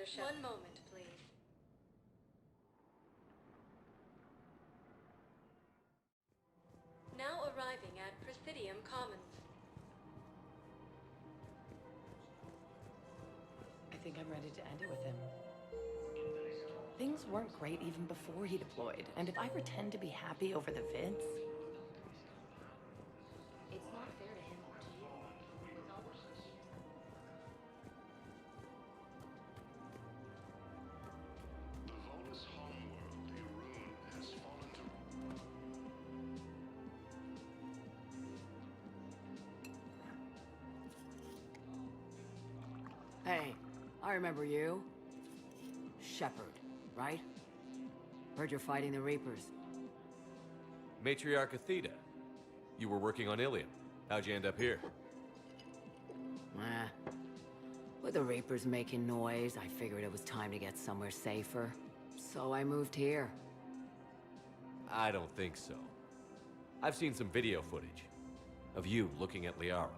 ship. One moment, please. Now arriving at Presidium Commons. I think I'm ready to end it with him. Things weren't great even before he deployed, and if I pretend to be happy over the vids... It's not fair to him or to you. The Volus homeworld, the Rune, has fallen to... Hey, I remember you. Shepard, right? Heard you're fighting the Reapers. Matriarch Athena. You were working on Ilium. How'd you end up here? With the Reapers making noise, I figured it was time to get somewhere safer. So I moved here. I don't think so. I've seen some video footage of you looking at Liara.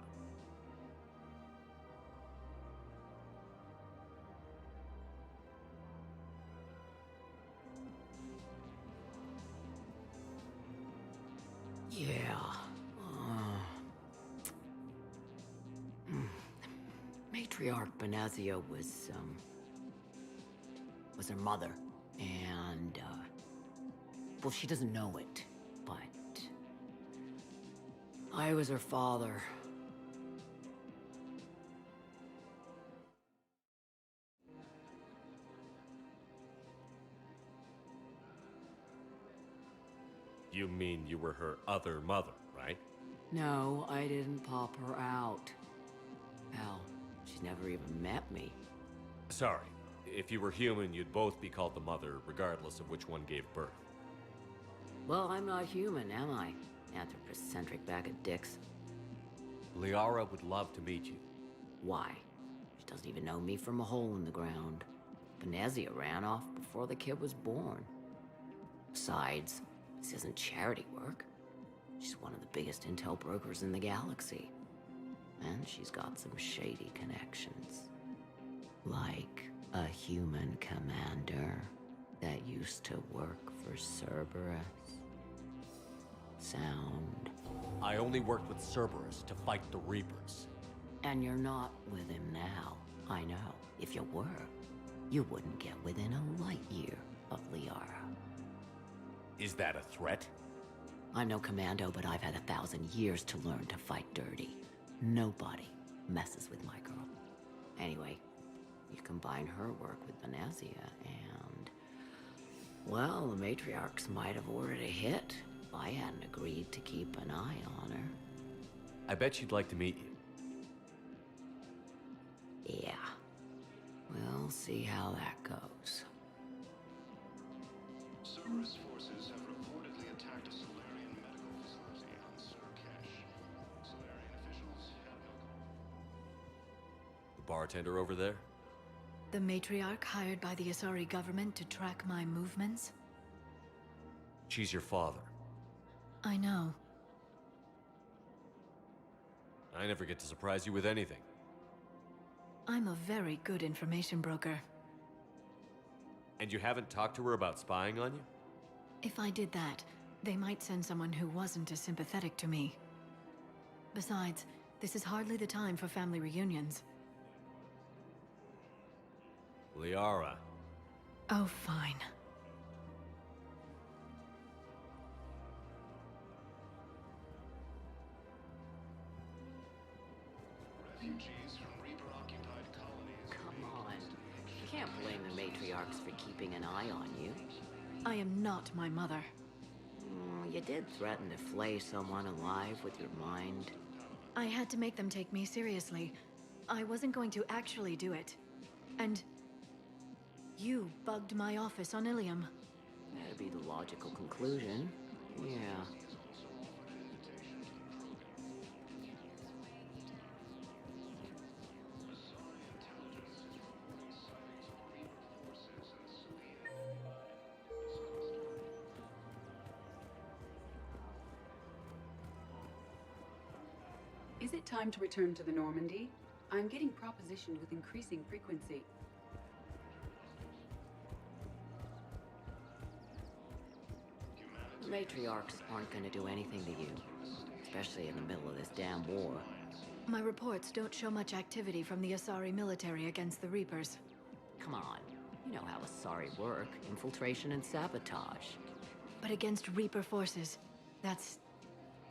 Yeah. Matriarch Benazia was her mother, and, well, she doesn't know it, but I was her father. You mean you were her other mother, right? No, I didn't pop her out. Hell, she's never even met me. Sorry. If you were human, you'd both be called the mother, regardless of which one gave birth. Well, I'm not human, am I? Anthropocentric bag of dicks. Liara would love to meet you. Why? She doesn't even know me from a hole in the ground. Benazia ran off before the kid was born. Besides, this isn't charity work. She's one of the biggest intel brokers in the galaxy. And she's got some shady connections. Like a human commander that used to work for Cerberus. Sound. I only worked with Cerberus to fight the Reapers. And you're not with him now. I know. If you were, you wouldn't get within a light year of Liara. Is that a threat? I'm no commando, but I've had 1,000 years to learn to fight dirty. Nobody messes with my girl. Anyway, you combine her work with Benazia and... well, the matriarchs might have ordered a hit if I hadn't agreed to keep an eye on her. I bet she'd like to meet you. Yeah. We'll see how that goes. Cerberus forces have reportedly attacked a Solarian medical facility on Surkesh. Solarian officials have no... The bartender over there? The matriarch hired by the Asari government to track my movements? She's your father. I know. I never get to surprise you with anything. I'm a very good information broker. And you haven't talked to her about spying on you? If I did that, they might send someone who wasn't as sympathetic to me. Besides, this is hardly the time for family reunions. Liara. Oh, fine. Refugees from Reaper-occupied colonies... Come on. You can't blame the matriarchs for keeping an eye on you. I am not my mother. You did threaten to flay someone alive with your mind. I had to make them take me seriously. I wasn't going to actually do it. And... you bugged my office on Ilium. That'd be the logical conclusion. Yeah. Is it time to return to the Normandy? I'm getting propositioned with increasing frequency. Matriarchs aren't gonna do anything to you, especially in the middle of this damn war. My reports don't show much activity from the Asari military against the Reapers. Come on, you know how Asari work, infiltration and sabotage. But against Reaper forces, that's...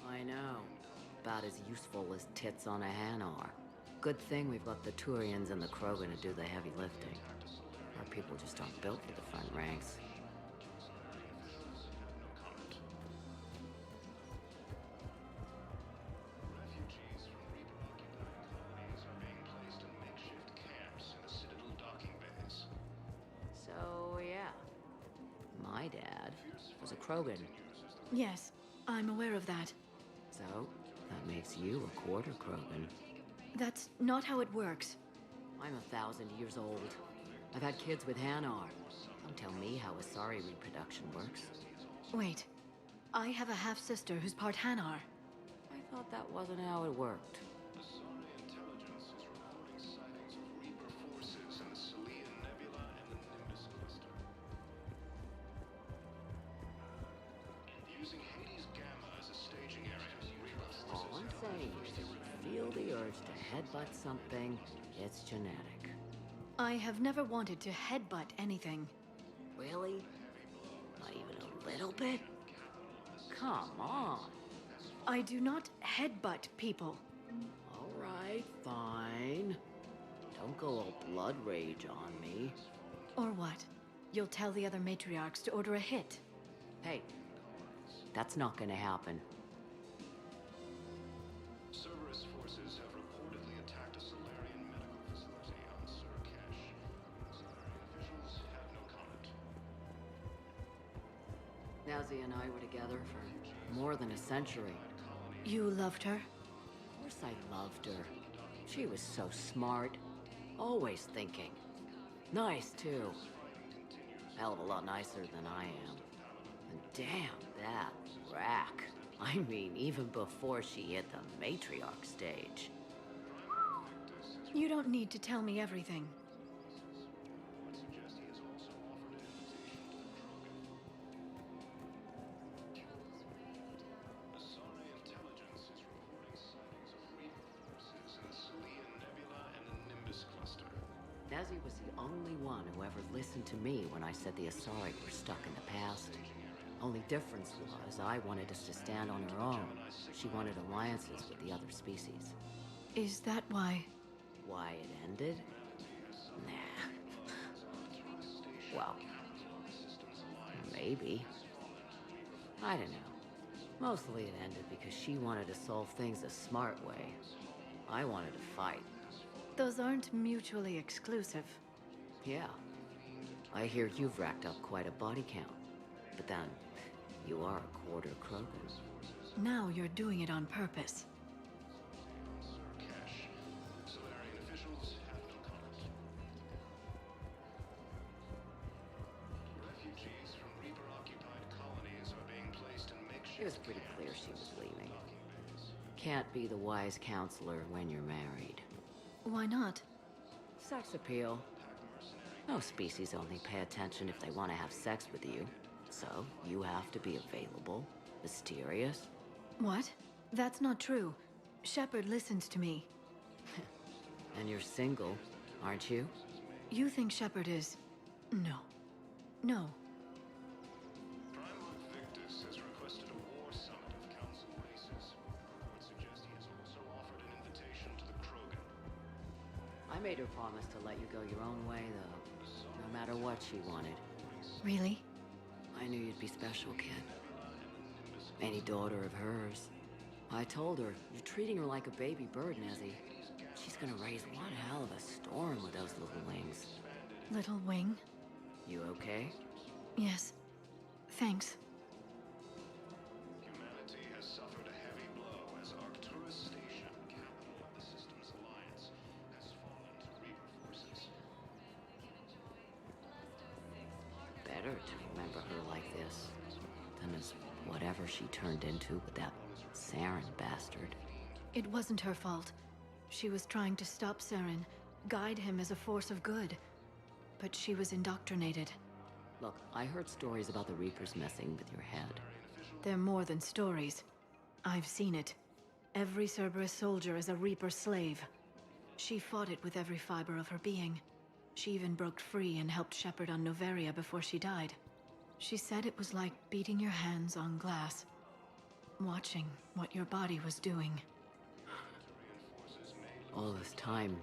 I know. About as useful as tits on a hen are. Good thing we've got the Turians and the Krogan to do the heavy lifting. Our people just aren't built for the front ranks. Refugees from Reaper-occupied colonies are being placed in makeshift camps in the Citadel docking bays. So, yeah. My dad was a Krogan. Yes, I'm aware of that. So, that makes you a quarter Krogan. That's not how it works. I'm 1,000 years old. I've had kids with Hanar. Don't tell me how Asari reproduction works. Wait, I have a half-sister who's part Hanar. I thought that wasn't how it worked. Asari intelligence is reporting sightings of Reaper forces in the Selian Nebula and the Nimbus cluster. Using Hades Gamma as a staging area, Reapers All I'm saying is if you feel the urge to headbutt something, it's genetic. I have never wanted to headbutt anything. Really? Not even a little bit? Come on. I do not headbutt people. All right, fine. Don't go all blood rage on me. Or what? You'll tell the other matriarchs to order a hit. Hey, that's not gonna happen. Cerberus forces have reportedly attacked a Solarian medical facility on Surkesh. Solarian officials have no comment. Nazi and I were together for more than a century. You loved her? Of course I loved her. She was so smart. Always thinking. Nice, too. Hell of a lot nicer than I am. And damn, that rack. I mean, even before she hit the matriarch stage. You don't need to tell me everything. Would suggest he has also offered an invitation to the Krogan. Asari intelligence is reporting sightings of Reaper forces in the Selian Nebula and the Nimbus cluster. Nazi was the only one who ever listened to me when I said the Asari were stuck in the past. Only difference was I wanted us to stand on our own. She wanted alliances with the other species. Is that why? Why it ended? Nah. Well, maybe. I don't know. Mostly it ended because she wanted to solve things a smart way. I wanted to fight. Those aren't mutually exclusive. Yeah. I hear you've racked up quite a body count. But then, you are a quarter Krogan. Now you're doing it on purpose. Surkesh. Solarian officials have no comment. Refugees from Reaper-occupied colonies are being placed in makeshift It was pretty camps clear she in was Citadel leaving. docking bays. Can't be the wise counselor when you're married. Why not? Sex appeal. No species only pay attention if they want to have sex with you. So, you have to be available, mysterious. What? That's not true. Shepard listens to me. And you're single, aren't you? You think Shepard is... No. No. Primarch Victus has requested a war summit of council races. Would suggest he has also offered an invitation to the Krogan. I made her promise to let you go your own way, though. No matter what she wanted. Really? I knew you'd be special, kid. Any daughter of hers. I told her, you're treating her like a baby bird, Nezzy. She's gonna raise one hell of a storm with those little wings. Little wing? You okay? Yes. Thanks. Humanity has suffered a heavy blow as Arcturus Station, capital of the system's alliance, has fallen to Reaper forces. Better to remember her like this than as whatever she turned into with that Saren bastard. It wasn't her fault. She was trying to stop Saren, guide him as a force of good. But she was indoctrinated. Look, I heard stories about the Reapers messing with your head. They're more than stories. I've seen it. Every Cerberus soldier is a Reaper slave. She fought it with every fiber of her being. She even broke free and helped shepherd on Noveria before she died. She said it was like beating your hands on glass, watching what your body was doing. All this time,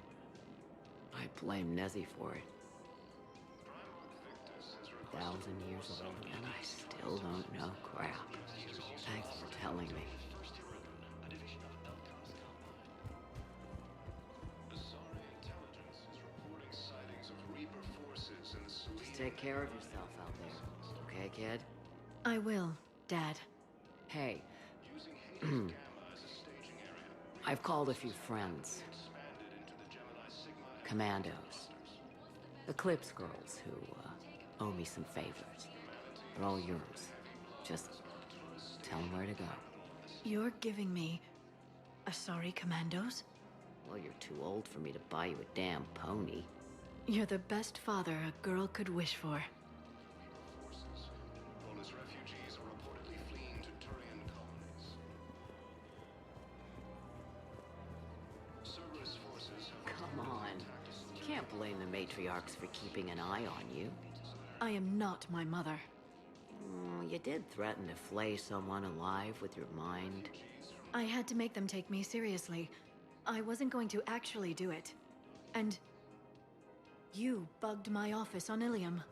I blame Nezzy for it. 1,000 years old, and I still don't know crap. Thanks for telling me. Just take care of yourself out there, okay, kid? I will, Dad. Hey, I've called a few friends. Commandos. Eclipse girls who owe me some favors. They're all yours. Just tell them where to go. You're giving me a sorry commandos? Well, you're too old for me to buy you a damn pony. You're the best father a girl could wish for. Polish refugees are reportedly fleeing to Turian colonies. Cerberus forces have Come on. You can't blame the matriarchs for keeping an eye on you. I am not my mother. You did threaten to flay someone alive with your mind. I had to make them take me seriously. I wasn't going to actually do it. And you bugged my office on Ilium.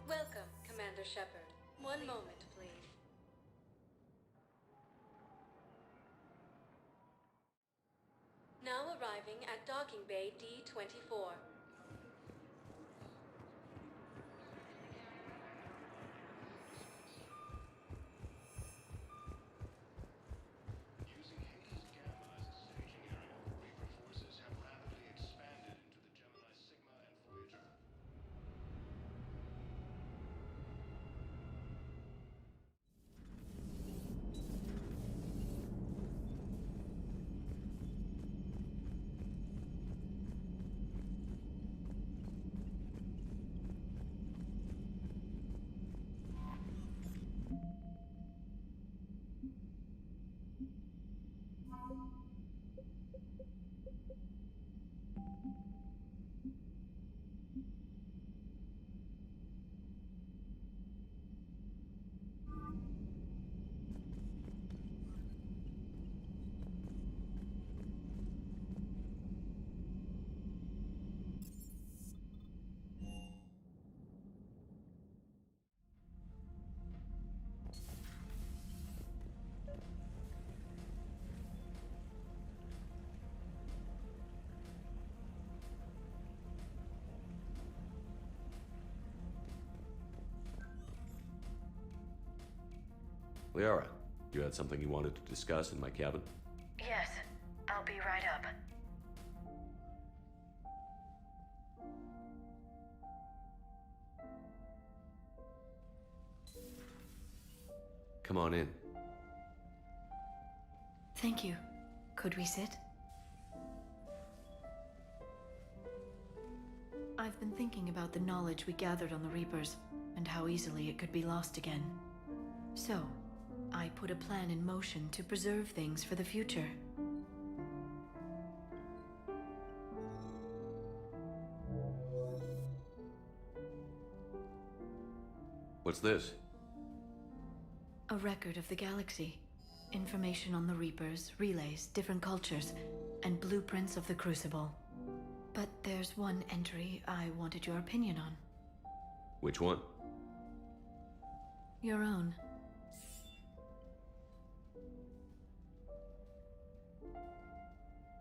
Welcome, Commander Shepard. One moment, please. Now arriving at Docking Bay D-24. using Hades Gamma as a staging area. Reaper forces have rapidly expanded into the Gemini Sigma and Voyager. Liara, you had something you wanted to discuss in my cabin? Yes, I'll be right up. Come on in. Thank you. Could we sit? I've been thinking about the knowledge we gathered on the Reapers, and how easily it could be lost again. So, I put a plan in motion to preserve things for the future. What's this? A record of the galaxy. Information on the Reapers, relays, different cultures, and blueprints of the Crucible. But there's one entry I wanted your opinion on. Which one? Your own.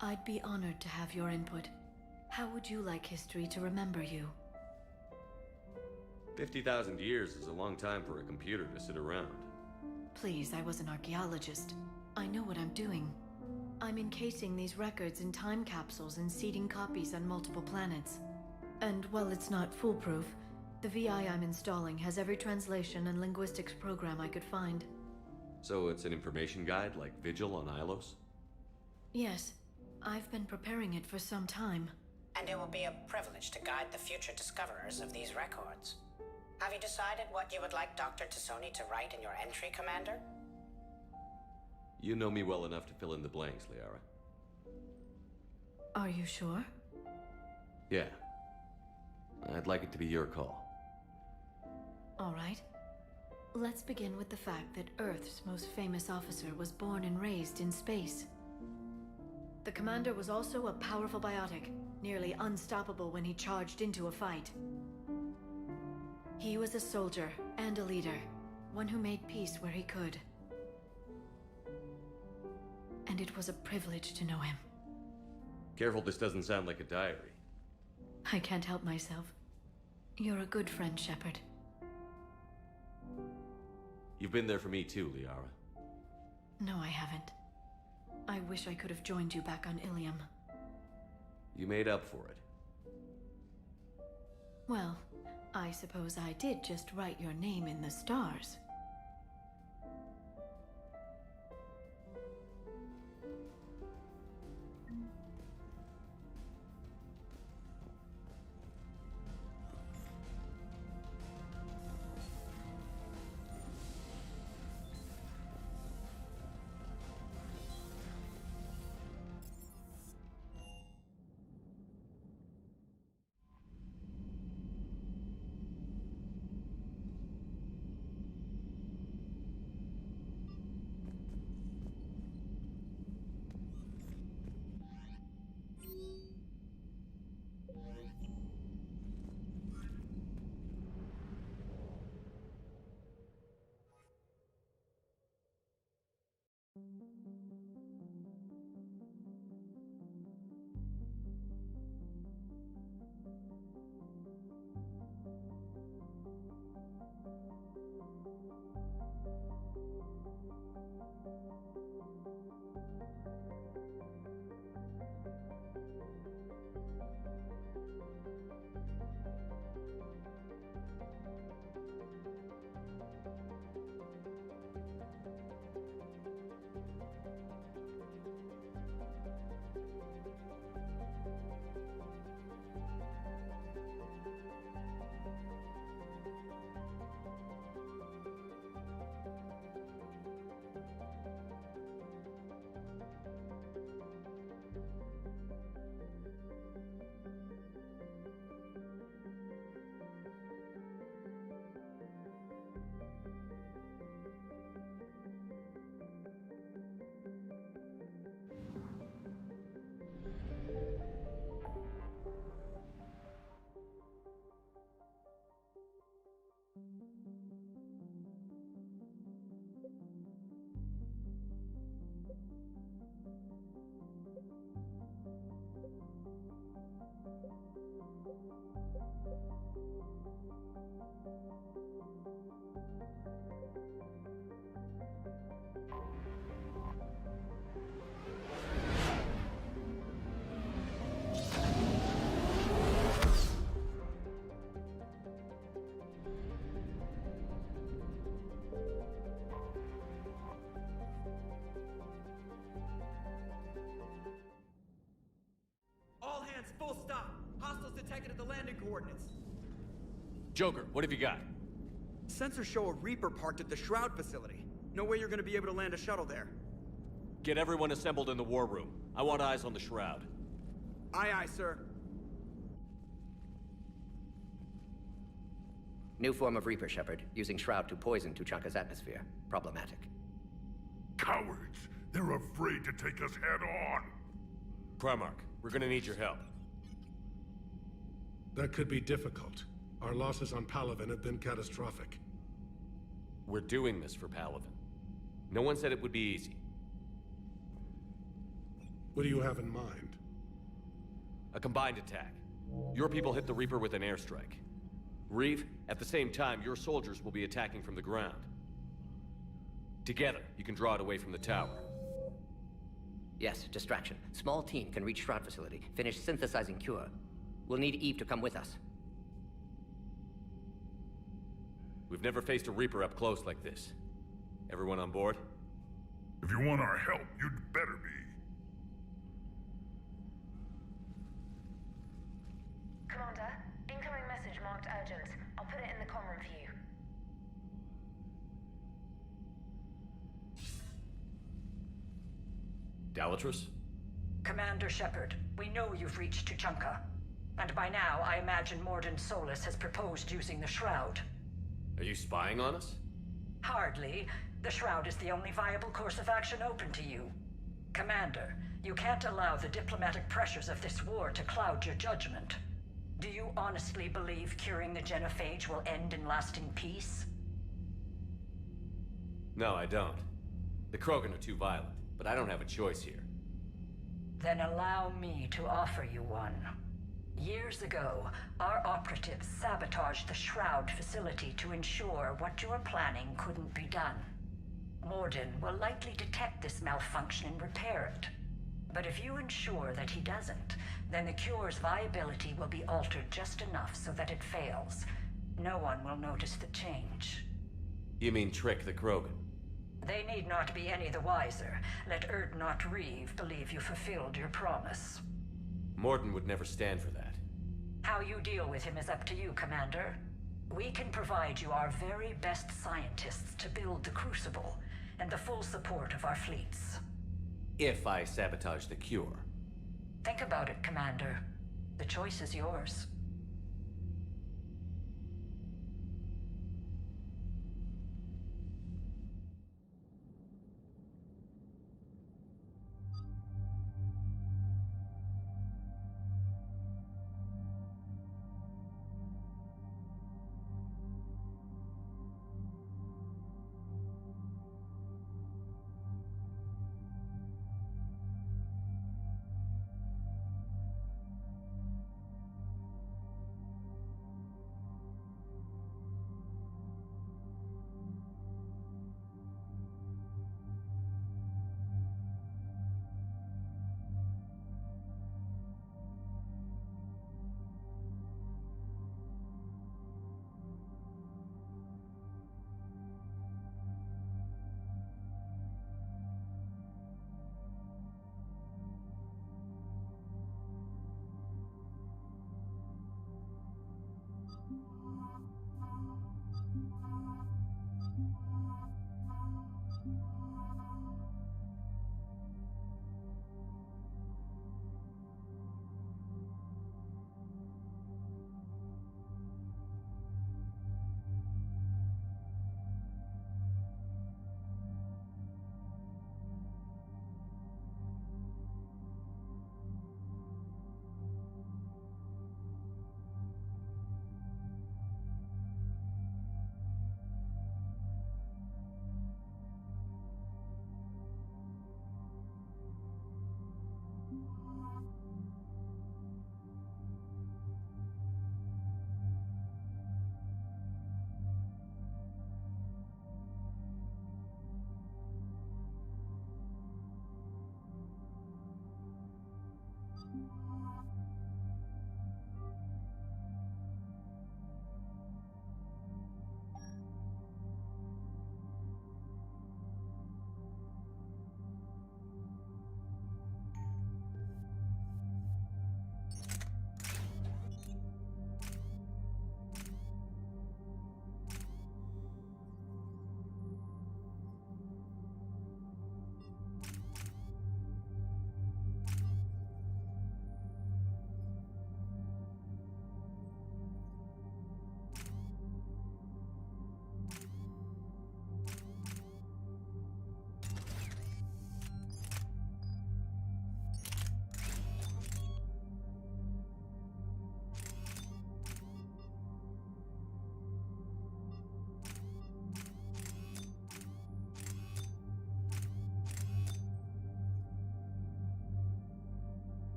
I'd be honored to have your input. How would you like history to remember you? 50,000 years is a long time for a computer to sit around. Please, I was an archaeologist. I know what I'm doing. I'm encasing these records in time capsules and seeding copies on multiple planets. And while it's not foolproof, The VI I'm installing has every translation and linguistics program I could find. So it's an information guide like Vigil on Ilos? Yes, I've been preparing it for some time. And it will be a privilege to guide the future discoverers of these records. Have you decided what you would like Dr. Tassoni to write in your entry, Commander? You know me well enough to fill in the blanks, Liara. Are you sure? Yeah. I'd like it to be your call. All right. Let's begin with the fact that Earth's most famous officer was born and raised in space. The commander was also a powerful biotic, nearly unstoppable when he charged into a fight. He was a soldier and a leader, one who made peace where he could. And it was a privilege to know him. Careful, this doesn't sound like a diary. I can't help myself. You're a good friend, Shepard. You've been there for me too, Liara. No, I haven't. I wish I could have joined you back on Ilium. You made up for it. Well, I suppose I did just write your name in the stars. Full stop. Hostiles detected at the landing coordinates. Joker, what have you got? Sensors show a Reaper parked at the Shroud facility. No way you're gonna be able to land a shuttle there. Get everyone assembled in the war room. I want eyes on the Shroud. Aye, aye, sir. New form of Reaper, Shepard, using Shroud to poison Tuchanka's atmosphere. Problematic. Cowards! They're afraid to take us head-on! Primarch, we're gonna need your help. That could be difficult. Our losses on Palaven have been catastrophic. We're doing this for Palaven. No one said it would be easy. What do you have in mind? A combined attack. Your people hit the Reaper with an airstrike. Reeve, at the same time, your soldiers will be attacking from the ground. Together, you can draw it away from the tower. Yes, distraction. Small team can reach Shroud facility, finish synthesizing cure. We'll need Eve to come with us. We've never faced a Reaper up close like this. Everyone on board? If you want our help, you'd better be. Commander, incoming message marked urgent. I'll put it in the comm room for you. Dalatrus? Commander Shepard, we know you've reached Tuchanka. And by now, I imagine Mordin Solus has proposed using the Shroud. Are you spying on us? Hardly. The Shroud is the only viable course of action open to you. Commander, you can't allow the diplomatic pressures of this war to cloud your judgment. Do you honestly believe curing the genophage will end in lasting peace? No, I don't. The Krogan are too violent, but I don't have a choice here. Then allow me to offer you one. Years ago, our operatives sabotaged the Shroud facility to ensure what you were planning couldn't be done. Mordin will likely detect this malfunction and repair it. But if you ensure that he doesn't, then the cure's viability will be altered just enough so that it fails. No one will notice the change. You mean trick the Krogan? They need not be any the wiser. Let Erdnot Reeve believe you fulfilled your promise. Mordin would never stand for that. How you deal with him is up to you, Commander. We can provide you our very best scientists to build the Crucible, and the full support of our fleets. If I sabotage the cure. Think about it, Commander. The choice is yours.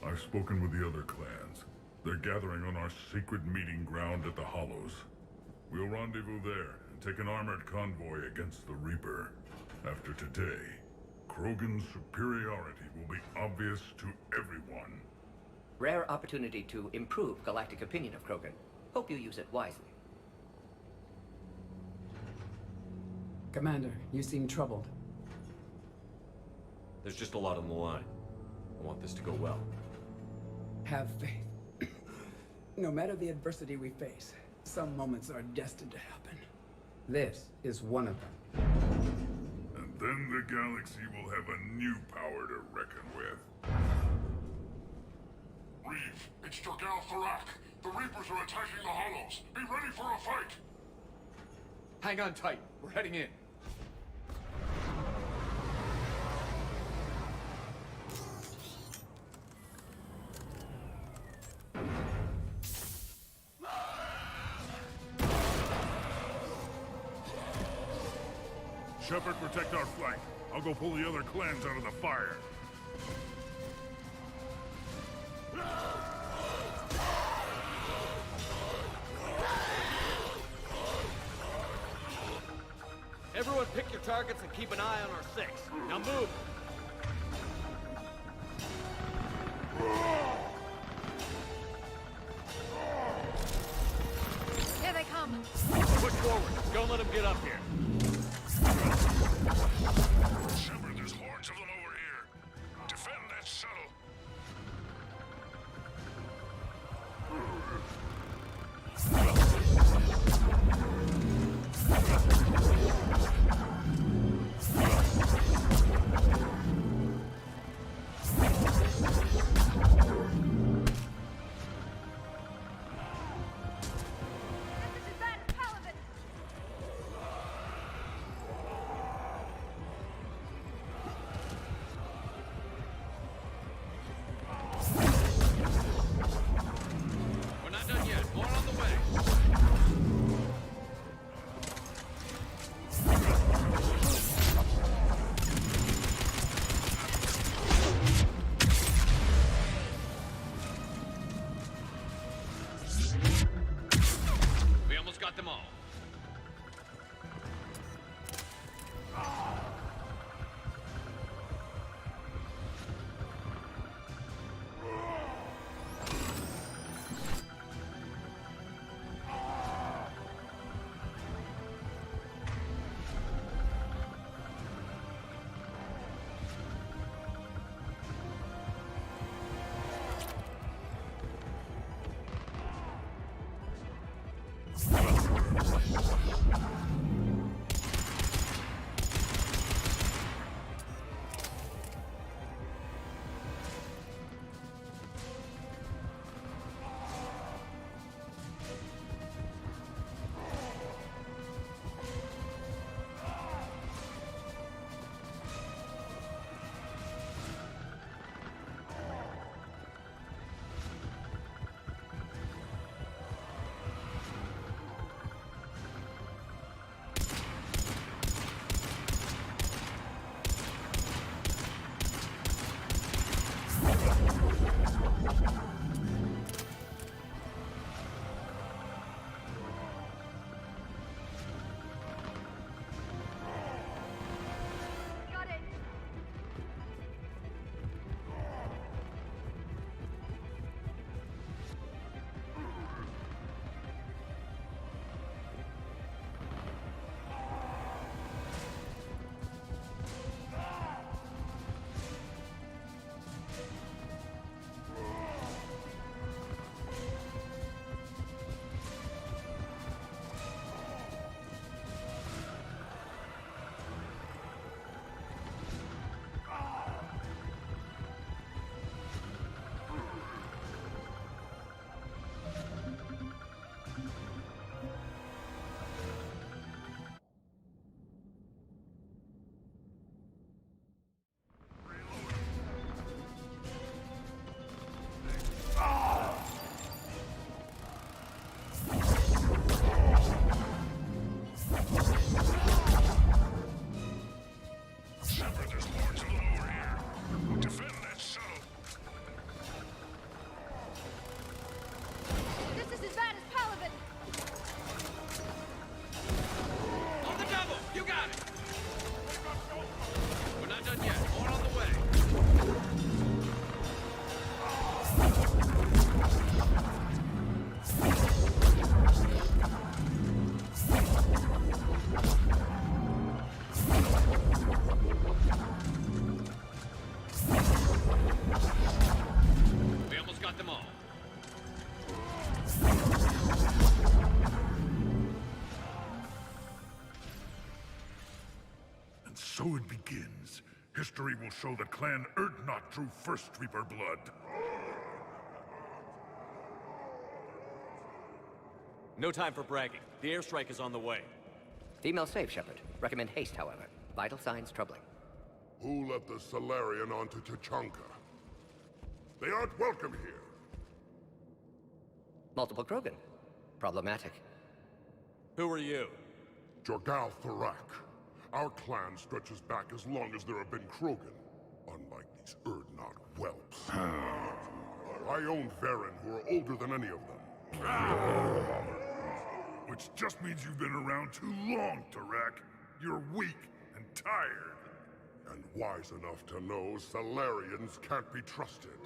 I've spoken with the other clans. They're gathering on our secret meeting ground at the Hollows. We'll rendezvous there and take an armored convoy against the Reaper. After today, Krogan's superiority will be obvious to everyone. Rare opportunity to improve galactic opinion of Krogan. Hope you use it wisely. Commander, you seem troubled. There's just a lot on the line. I want this to go well. Have faith. No matter the adversity we face, some moments are destined to happen. This is one of them. And then the galaxy will have a new power to reckon with. Reeve, it's Jorgal Thorak. The Reapers are attacking the Hollows. Be ready for a fight! Hang on tight. We're heading in. Shepard, protect our flank. I'll go pull the other clans out of the fire. Everyone pick your targets and keep an eye on our 6. Now move! Here they come! Push forward. Don't let them get up here. Shepard, there's hordes of them over here. Defend that shuttle. We're not done yet. More on the way. We almost got them all. We almost got them all. And so it begins. History will show that Clan Erdnot drew first Reaper blood. No time for bragging. The airstrike is on the way. Female safe, Shepard. Recommend haste, however. Vital signs troubling. Who let the Salarian onto Tachanka? They aren't welcome here. Multiple Krogan. Problematic. Who are you? Jorgal Thorak. Our clan stretches back as long as there have been Krogan. Unlike these Erdnot whelps. I own Varen, who are older than any of them. Which just means you've been around too long, Tarak. You're weak and tired. And wise enough to know Salarians can't be trusted.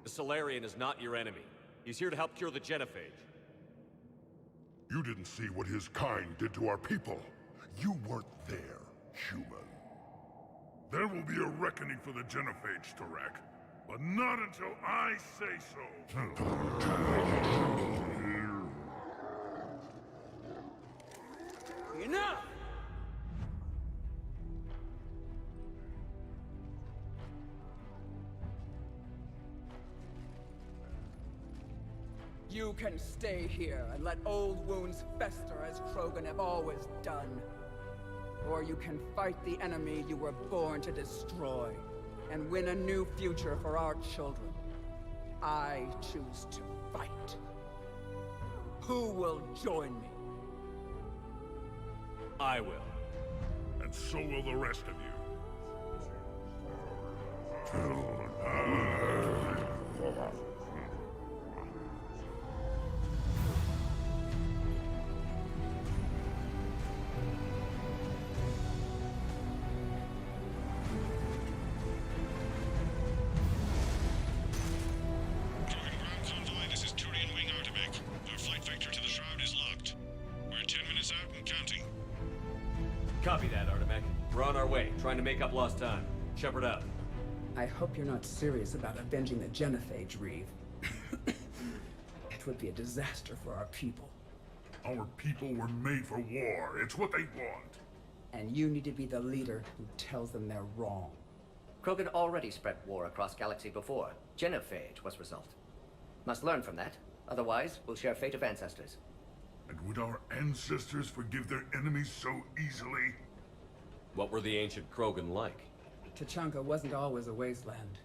The Salarian is not your enemy. He's here to help cure the genophage. You didn't see what his kind did to our people. You weren't there, human. There will be a reckoning for the genophage, Tarak. But not until I say so. Enough! You can stay here and let old wounds fester as Krogan have always done. Or you can fight the enemy you were born to destroy, and win a new future for our children. I choose to fight. Who will join me? I will. And so will the rest of you. Copy that, Artemek. We're on our way, trying to make up lost time. Shepard out. I hope you're not serious about avenging the genophage, Reeve. It would be a disaster for our people. Our people were made for war. It's what they want. And you need to be the leader who tells them they're wrong. Krogan already spread war across galaxy before. Genophage was result. Must learn from that. Otherwise, we'll share fate of ancestors. And would our ancestors forgive their enemies so easily? What were the ancient Krogan like? Tachanka wasn't always a wasteland.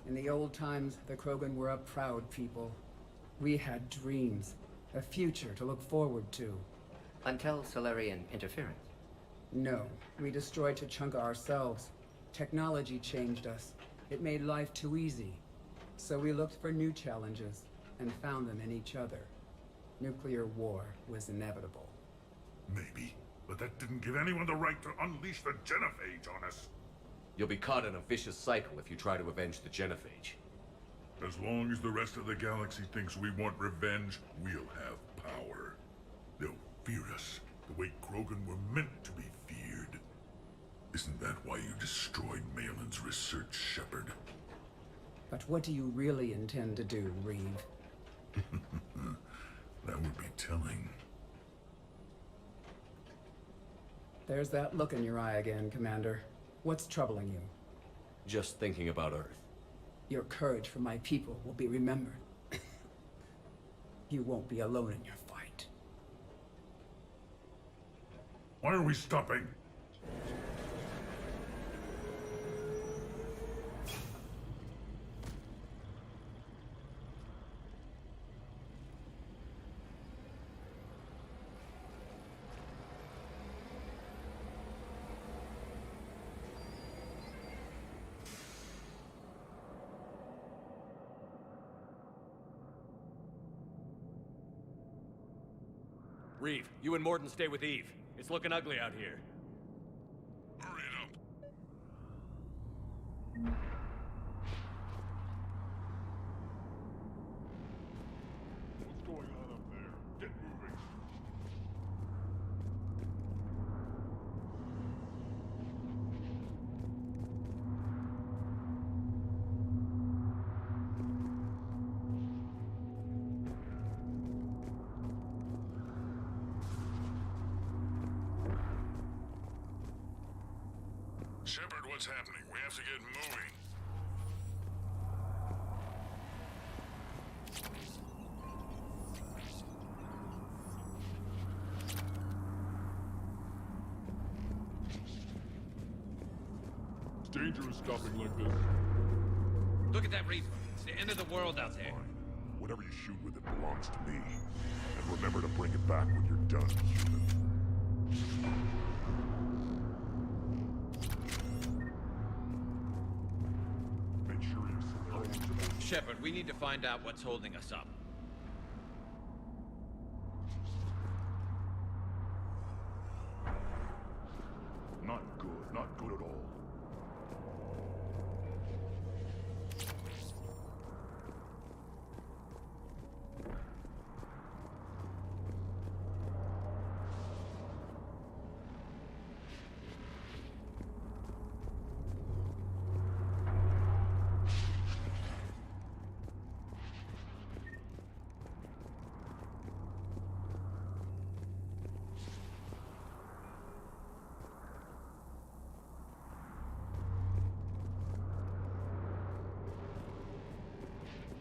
In the old times, the Krogan were a proud people. We had dreams, a future to look forward to. Until Salarian interference. No, we destroyed Tachanka ourselves. Technology changed us. It made life too easy. So we looked for new challenges, and found them in each other. Nuclear war was inevitable. Maybe, but that didn't give anyone the right to unleash the genophage on us. You'll be caught in a vicious cycle if you try to avenge the genophage. As long as the rest of the galaxy thinks we want revenge, we'll have power. They'll fear us the way Krogan were meant to be feared. Isn't that why you destroyed Malin's research, Shepard? But what do you really intend to do, Reeve? That would be telling. There's that look in your eye again, Commander. What's troubling you? Just thinking about Earth. Your courage for my people will be remembered. You won't be alone in your fight. Why are we stopping? Reeve, you and Mordin stay with Eve. It's looking ugly out here. Hurry it up. what's happening. We have to get moving. It's dangerous stopping like this. Look at that Reaper. It's the end of the world out there. Whatever you shoot with it belongs to me. And remember to bring it back when you're done, human. Make sure you surround. Shepard, we need to find out what's holding us up. Not good. Not good at all.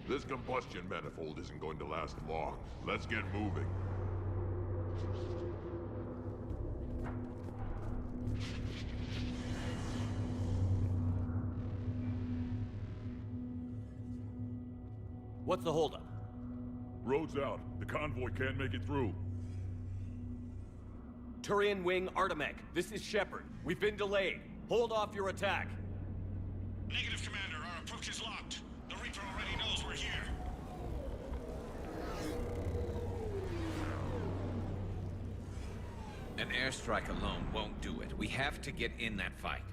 This combustion manifold isn't going to last long. Let's get moving. What's the holdup? Road's out. The convoy can't make it through. Turian Wing Artemech, this is Shepard. We've been delayed. Hold off your attack. Negative, Commander. Our approach is locked. The Reaper already knows we're here. An airstrike alone won't do it. We have to get in that fight.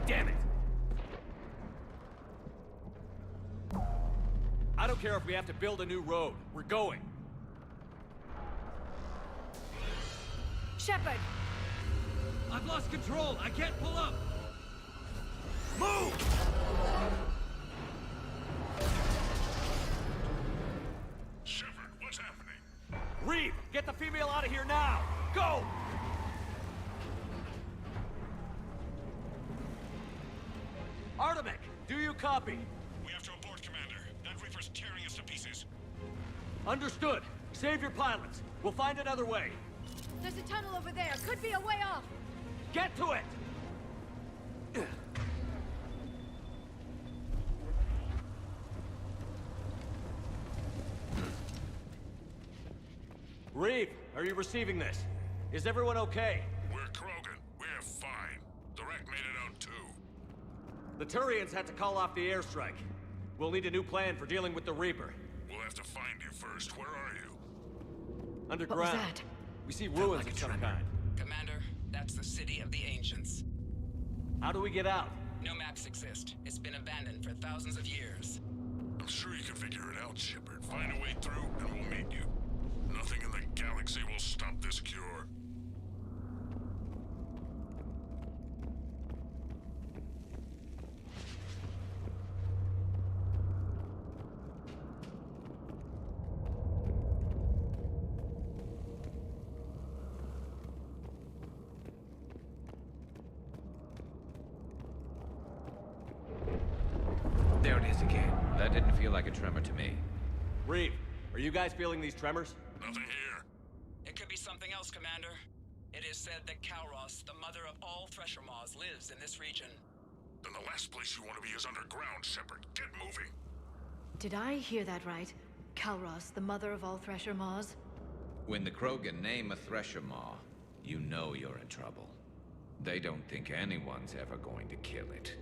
Damn it! I don't care if we have to build a new road. We're going. Shepard! I've lost control. I can't pull up. Move! Shepard, what's happening? Reeve, get the female out of here now! Go! Artemech, do you copy? We have to abort, Commander. That Reaper's tearing us to pieces. Understood. Save your pilots. We'll find another way. There's a tunnel over there. Could be a way off. Get to it! Reeve, are you receiving this? Is everyone okay? We're Krogan. We're fine. The wreck made it out too. The Turians had to call off the airstrike. We'll need a new plan for dealing with the Reaper. We'll have to find you first. Where are you? Underground. What was that? We see ruins of some kind. Commander, that's the city of the ancients. How do we get out? No maps exist. It's been abandoned for thousands of years. I'm sure you can figure it out, Shepard. Find a way through, and we'll meet you. Nothing in the galaxy will stop this cure. There it is again. That didn't feel like a tremor to me. Reeve, are you guys feeling these tremors? Nothing here. It could be something else, Commander. It is said that Kalros, the mother of all Thresher Maws, lives in this region. Then the last place you want to be is underground, Shepard. Get moving. Did I hear that right? Kalros, the mother of all Thresher Maws? When the Krogan name a Thresher Maw, you know you're in trouble. They don't think anyone's ever going to kill it.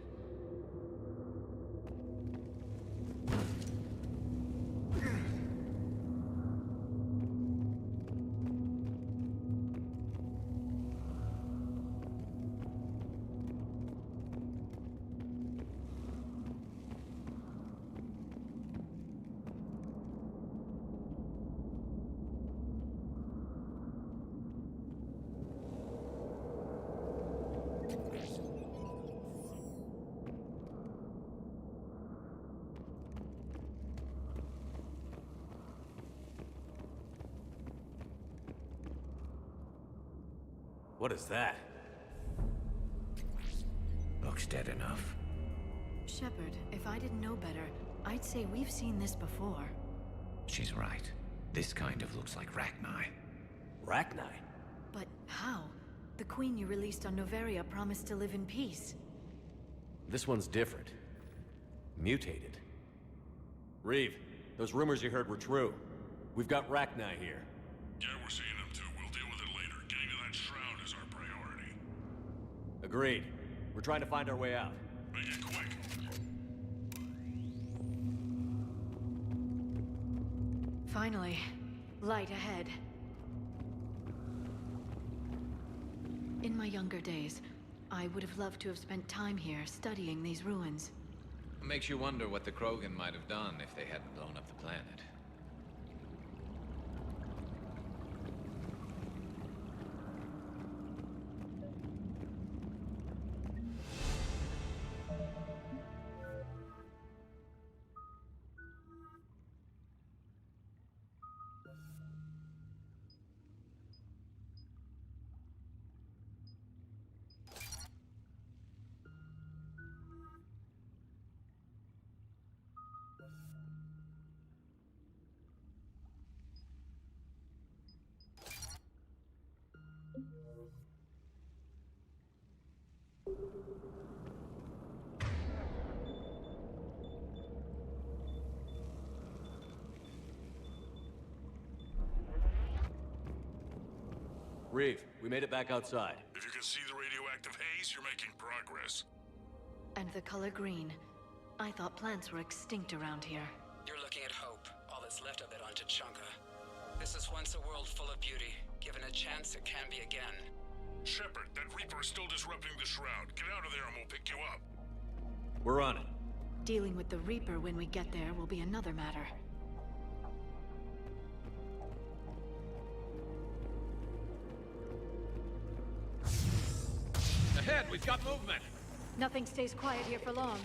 What is that? Looks dead enough. Shepard, if I didn't know better, I'd say we've seen this before. She's right. This kind of looks like Rachni. Rachni? But how? The queen you released on Noveria promised to live in peace. This one's different. Mutated. Reeve, those rumors you heard were true. We've got Rachni here. Yeah, we're seeing them too. We'll deal with it later. Getting to that shroud is our priority. Agreed. We're trying to find our way out. Make it quick. Finally. Light ahead. In my younger days, I would have loved to have spent time here studying these ruins. Makes you wonder what the Krogan might have done if they hadn't blown up the planet. Reeve, we made it back outside. If you can see the radioactive haze, you're making progress. And the color green. I thought plants were extinct around here. You're looking at hope, all that's left of it on Tuchanka. This is once a world full of beauty. Given a chance, it can be again. Shepard, that Reaper is still disrupting the shroud. Get out of there and we'll pick you up. We're on it. Dealing with the Reaper when we get there will be another matter. Ahead, we've got movement! Nothing stays quiet here for long.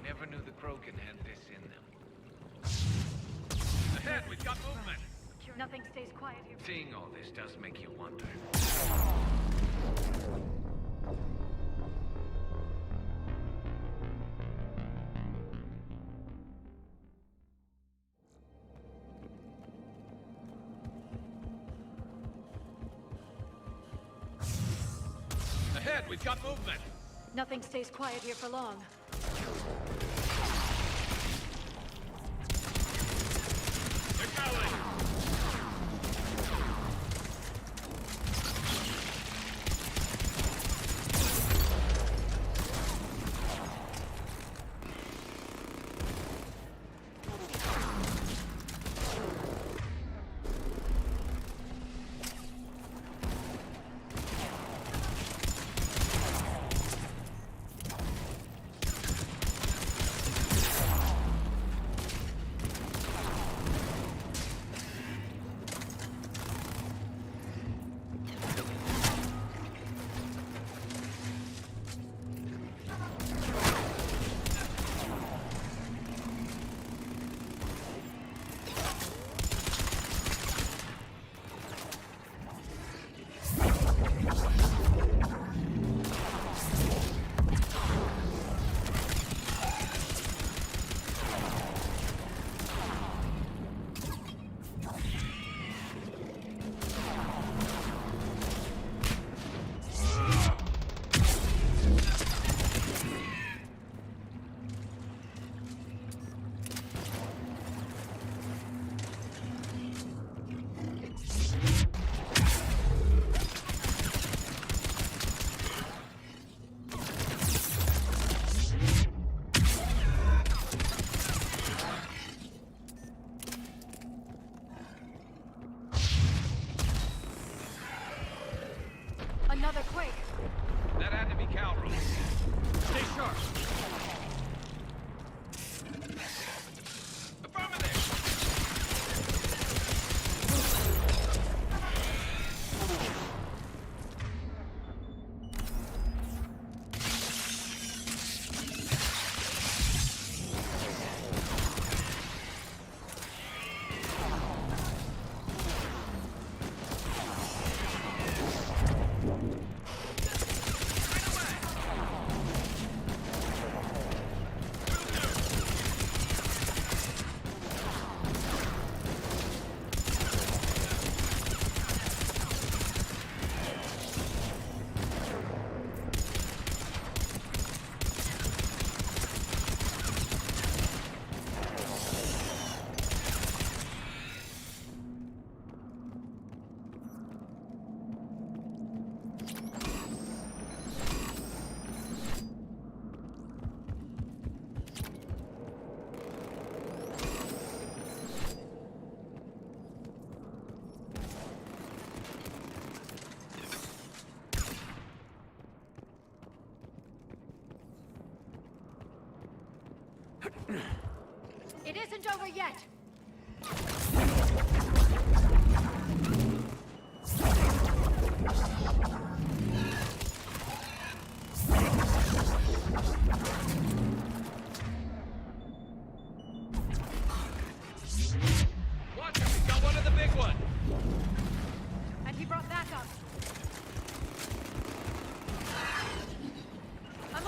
Never knew the Krogan had this in them. Ahead, we've got movement! Nothing stays quiet here. Seeing all this does make you wonder. Ahead, we've got movement! Nothing stays quiet here for long. Another quake. That had to be Calro. Stay sharp. It isn't over yet! Watch him! He's got one of the big ones! And he brought that up. I'm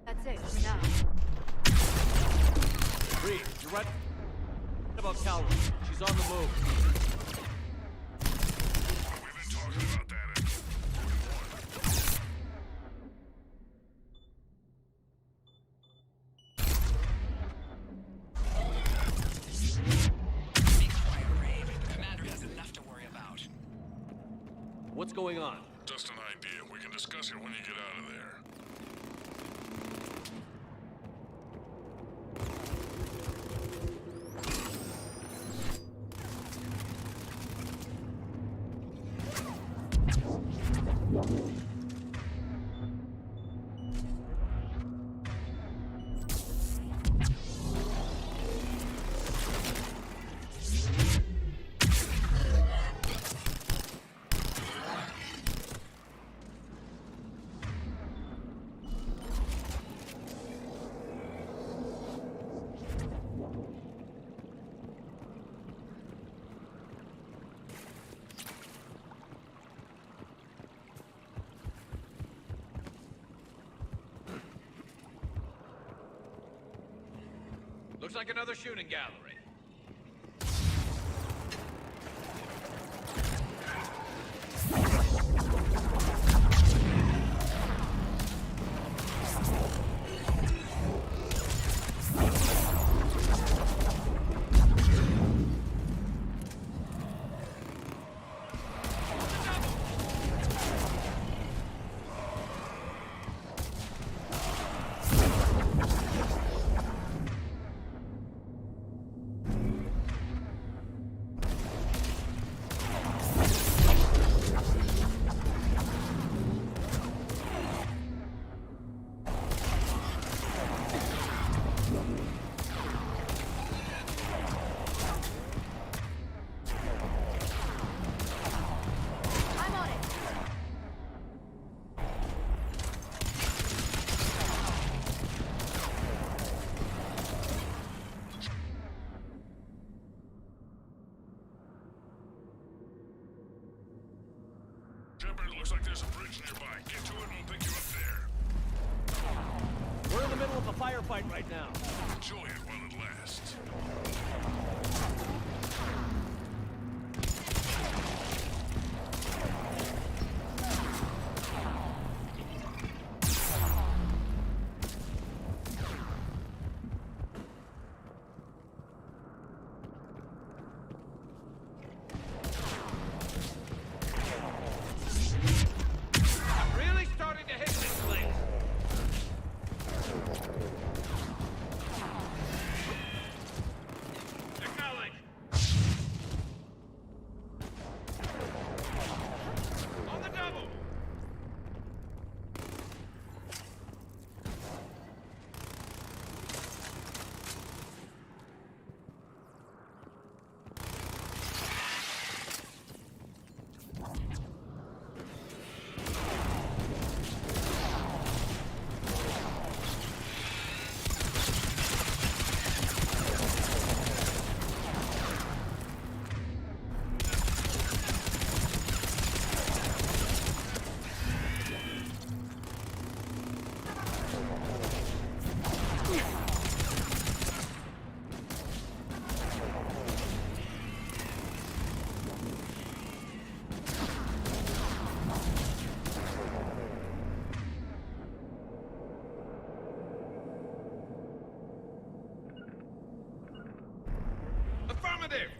That's it for now. Reed, you're right about Calvin. She's on the move. We've been talking about that at Be quiet, Raid. The commander has enough to worry about. What's going on? Just an idea. We can discuss it when you get out of there. Looks like another shooting gallery. Shepard, looks like there's a bridge nearby. Get to it and we'll pick you up there. We're in the middle of a firefight right now. Enjoy it while it lasts. Really starting to hit this place. Acknowledge. On the double. Affirmative!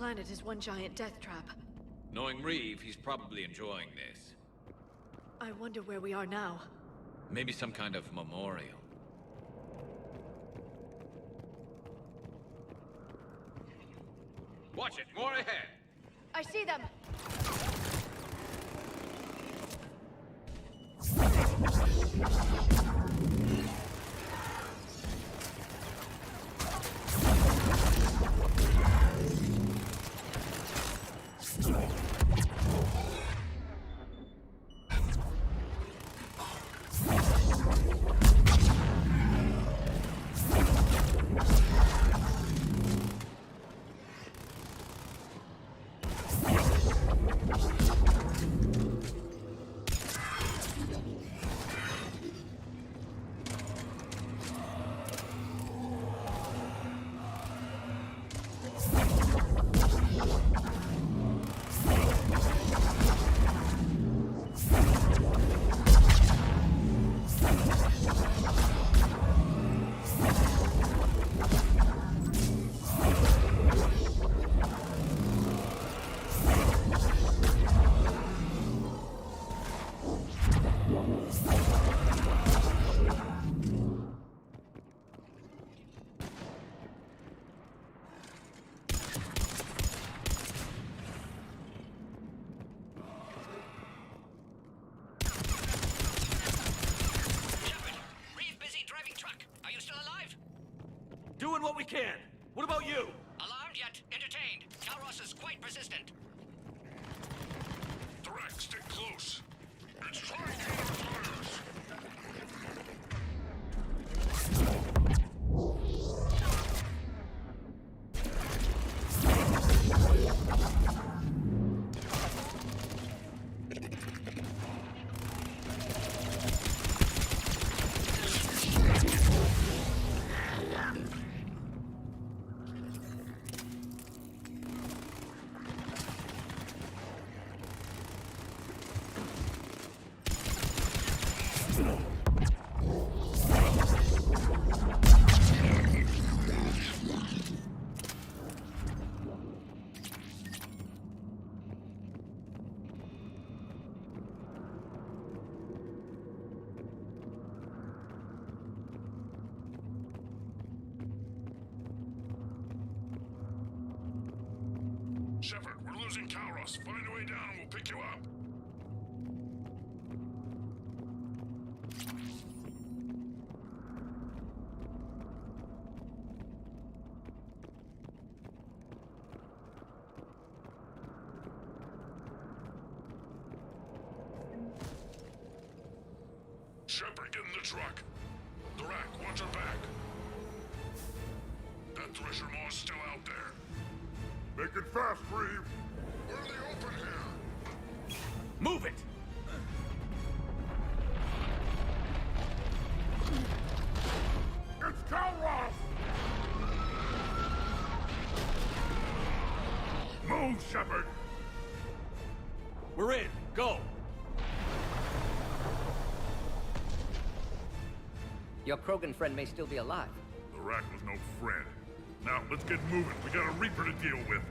planet is one giant death trap. Knowing Reeve, he's probably enjoying this. I wonder where we are now. Maybe some kind of memorial. Watch it, more ahead! I see them! Doing what we can. What about you? Alarmed yet entertained. Calros is quite persistent. Thrak, stick close. It's trying counterfires. Shepard, we're losing Calros. Find a way down and we'll pick you up. Shepard, get in the truck. Thrak, watch your back. That Thresher Maw's still out there. Make it fast, Reeve. We're in the open here. Move it! It's Calros! Move, Shepard! We're in. Go! Your Krogan friend may still be alive. Thrak was no friend. Now, let's get moving. We got a Reaper to deal with.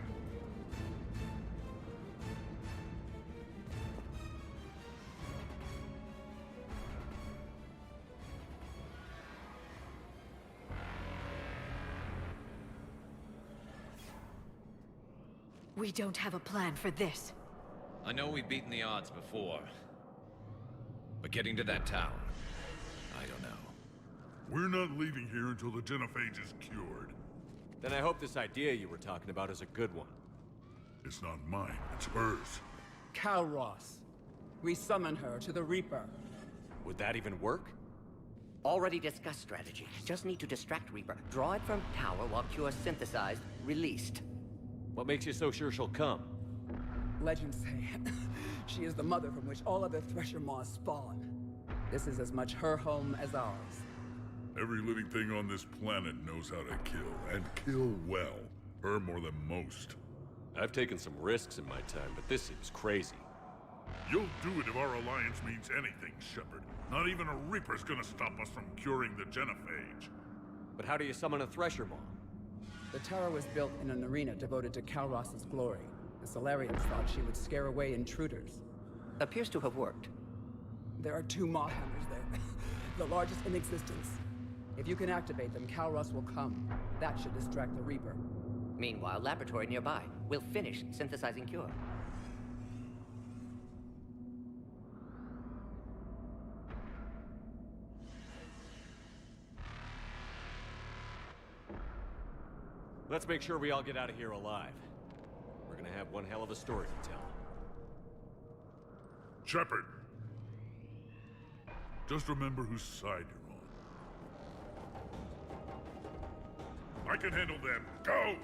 We don't have a plan for this. I know we've beaten the odds before. But getting to that tower, I don't know. We're not leaving here until the genophage is cured. Then I hope this idea you were talking about is a good one. It's not mine, it's hers. Calros. We summon her to the Reaper. Would that even work? Already discussed strategy. Just need to distract Reaper. Draw it from tower while Cure synthesized, released. What makes you so sure she'll come? Legends say she is the mother from which all other Thresher Maws spawn. This is as much her home as ours. Every living thing on this planet knows how to kill, and kill well. Her more than most. I've taken some risks in my time, but this seems crazy. You'll do it if our alliance means anything, Shepard. Not even a Reaper's gonna stop us from curing the genophage. But how do you summon a Thresher Maw? The tower was built in an arena devoted to Kalros's glory. The Solarians thought she would scare away intruders. Appears to have worked. There are 2 Maw hammers there, the largest in existence. If you can activate them, Kalros will come. That should distract the Reaper. Meanwhile, laboratory nearby. We'll finish synthesizing cure. Let's make sure we all get out of here alive. We're gonna have one hell of a story to tell. Shepard! Just remember whose side you're on. I can handle them. Go!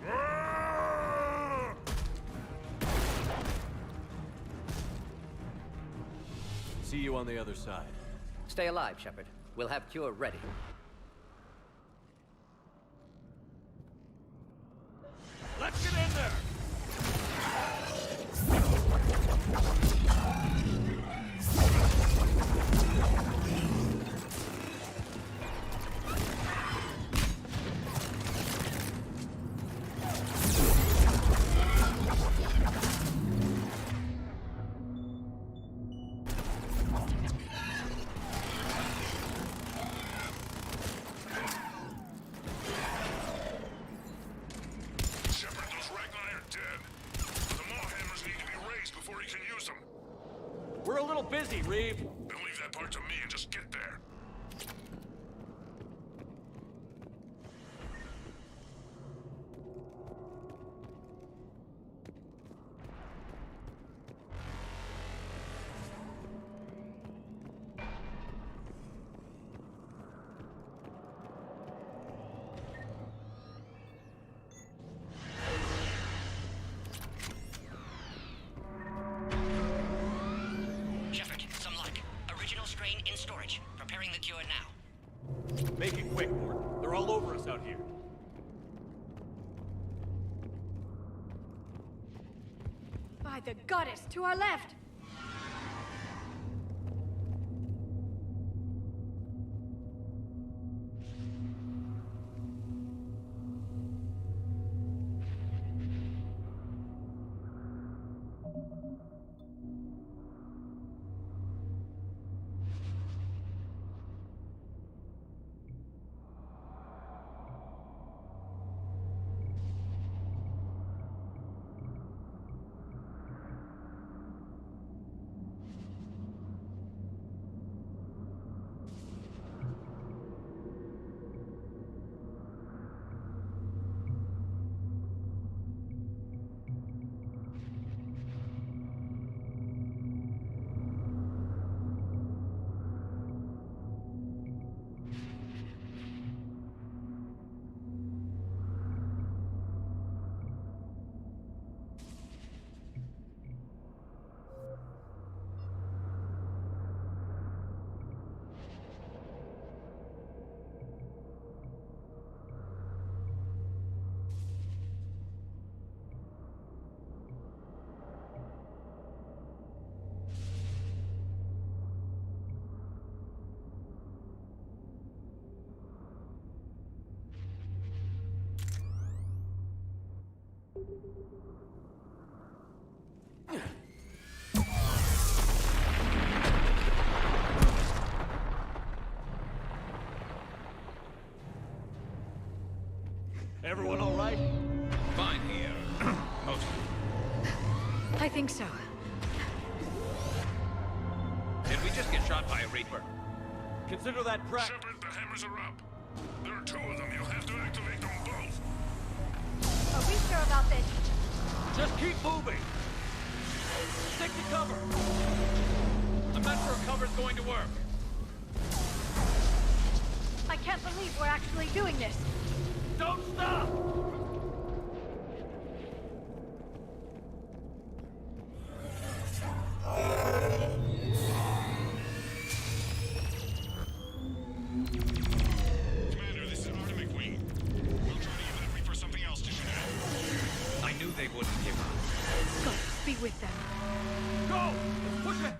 Ah! See you on the other side. Stay alive, Shepard. We'll have cure ready. Let's get in there! We're a little busy, Reeve. Then leave that part to me and just get there. Make it quick, Mort. They're all over us out here. By the goddess, to our left! Everyone all right? Fine here. Mostly. I think so. Did we just get shot by a Reaper? Consider that prep. Shepard, the hammers are up. There are 2 of them. You'll have to activate them both. Are we sure about this? Just keep moving. Stick to cover. I'm not sure cover's going to work. I can't believe we're actually doing this. Don't stop! Commander, this is Artemic Wing. We'll try to give that Reaper something else to shoot at. I knew they wouldn't give up. Gotta be with them. Go! Push it!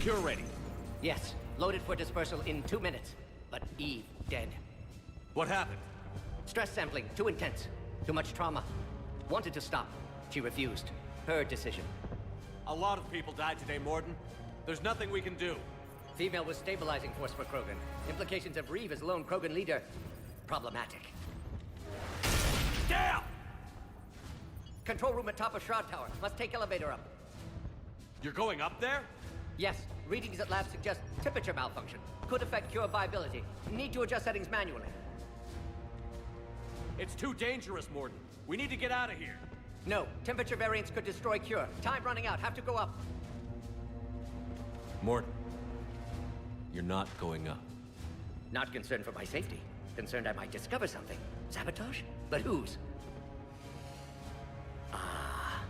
cure ready? Yes, loaded for dispersal in 2 minutes. But Eve, dead. What happened? Stress sampling, too intense. Too much trauma. Wanted to stop. She refused. Her decision. A lot of people died today, Morden. There's nothing we can do. Female was stabilizing force for Krogan. Implications of Reeve as lone Krogan leader. Problematic. Damn! Control room at top of Shroud Tower. Must take elevator up. You're going up there? Yes. Readings at lab suggest temperature malfunction. Could affect cure viability. Need to adjust settings manually. It's too dangerous, Morden. We need to get out of here. No. Temperature variance could destroy cure. Time running out. Have to go up. Morden. You're not going up. Not concerned for my safety. Concerned I might discover something. Sabotage? But whose? Ah.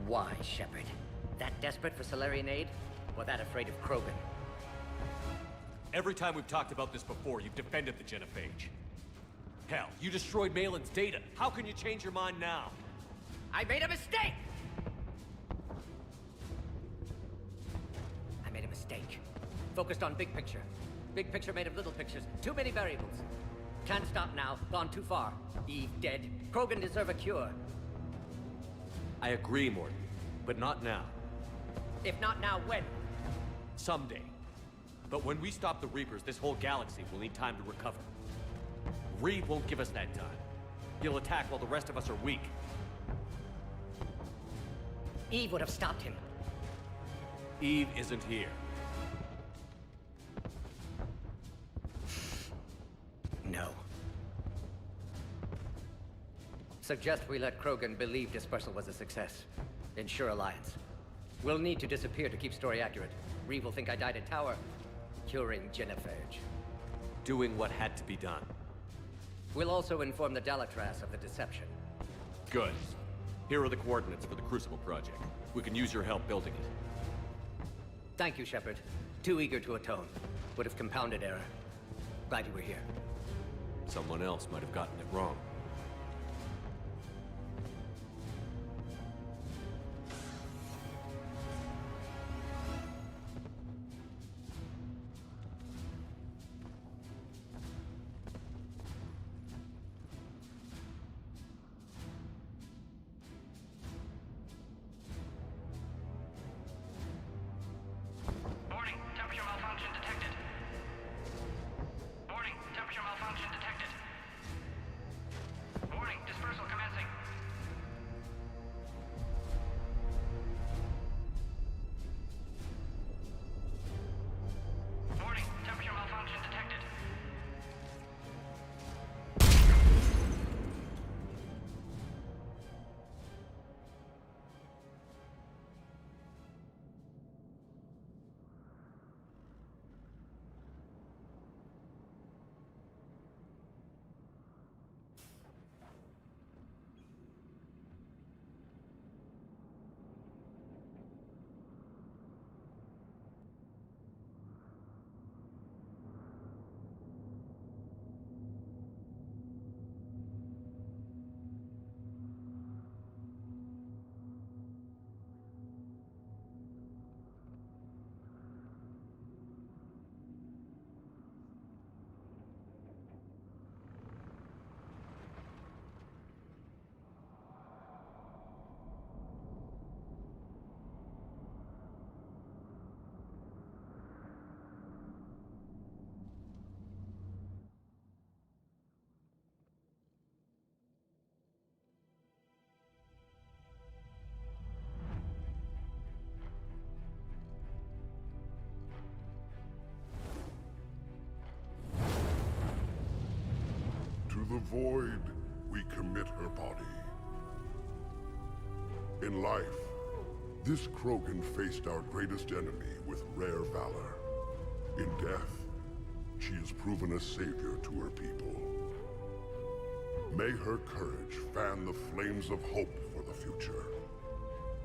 Why, Shepard? That desperate for Solarian aid? Or that afraid of Krogan? Every time we've talked about this before, you've defended the genophage. Hell, you destroyed Malin's data. How can you change your mind now? I made a mistake! I made a mistake. Focused on big picture. Big picture made of little pictures. Too many variables. Can't stop now. Gone too far. Eve dead. Krogan deserve a cure. I agree, Morden. But not now. If not now, when? Someday. But when we stop the Reapers, this whole galaxy will need time to recover. Reeve won't give us that time. He'll attack while the rest of us are weak. Eve would have stopped him. Eve isn't here. No. Suggest we let Krogan believe dispersal was a success. Ensure alliance. We'll need to disappear to keep story accurate. Reeve will think I died at Tower, curing genophage. Doing what had to be done. We'll also inform the Dalatras of the deception. Good. Here are the coordinates for the Crucible project. We can use your help building it. Thank you, Shepard. Too eager to atone. Would have compounded error. Glad you were here. Someone else might have gotten it wrong. Warning, temperature malfunction detected. Warning, temperature malfunction detected. Warning, dispersal commencing. Warning, temperature malfunction detected. To the void, we commit her body. In life, this Krogan faced our greatest enemy with rare valor. In death, she has proven a savior to her people. May her courage fan the flames of hope for the future.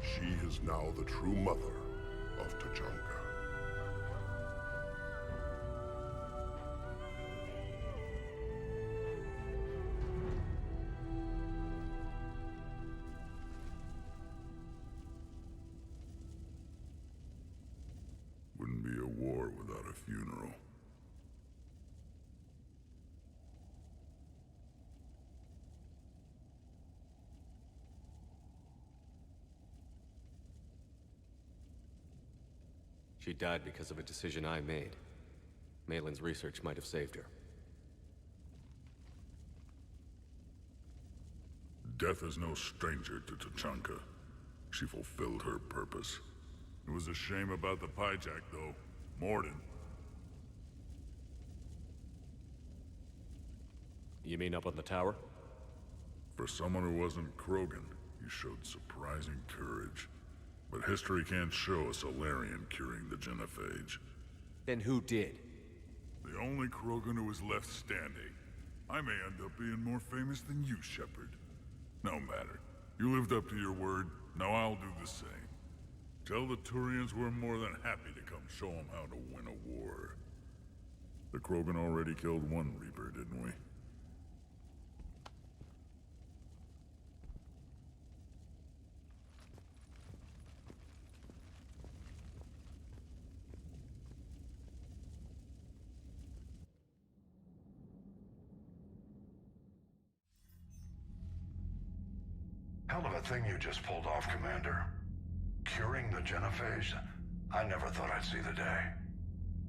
She is now the true mother of Tachanka. She died because of a decision I made. Malin's research might have saved her. Death is no stranger to Tachanka. She fulfilled her purpose. It was a shame about the hijack, though. Morden. You mean up on the tower? For someone who wasn't Krogan, you showed surprising courage. But history can't show a Solarian curing the genophage. Then who did? The only Krogan who is left standing. I may end up being more famous than you, Shepard. No matter. You lived up to your word, now I'll do the same. Tell the Turians we're more than happy to come show them how to win a war. The Krogan already killed one Reaper, didn't we? Hell of a thing you just pulled off, Commander. Curing the genophage? I never thought I'd see the day.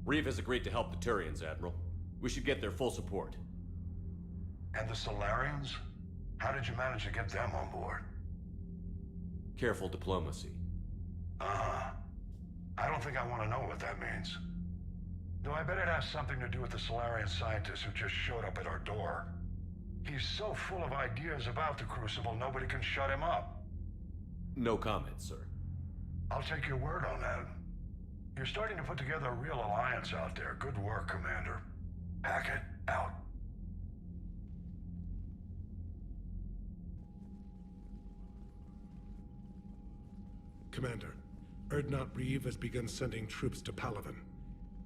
Reeve has agreed to help the Turians, Admiral. We should get their full support. And the Solarians? How did you manage to get them on board? Careful diplomacy. Uh-huh. I don't think I want to know what that means. Though I bet it has something to do with the Solarian scientist who just showed up at our door. He's so full of ideas about the Crucible, nobody can shut him up. No comment, sir. I'll take your word on that. You're starting to put together a real alliance out there. Good work, Commander. Hackett, out. Commander, Erdnot Reeve has begun sending troops to Palaven.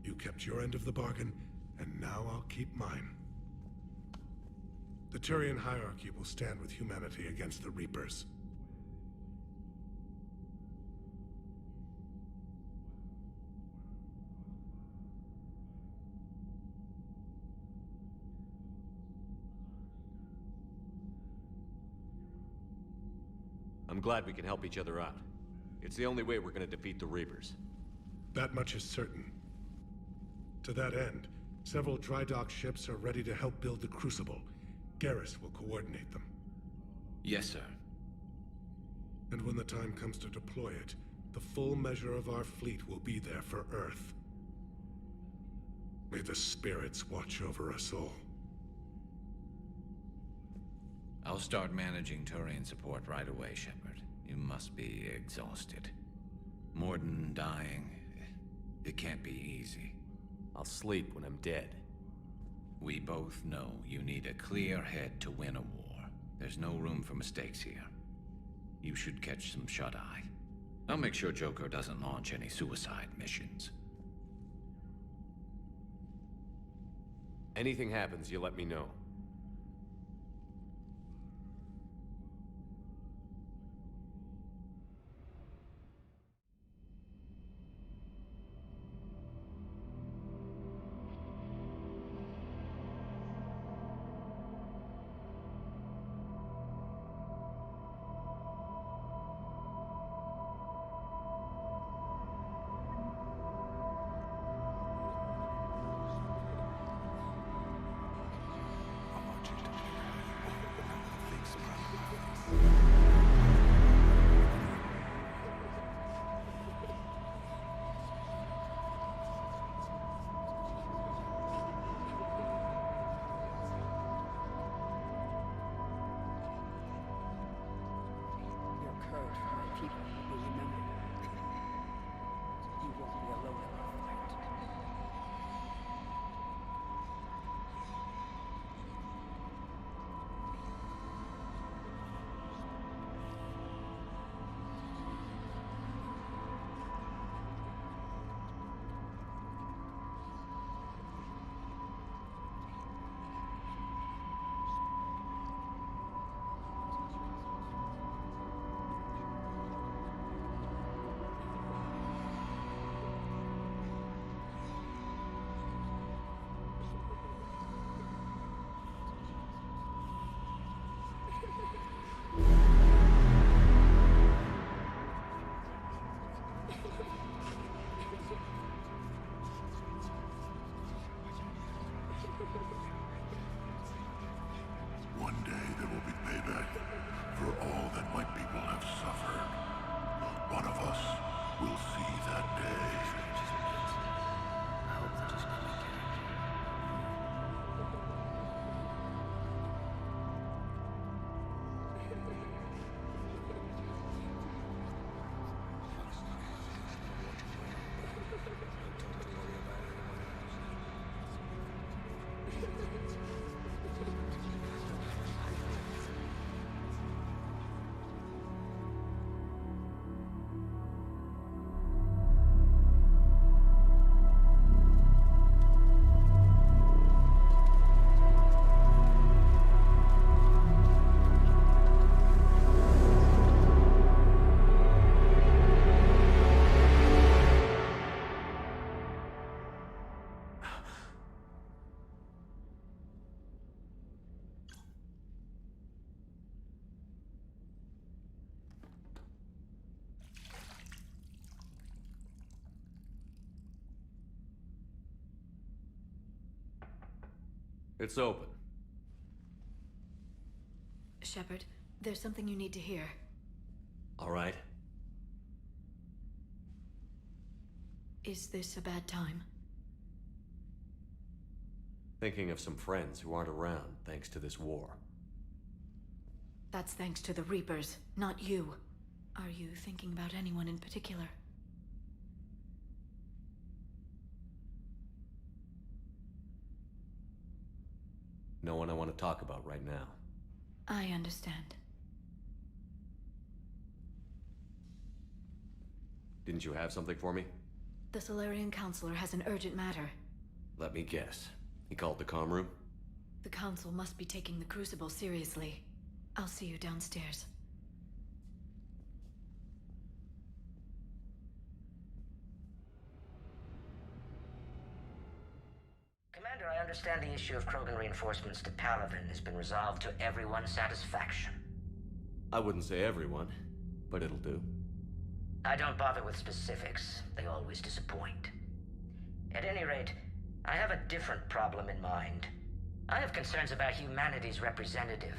You kept your end of the bargain, and now I'll keep mine. The Turian hierarchy will stand with humanity against the Reapers. I'm glad we can help each other out. It's the only way we're gonna defeat the Reapers. That much is certain. To that end, several dry dock ships are ready to help build the Crucible. Garrus will coordinate them. Yes, sir. And when the time comes to deploy it, the full measure of our fleet will be there for Earth. May the spirits watch over us all. I'll start managing Turian support right away, Shepard. You must be exhausted. Morden dying, it can't be easy. I'll sleep when I'm dead. We both know you need a clear head to win a war. There's no room for mistakes here. You should catch some shut-eye. I'll make sure Joker doesn't launch any suicide missions. Anything happens, you let me know. Your courage for my people will be remembered. You won't be alone in our fight. It's open. Shepard, there's something you need to hear. All right. Is this a bad time? Thinking of some friends who aren't around thanks to this war. That's thanks to the Reapers, not you. Are you thinking about anyone in particular? No one I want to talk about right now. I understand. Didn't you have something for me? The Solarian Counselor has an urgent matter. Let me guess. He called the comm room? The Council must be taking the Crucible seriously. I'll see you downstairs. Commander, I understand the issue of Krogan reinforcements to Palaven has been resolved to everyone's satisfaction. I wouldn't say everyone, but it'll do. I don't bother with specifics. They always disappoint. At any rate, I have a different problem in mind. I have concerns about humanity's representative,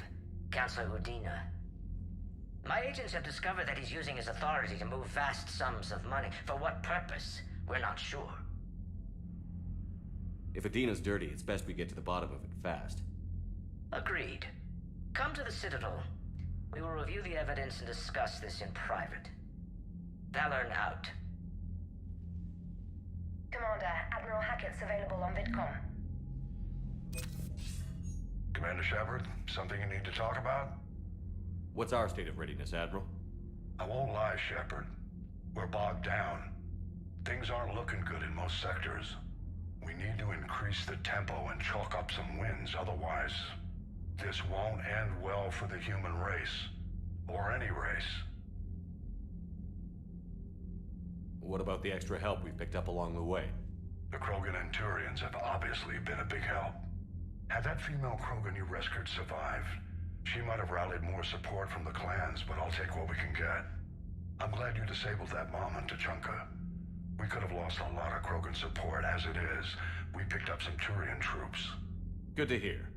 Councillor Udina. My agents have discovered that he's using his authority to move vast sums of money. For what purpose? We're not sure. If Adina's dirty, it's best we get to the bottom of it fast. Agreed. Come to the Citadel. We will review the evidence and discuss this in private. Valorn out. Commander, Admiral Hackett's available on VidCom. Commander Shepard, something you need to talk about? What's our state of readiness, Admiral? I won't lie, Shepard. We're bogged down. Things aren't looking good in most sectors. We need to increase the tempo and chalk up some wins, otherwise this won't end well for the human race. Or any race. What about the extra help we've picked up along the way? The Krogan and Turians have obviously been a big help. Had that female Krogan you rescued survived, she might have rallied more support from the clans, but I'll take what we can get. I'm glad you disabled that bomb in Tuchanka. We could have lost a lot of Krogan support. As it is, we picked up some Turian troops. Good to hear.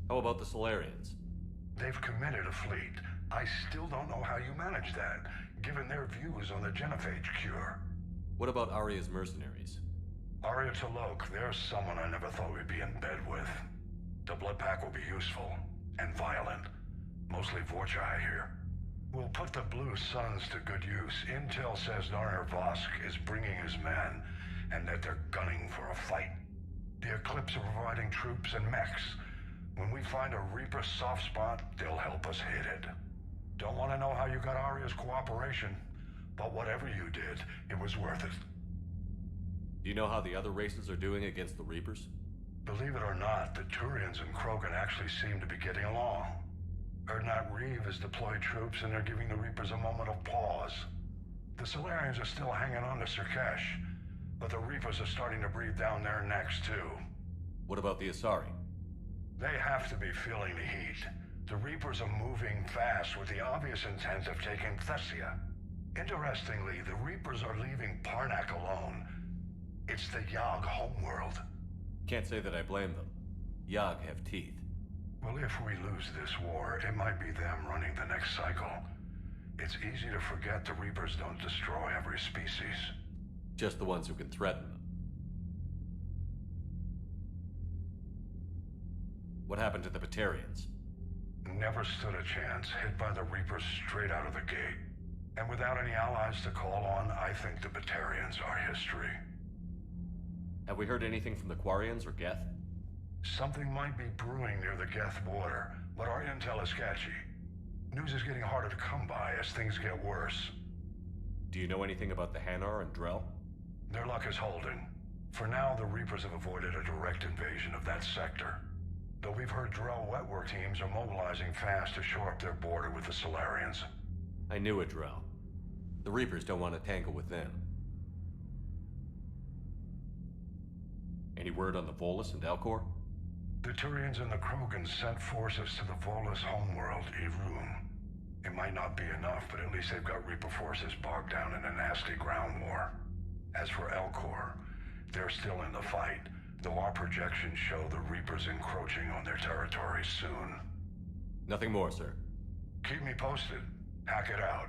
How about the Solarians? They've committed a fleet. I still don't know how you manage that, given their views on the genophage cure. What about Arya's mercenaries? Arya T'Loak, there's someone I never thought we'd be in bed with. The Blood Pack will be useful, and violent. Mostly Vorcha, I hear. We'll put the Blue Suns to good use. Intel says Narner Vosk is bringing his men, and that they're gunning for a fight. The Eclipse are providing troops and mechs. When we find a Reaper soft spot, they'll help us hit it. Don't want to know how you got Arya's cooperation, but whatever you did, it was worth it. Do you know how the other races are doing against the Reapers? Believe it or not, the Turians and Krogan actually seem to be getting along. Erdnot Reeve has deployed troops and they're giving the Reapers a moment of pause. The Solarians are still hanging on to Surkesh, but the Reapers are starting to breathe down their necks too. What about the Asari? They have to be feeling the heat. The Reapers are moving fast with the obvious intent of taking Thessia. Interestingly, the Reapers are leaving Parnak alone. It's the Yogg homeworld. Can't say that I blame them. Yogg have teeth. Well, if we lose this war, it might be them running the next cycle. It's easy to forget the Reapers don't destroy every species. Just the ones who can threaten them. What happened to the Batarians? Never stood a chance, hit by the Reapers straight out of the gate. And without any allies to call on, I think the Batarians are history. Have we heard anything from the Quarians or Geth? Something might be brewing near the Geth border, but our intel is sketchy. News is getting harder to come by as things get worse. Do you know anything about the Hanar and Drell? Their luck is holding. For now, the Reapers have avoided a direct invasion of that sector. Though we've heard Drell wetwork teams are mobilizing fast to shore up their border with the Solarians. I knew it, Drell. The Reapers don't want to tangle with them. Any word on the Volus and Elcor? The Turians and the Krogan sent forces to the Volus homeworld, Irun. It might not be enough, but at least they've got Reaper forces bogged down in a nasty ground war. As for Elcor, they're still in the fight, Though our projections show the Reapers encroaching on their territory soon. Nothing more, sir. Keep me posted. Hack it out.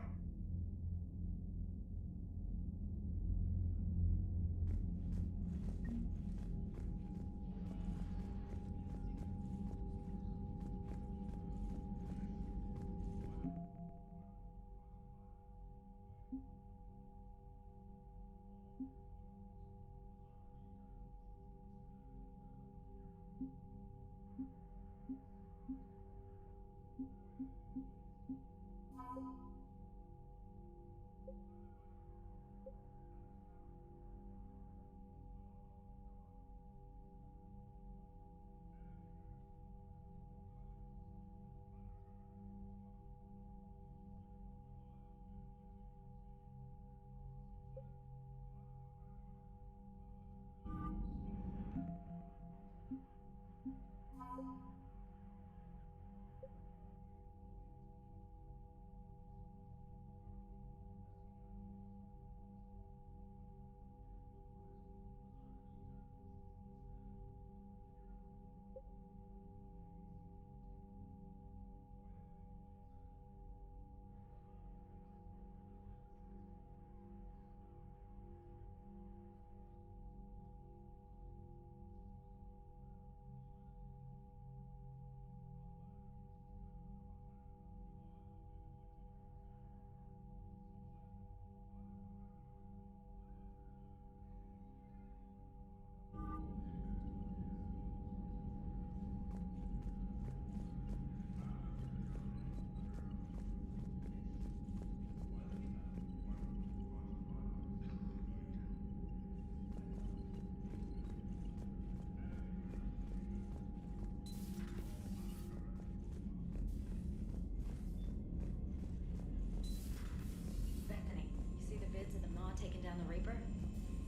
Taking down the Reaper?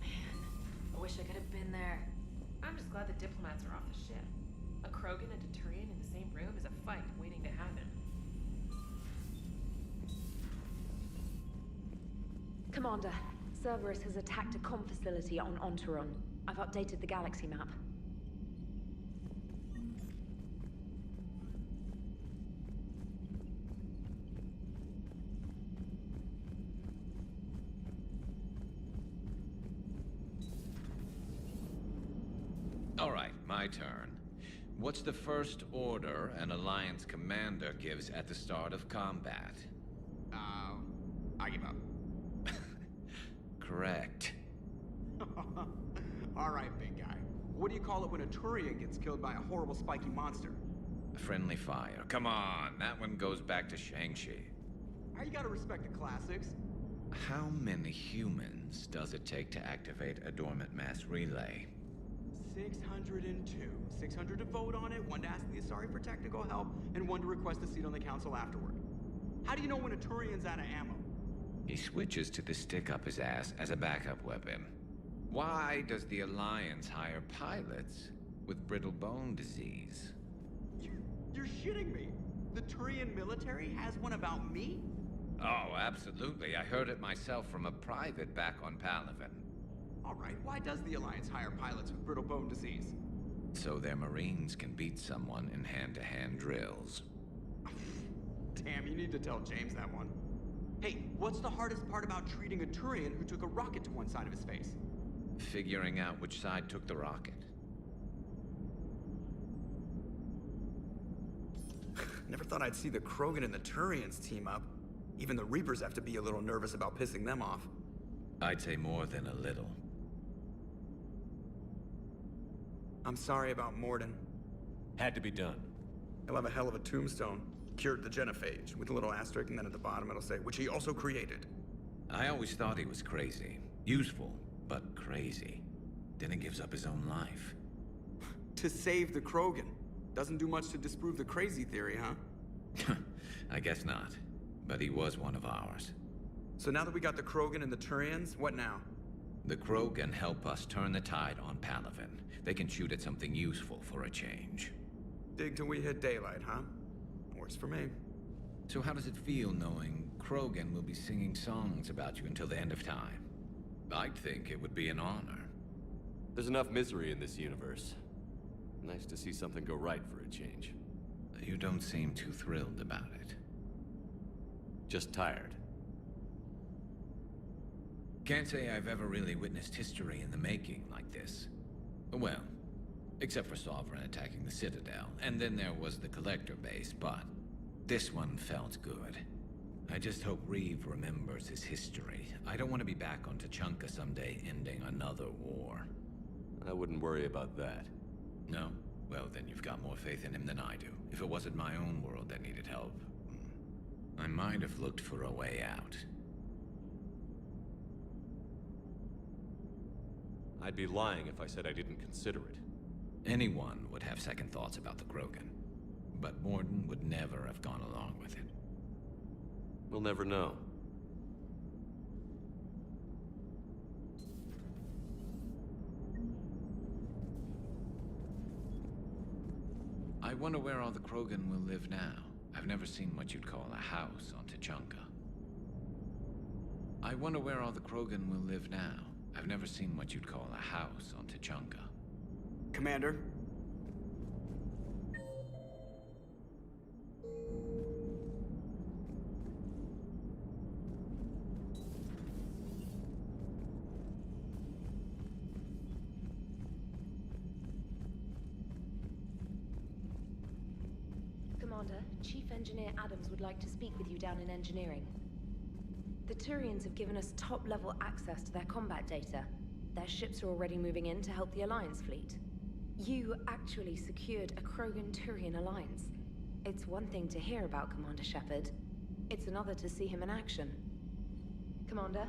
Man, I wish I could have been there. I'm just glad the diplomats are off the ship. A Krogan and a Turian in the same room is a fight waiting to happen. Commander, Cerberus has attacked a comm facility on Ontaron. I've updated the galaxy map. All right, my turn. What's the first order an Alliance commander gives at the start of combat? I give up. Correct. All right, big guy. What do you call it when a Turian gets killed by a horrible spiky monster? Friendly fire. Come on, that one goes back to Shang-Chi. You gotta respect the classics. How many humans does it take to activate a dormant mass relay? 602. 600 to vote on it, 1 to ask the Asari for technical help, and 1 to request a seat on the council afterward. How do you know when a Turian's out of ammo? He switches to the stick up his ass as a backup weapon. Why does the Alliance hire pilots with brittle bone disease? You're shitting me. The Turian military has one about me? Oh, absolutely. I heard it myself from a private back on Palaven. All right, why does the Alliance hire pilots with brittle bone disease? So their Marines can beat someone in hand-to-hand drills. Damn, you need to tell James that one. Hey, what's the hardest part about treating a Turian who took a rocket to one side of his face? Figuring out which side took the rocket. Never thought I'd see the Krogan and the Turians team up. Even the Reapers have to be a little nervous about pissing them off. I'd say more than a little. I'm sorry about Morden. Had to be done. He'll have a hell of a tombstone. Cured the genophage, with a little asterisk, and then at the bottom it'll say, which he also created. I always thought he was crazy. Useful, but crazy. Then he gives up his own life. To save the Krogan. Doesn't do much to disprove the crazy theory, huh? I guess not. But he was one of ours. So now that we got the Krogan and the Turians, what now? The Krogan help us turn the tide on Palaven. They can shoot at something useful for a change. Dig till we hit daylight, huh? Works for me. So how does it feel knowing Krogan will be singing songs about you until the end of time? I'd think it would be an honor. There's enough misery in this universe. Nice to see something go right for a change. You don't seem too thrilled about it. Just tired. Can't say I've ever really witnessed history in the making like this. Well, except for Sovereign attacking the Citadel, and then there was the Collector base, but this one felt good. I just hope Reeve remembers his history. I don't want to be back on Tachanka someday ending another war. I wouldn't worry about that. No? Well, then you've got more faith in him than I do. If it wasn't my own world that needed help, I might have looked for a way out. I'd be lying if I said I didn't consider it. Anyone would have second thoughts about the Krogan, but Morden would never have gone along with it. We'll never know. I wonder where all the Krogan will live now. I've never seen what you'd call a house on Tachanka. I wonder where all the Krogan will live now. I've never seen what you'd call a house on Tachanka. Commander? Commander, Chief Engineer Adams would like to speak with you down in engineering. The Turians have given us top-level access to their combat data. Their ships are already moving in to help the Alliance fleet. You actually secured a Krogan-Turian alliance. It's one thing to hear about Commander Shepard. It's another to see him in action. Commander?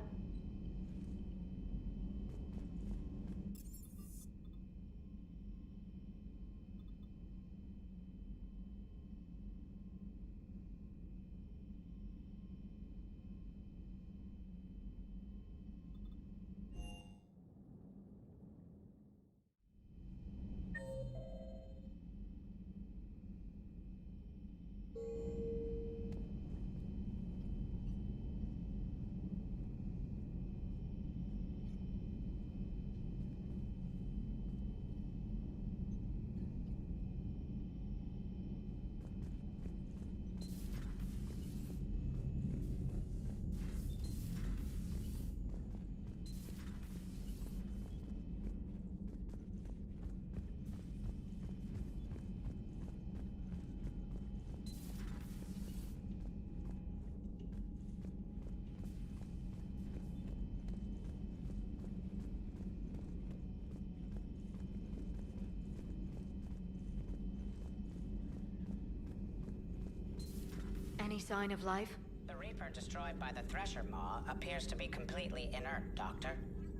Any sign of life? The Reaper destroyed by the Thresher Maw appears to be completely inert, Doctor.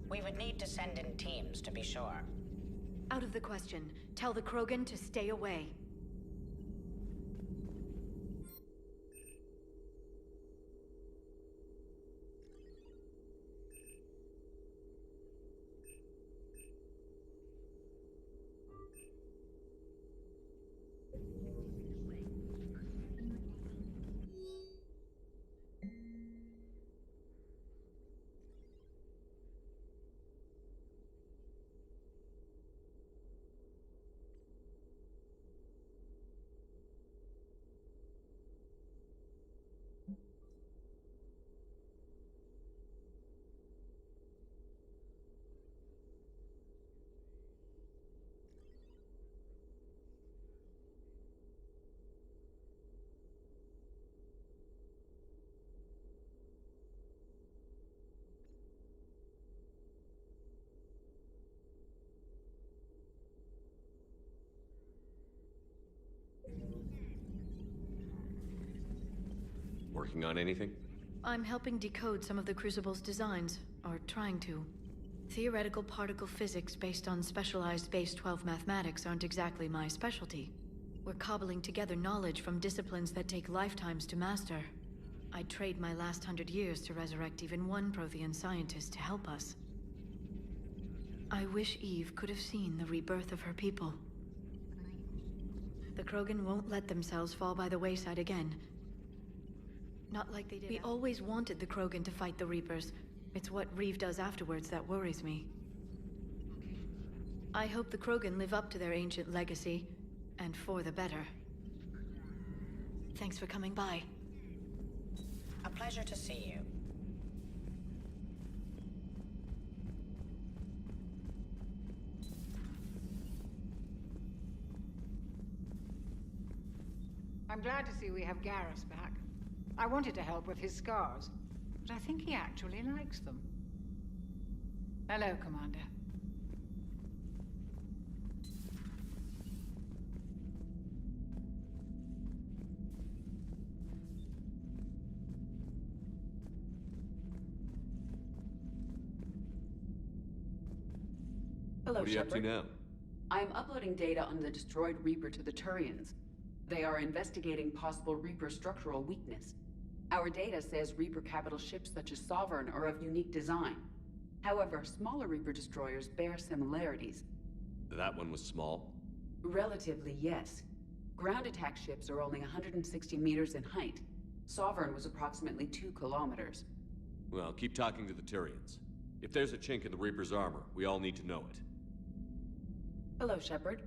We would need to send in teams to be sure. Out of the question. Tell the Krogan to stay away. Working on anything? I'm helping decode some of the Crucible's designs, or trying to. Theoretical particle physics based on specialized base 12 mathematics aren't exactly my specialty. We're cobbling together knowledge from disciplines that take lifetimes to master. I'd trade my last 100 years to resurrect even one Prothean scientist to help us. I wish Eve could have seen the rebirth of her people. The Krogan won't let themselves fall by the wayside again. Not like they did. We always wanted the Krogan to fight the Reapers. It's what Reeve does afterwards that worries me. I hope the Krogan live up to their ancient legacy, and for the better. Thanks for coming by. A pleasure to see you. I'm glad to see we have Garrus back. I wanted to help with his scars, but I think he actually likes them. Hello, Commander. Hello, What are you up to Shepard. now? I am uploading data on the destroyed Reaper to the Turians. They are investigating possible Reaper structural weakness. Our data says Reaper capital ships such as Sovereign are of unique design. However, smaller Reaper destroyers bear similarities. That one was small? Relatively, yes. Ground attack ships are only 160 meters in height. Sovereign was approximately 2 kilometers. Well, keep talking to the Tyrians. If there's a chink in the Reaper's armor, we all need to know it. Hello, Shepard.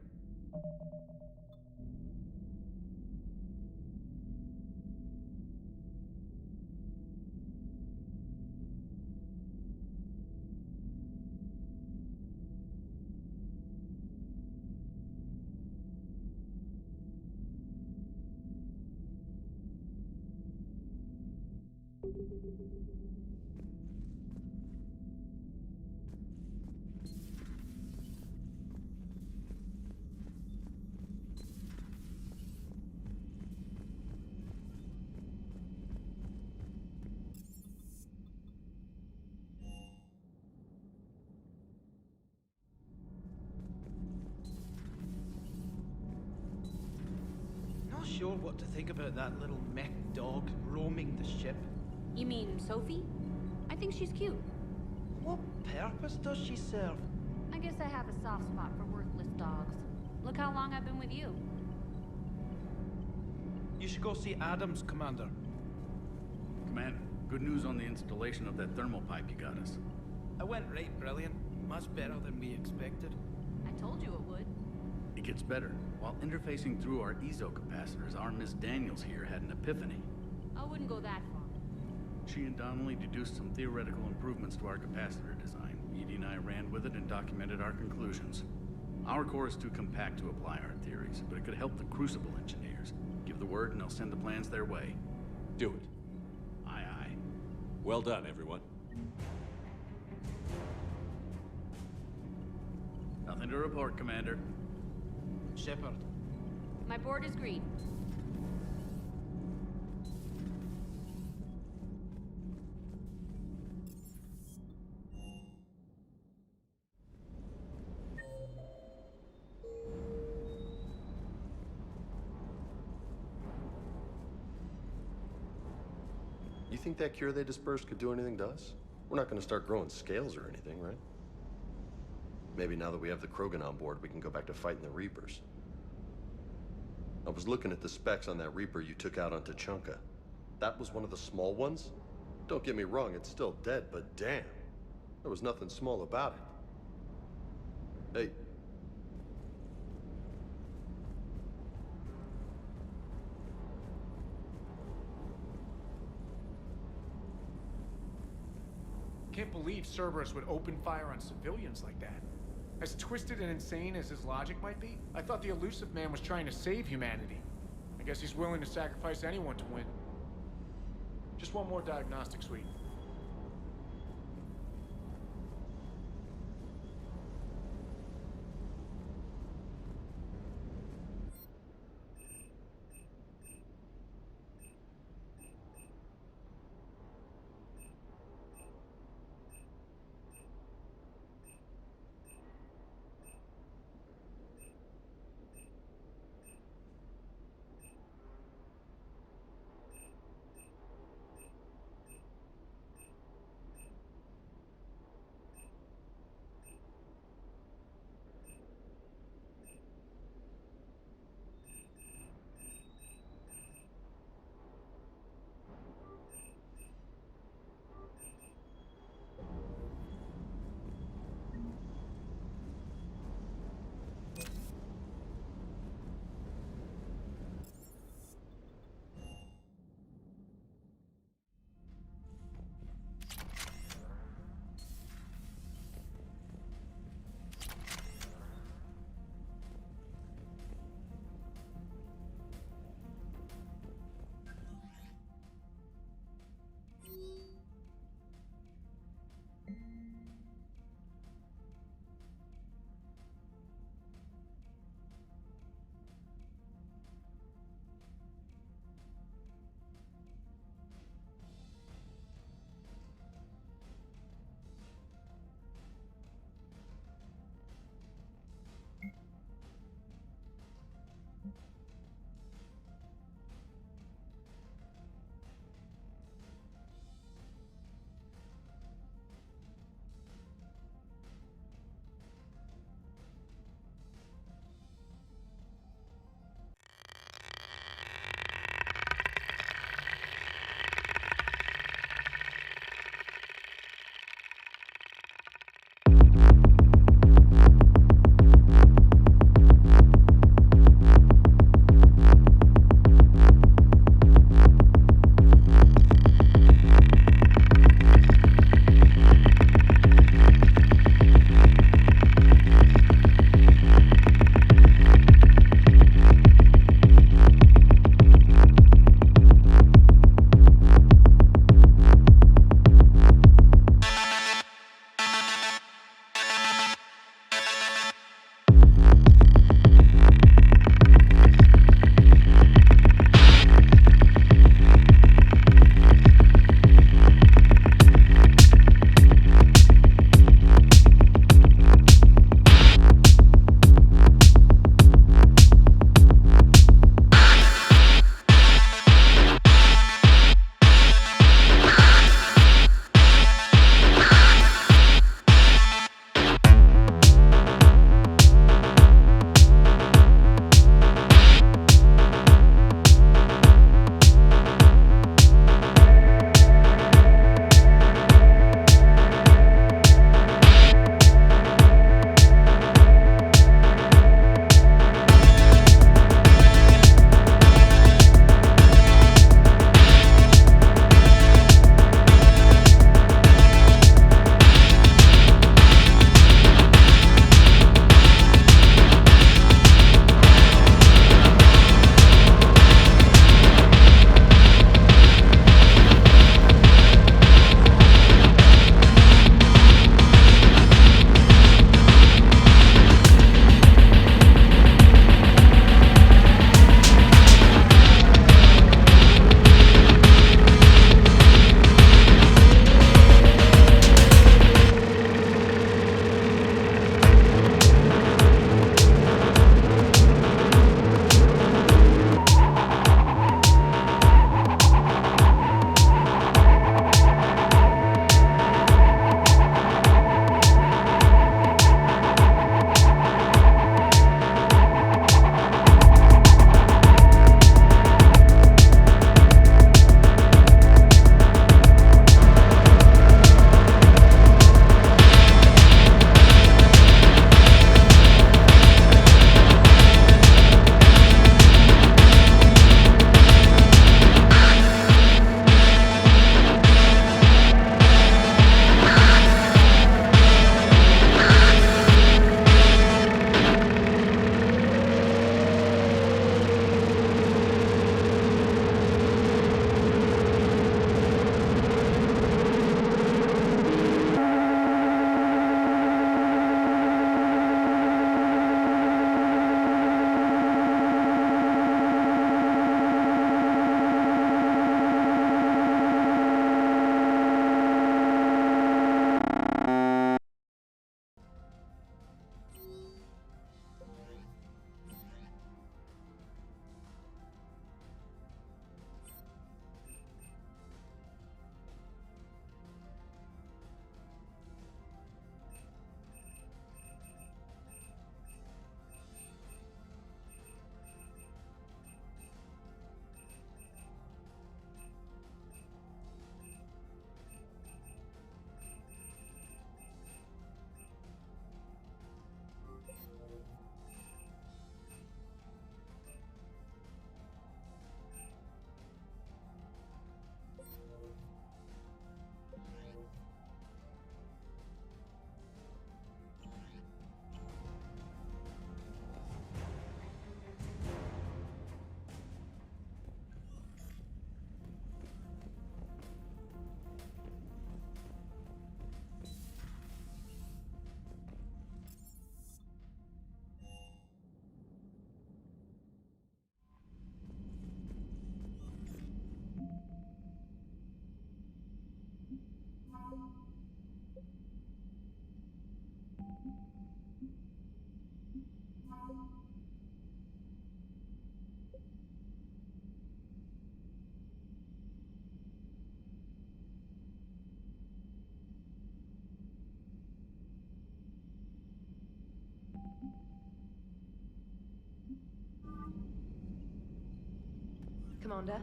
Not sure what to think about that little mech dog roaming the ship. You mean Sophie? I think she's cute. What purpose does she serve? I guess I have a soft spot for worthless dogs. Look how long I've been with you. You should go see Adams, Commander. Commander, good news on the installation of that thermal pipe you got us. It went right brilliant. Much better than we expected. I told you it would. It gets better. While interfacing through our ezo capacitors, our Miss Daniels here had an epiphany. I wouldn't go that far. She and Donnelly deduced some theoretical improvements to our capacitor design. Edie and I ran with it and documented our conclusions. Our core is too compact to apply our theories, but it could help the Crucible engineers. Give the word and I'll send the plans their way. Do it. Aye, aye. Well done, everyone. Nothing to report, Commander. Shepard. My board is green. You think that cure they dispersed could do anything to us? We're not going to start growing scales or anything, right? Maybe now that we have the Krogan on board, we can go back to fighting the Reapers. I was looking at the specs on that Reaper you took out on Tachanka. That was one of the small ones? Don't get me wrong, it's still dead, but damn. There was nothing small about it. Hey. Can't believe Cerberus would open fire on civilians like that. As twisted and insane as his logic might be, I thought the elusive man was trying to save humanity. I guess he's willing to sacrifice anyone to win. Just one more diagnostic suite. Commander.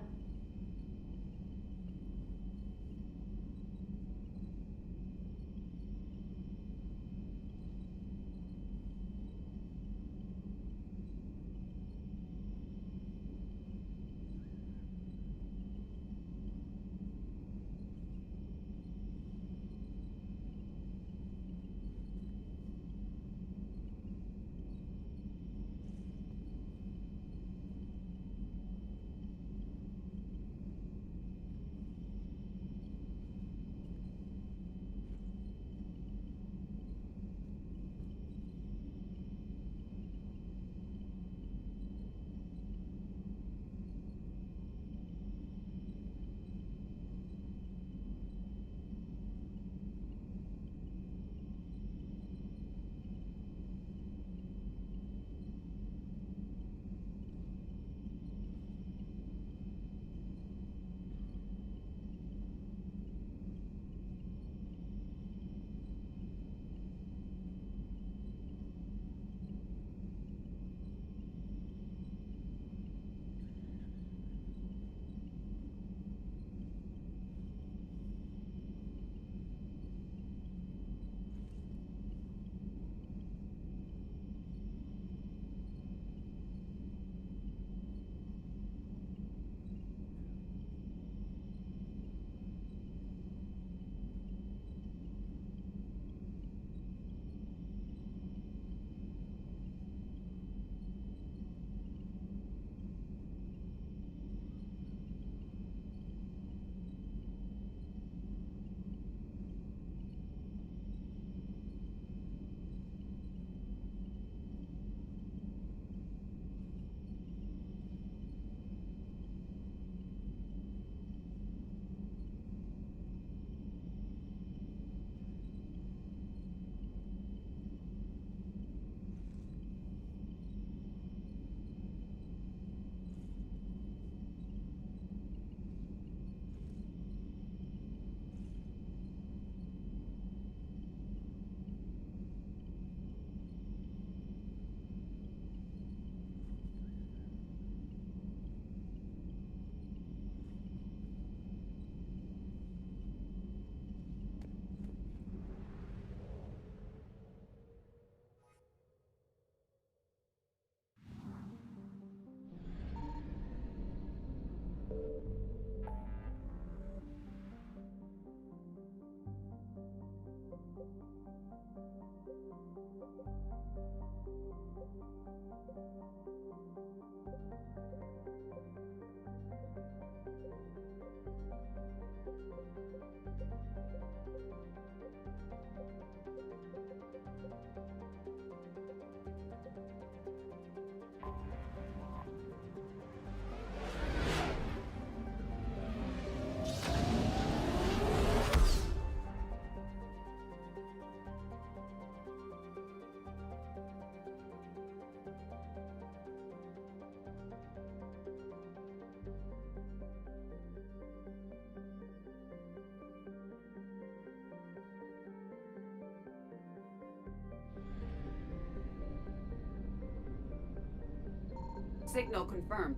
Signal confirmed.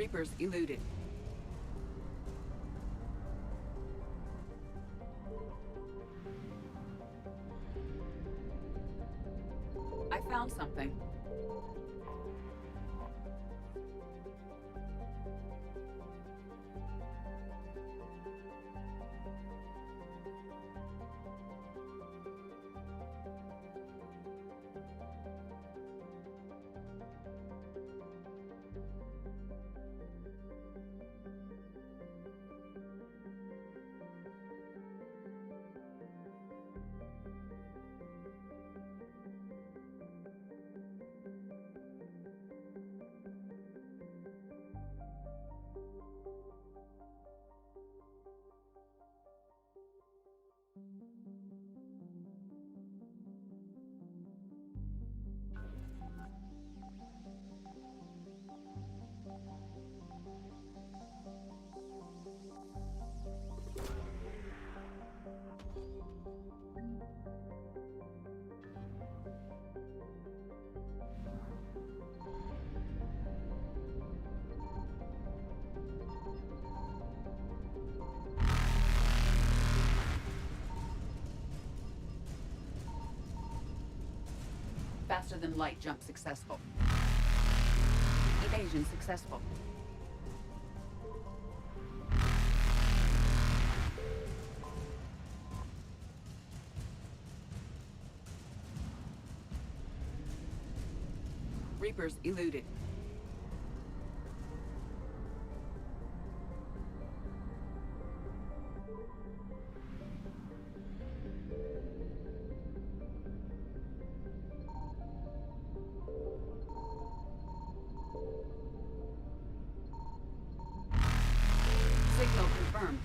Reapers eluded. I found something. Faster than light jump successful. Evasion successful. Reapers eluded. Signal confirmed.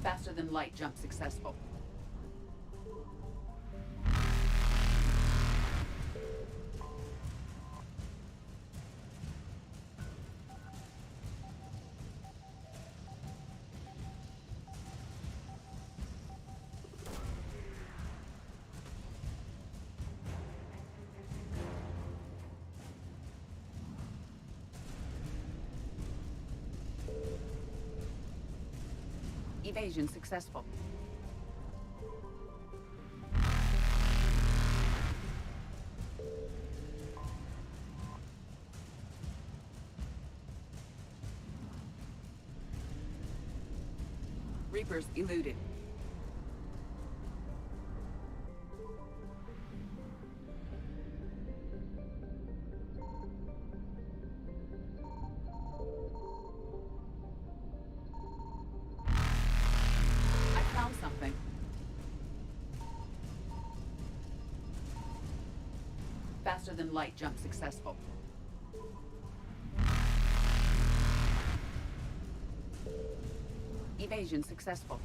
Faster than light jump successful. Evasion successful. Reapers eluded. Something. Faster than light jump successful. Evasion successful.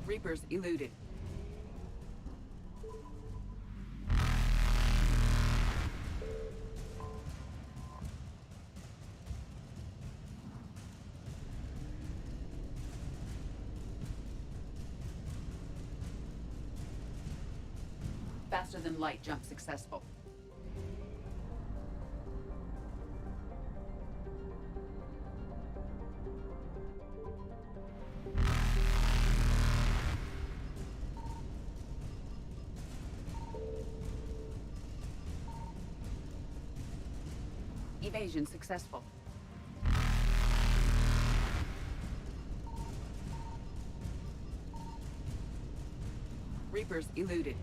Reapers eluded. Faster than light jump successful. Evasion successful. Reapers eluded.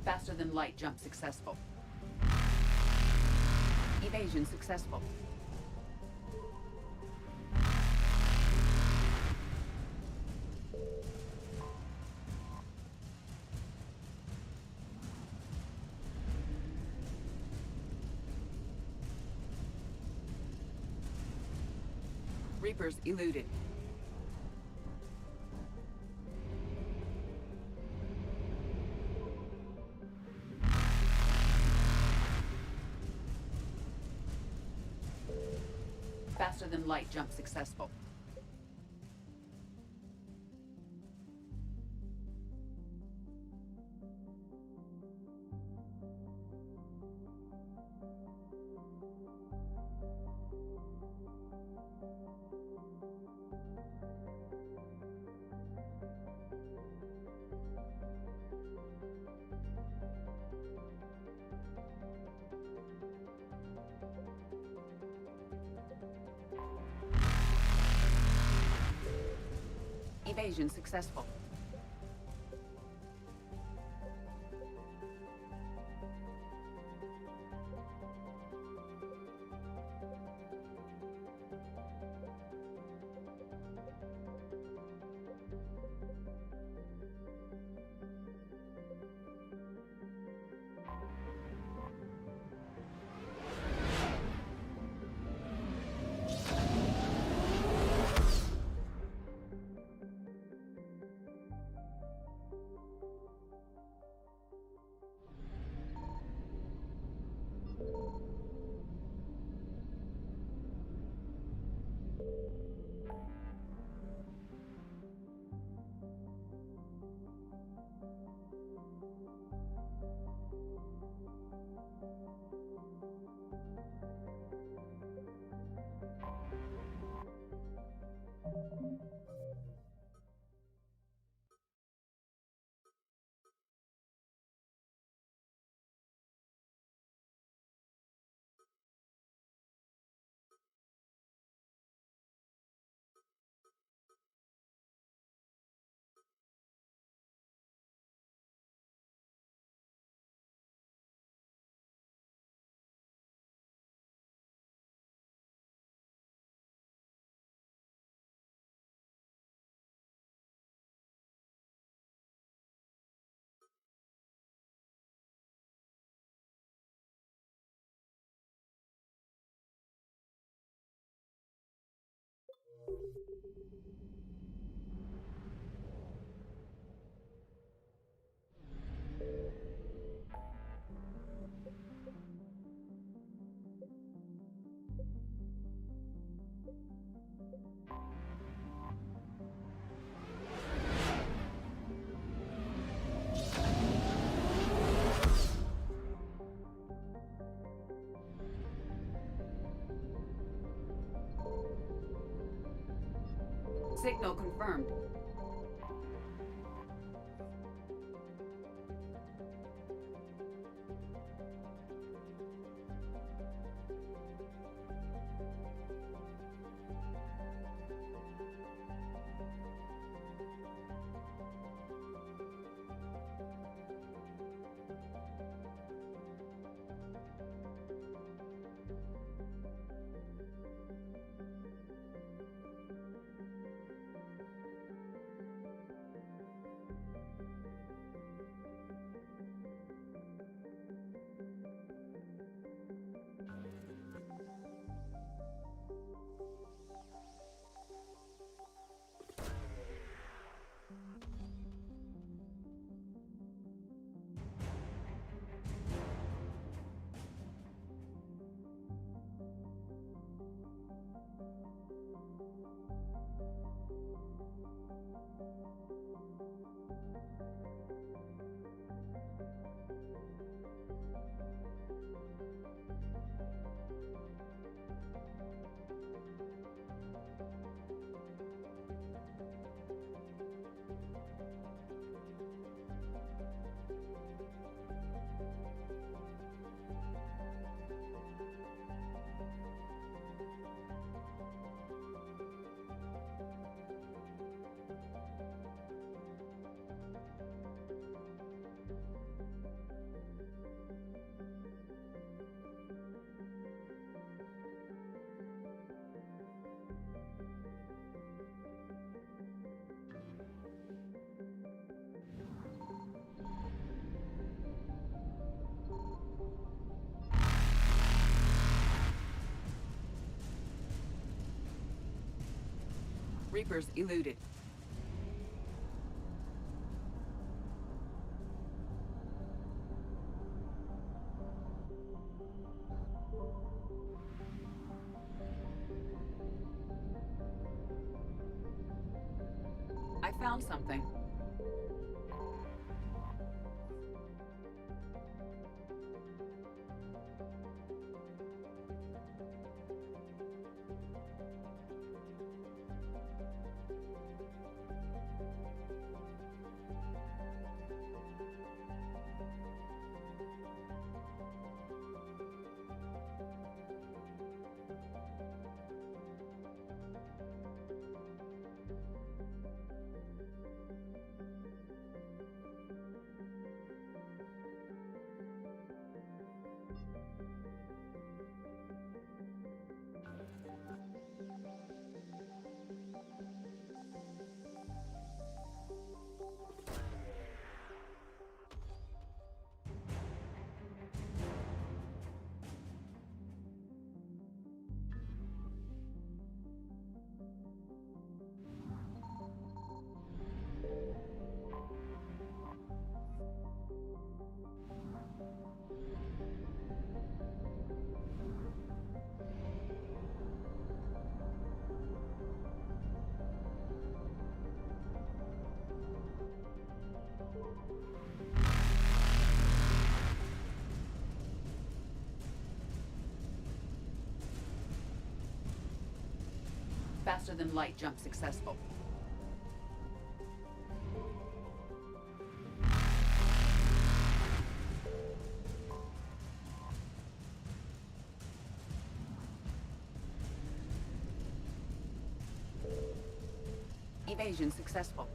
Faster than light jump successful. Evasion successful. Reapers eluded. Faster than light jump successful. Evasion successful. Signal confirmed. Reapers eluded. I found something. Faster than light jump successful. Evasion successful.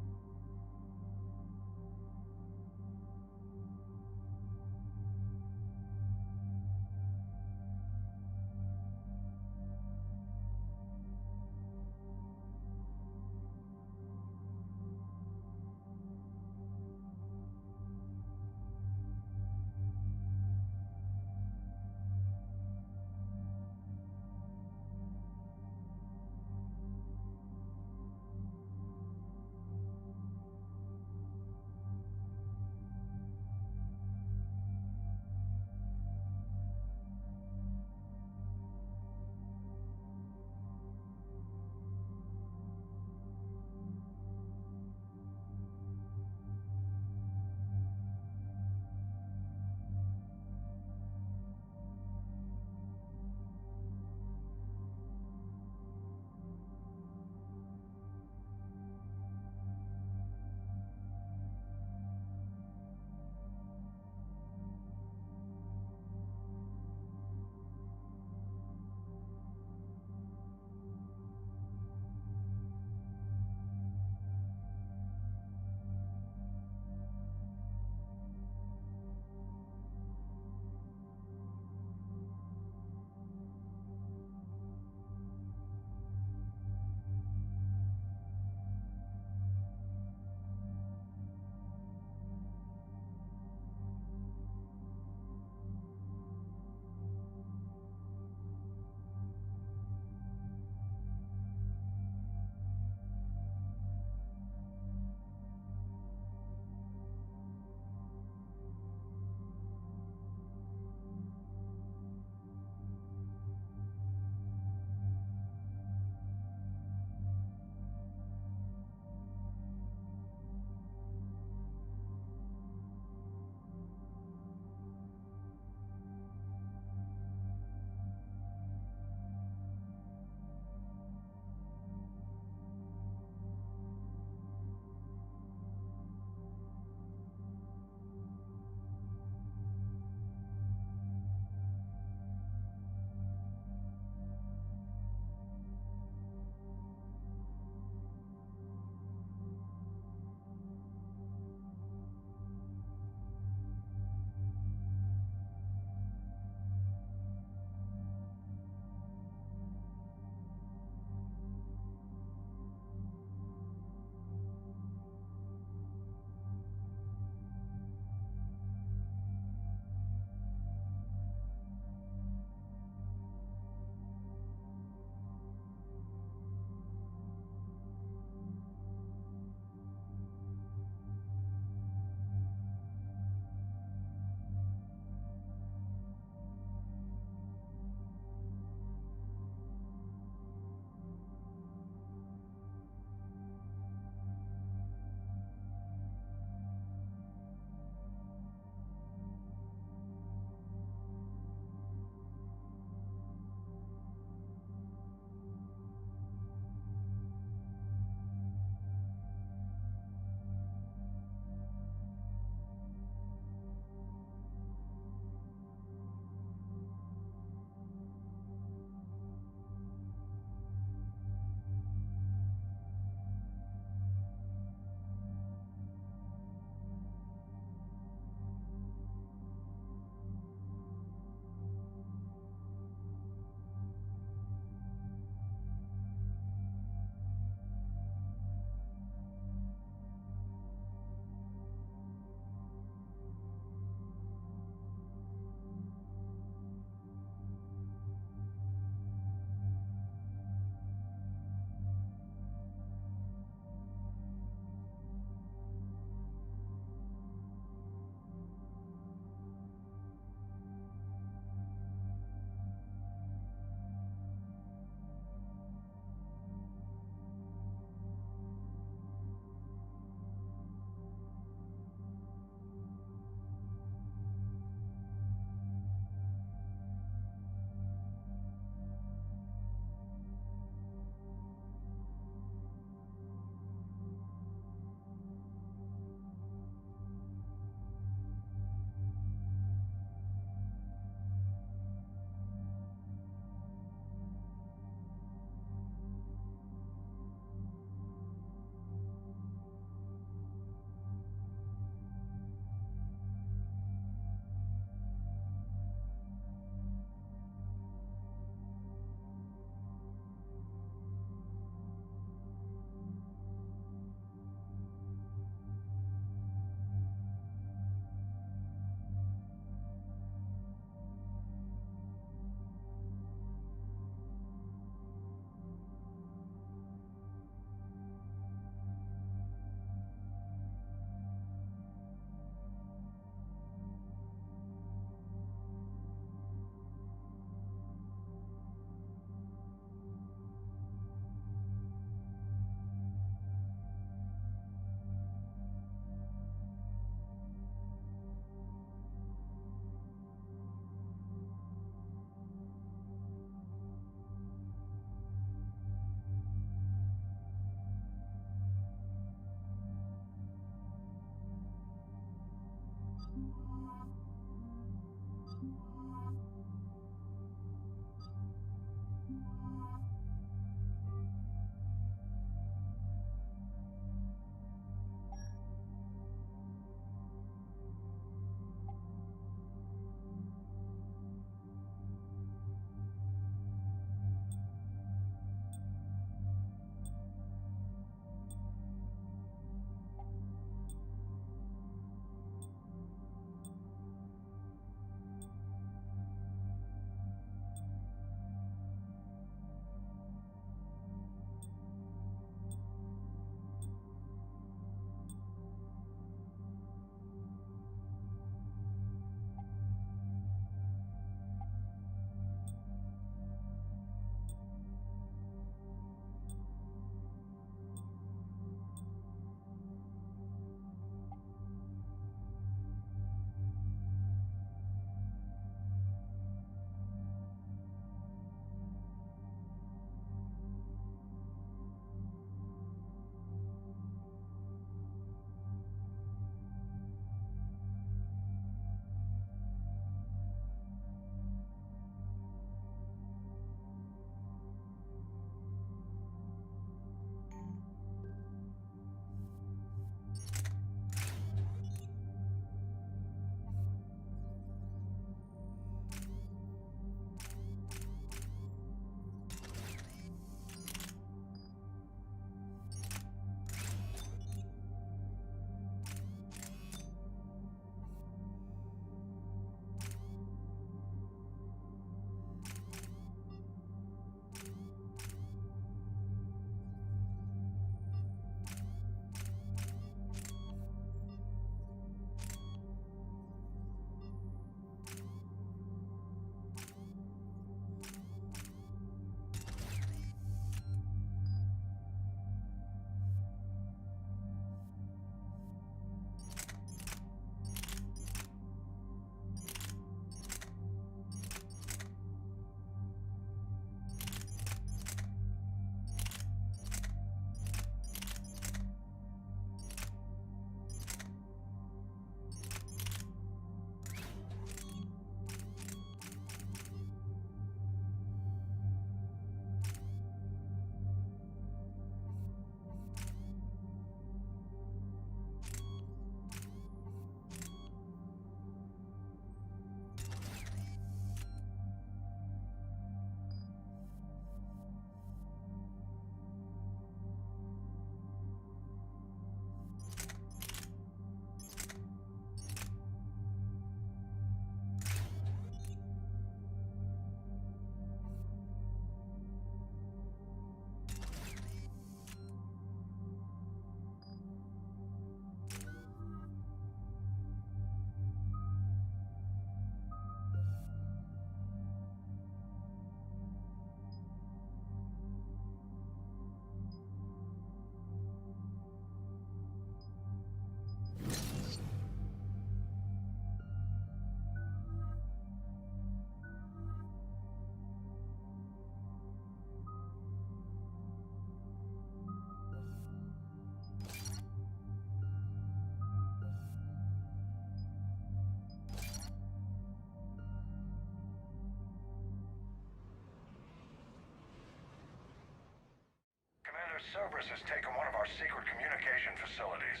Cerberus has taken one of our secret communication facilities.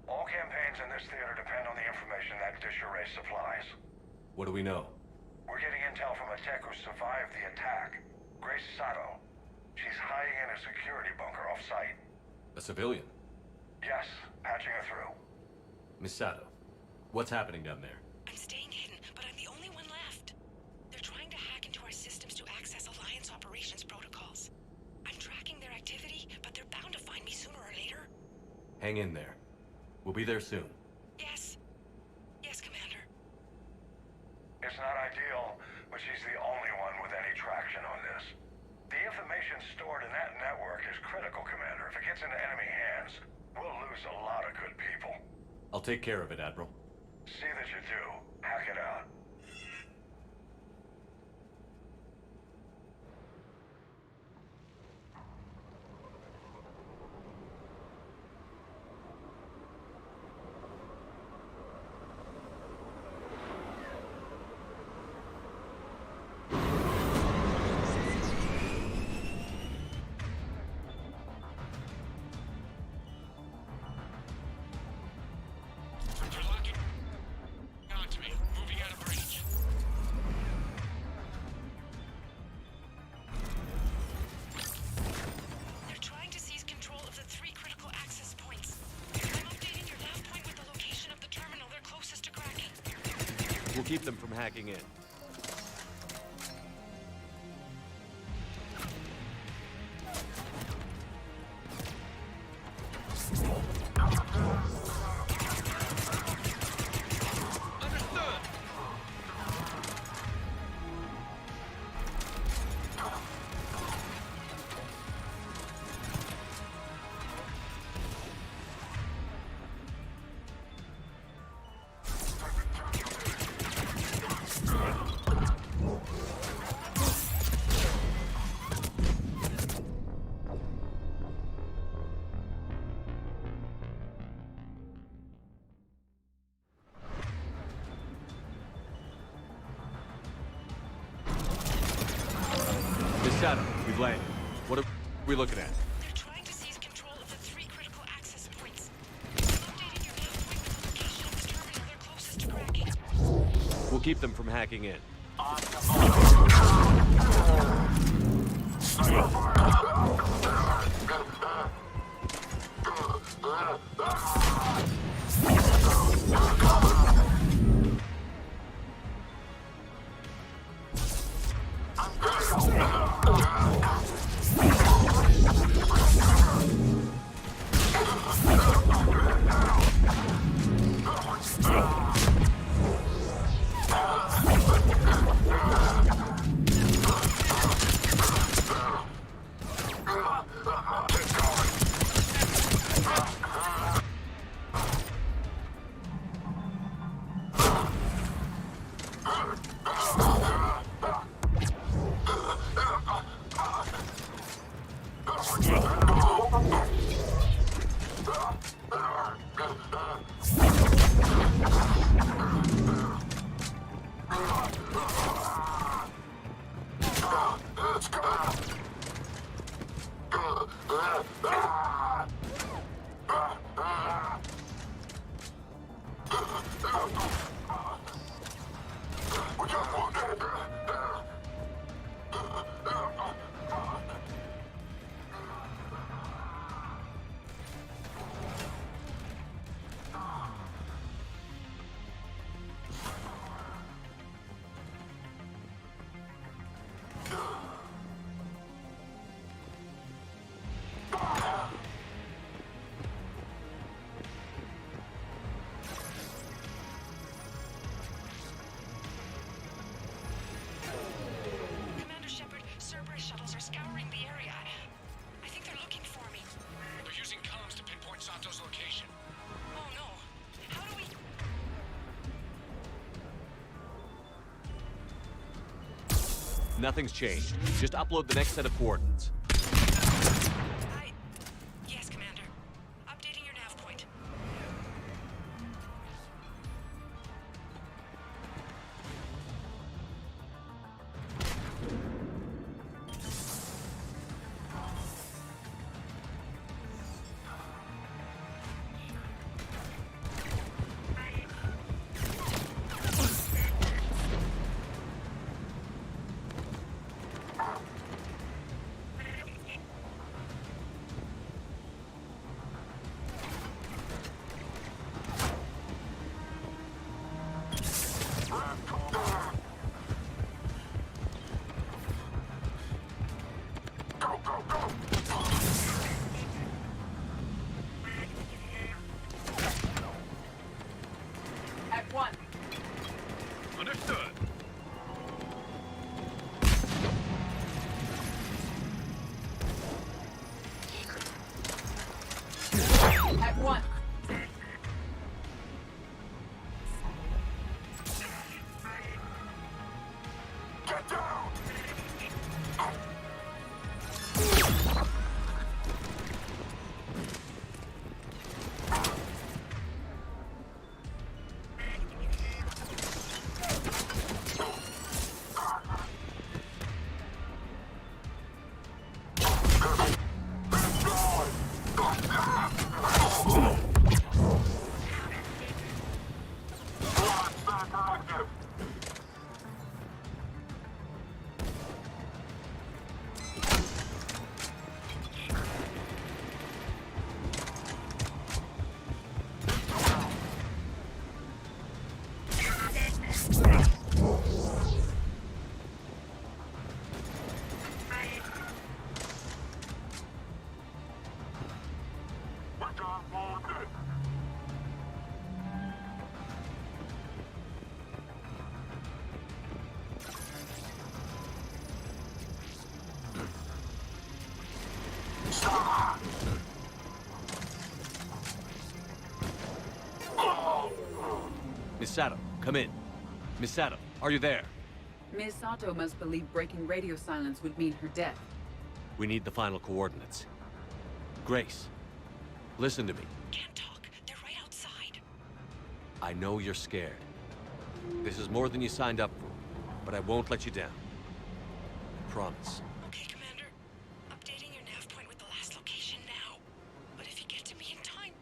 All campaigns in this theater depend on the information that dish array supplies. What do we know? We're getting intel from a tech who survived the attack. Grace Sato. She's hiding in a security bunker off-site. A civilian? Yes, patching her through. Miss Sato, what's happening down there? I'm staying hidden, but I'm the only one left. They're trying to hack into our systems to access Alliance operations protocols. I'm tracking their activity, but they're bound to find me sooner or later. Hang in there. We'll be there soon. Yes. Yes, Commander. It's not ideal, but she's the only one with any traction on this. The information stored in that network is critical, Commander. If it gets into enemy hands, we'll lose a lot of good people. I'll take care of it, Admiral. See that you do. Hack it out. We'll keep them from hacking in. Shadow, we've landed. What are we looking at? They're trying to seize control of the 3 critical access points. I'm updating your nav point with the location of the terminal they're closest to cracking. We'll keep them from hacking in. Nothing's changed. Just upload the next set of coordinates. Yes, Commander. Updating your nav point. One. Get down! Miss Sato, come in. Miss Sato, are you there? Ms. Sato must believe breaking radio silence would mean her death. We need the final coordinates. Grace, listen to me. Can't talk. They're right outside. I know you're scared. This is more than you signed up for, but I won't let you down. I promise. Okay, Commander. Updating your nav point with the last location now. But if you get to me in time,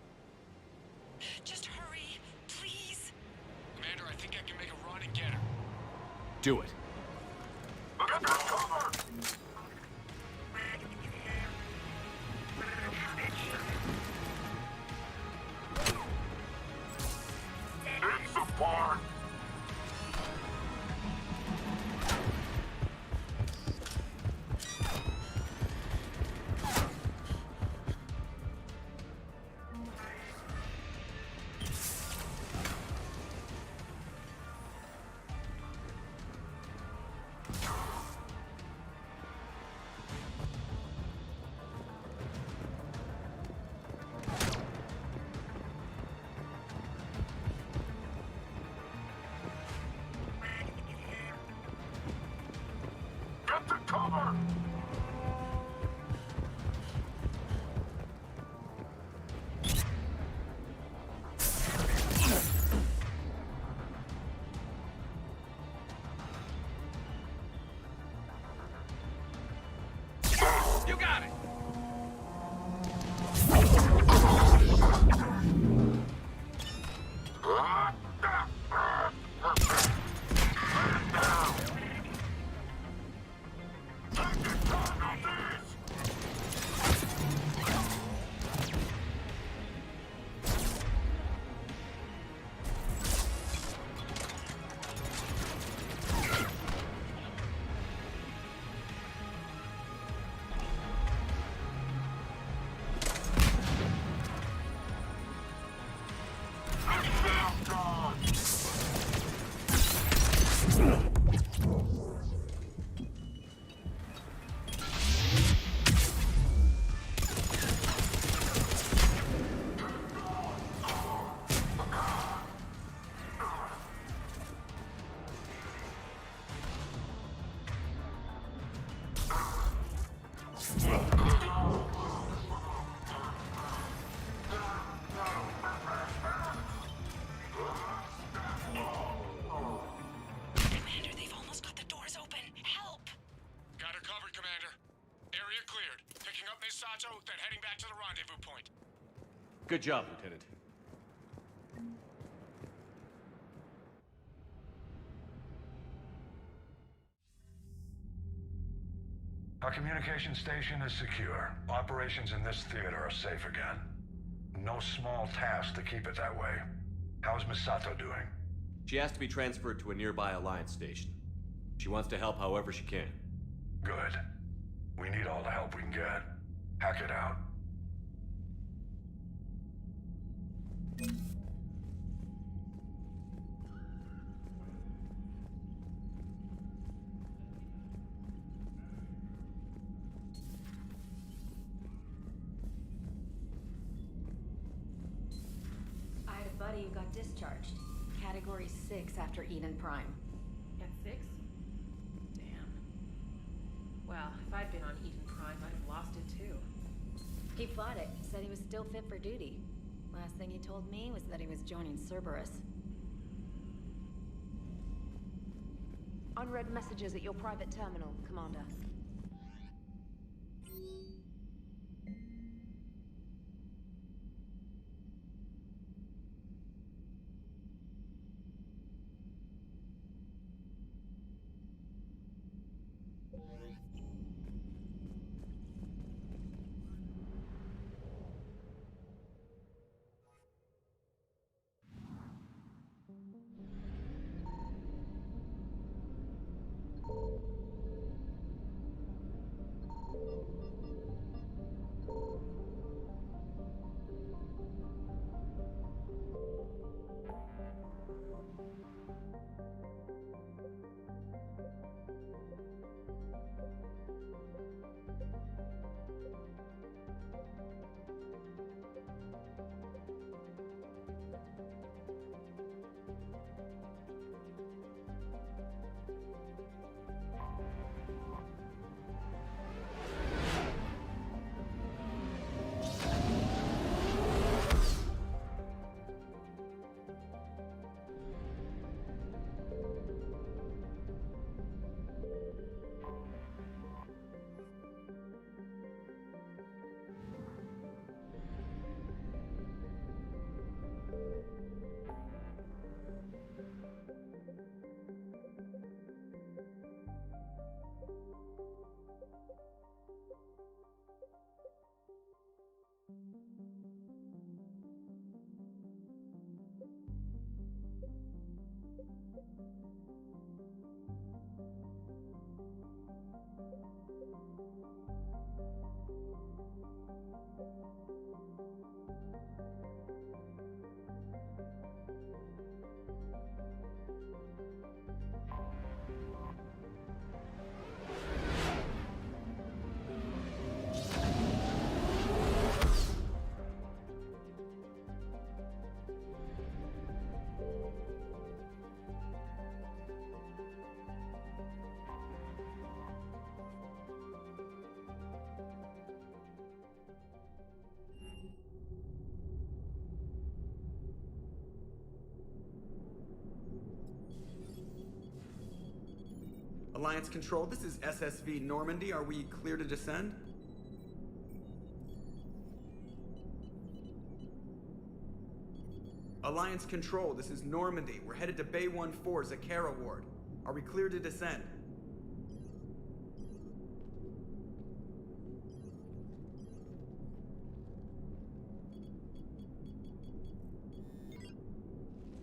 just hurry, please. Commander, I think I can make a run and get her. Do it. Need support! Get to cover! You got it! Commander, they've almost got the doors open. Help! Got her covered, Commander. Area cleared. Picking up Miss Sato, then heading back to the rendezvous point. Good job, Lieutenant. Our communication station is secure. Operations in this theater are safe again. No small task to keep it that way. How's Miss Sato doing? She has to be transferred to a nearby Alliance station. She wants to help however she can. Good. We need all the help we can get. Hack it out. of you got discharged. Category 6 after Eden Prime. At 6? Damn. Well, if I'd been on Eden Prime, I'd have lost it too. He fought it, said he was still fit for duty. Last thing he told me was that he was joining Cerberus. Unread messages at your private terminal, Commander. Alliance Control, this is SSV Normandy. Are we clear to descend? Alliance Control, this is Normandy. We're headed to Bay 1-4, Zakara Ward. Are we clear to descend?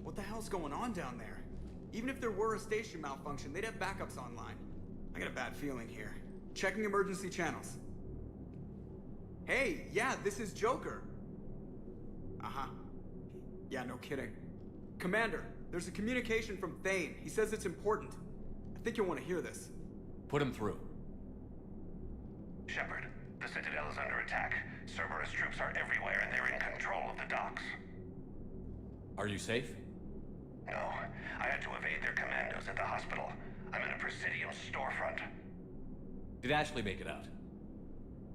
What the hell's going on down there? Even if there were a station malfunction, they'd have backups online. I got a bad feeling here. Checking emergency channels. Hey, yeah, this is Joker. Uh-huh. Yeah, no kidding. Commander, there's a communication from Thane. He says it's important. I think you'll want to hear this. Put him through. Shepard, the Citadel is under attack. Cerberus troops are everywhere and they're in control of the docks. Are you safe? No, I had to evade their commandos at the hospital. I'm in a Presidium storefront. Did Ashley make it out?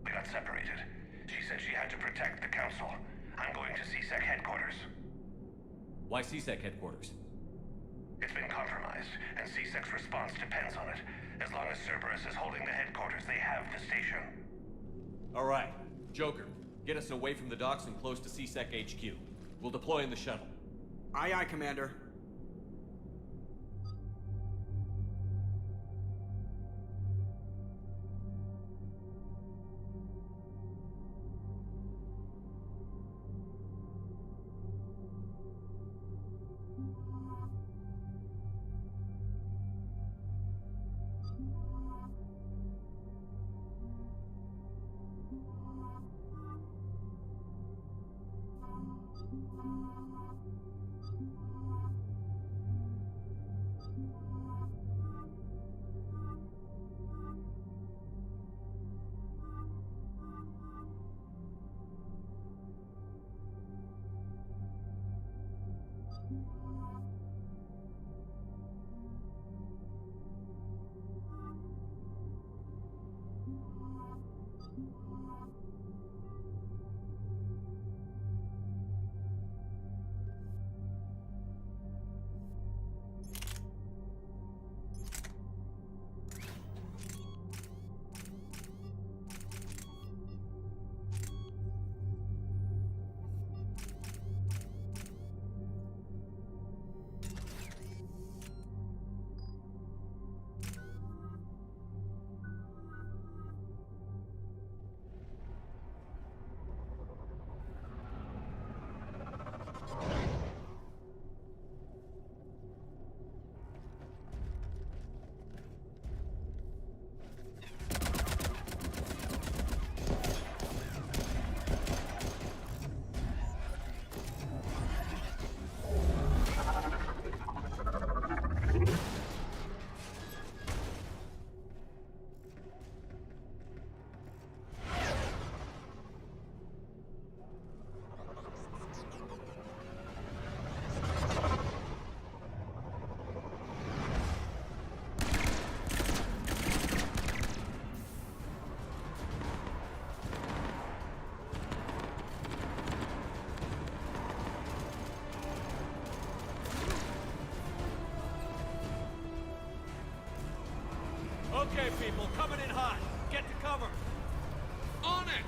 We got separated. She said she had to protect the Council. I'm going to CSEC headquarters. Why CSEC headquarters? It's been compromised, and CSEC's response depends on it. As long as Cerberus is holding the headquarters, they have the station. All right. Joker, get us away from the docks and close to CSEC HQ. We'll deploy in the shuttle. Aye, aye, Commander. Okay, people, coming in hot. Get to cover. On it!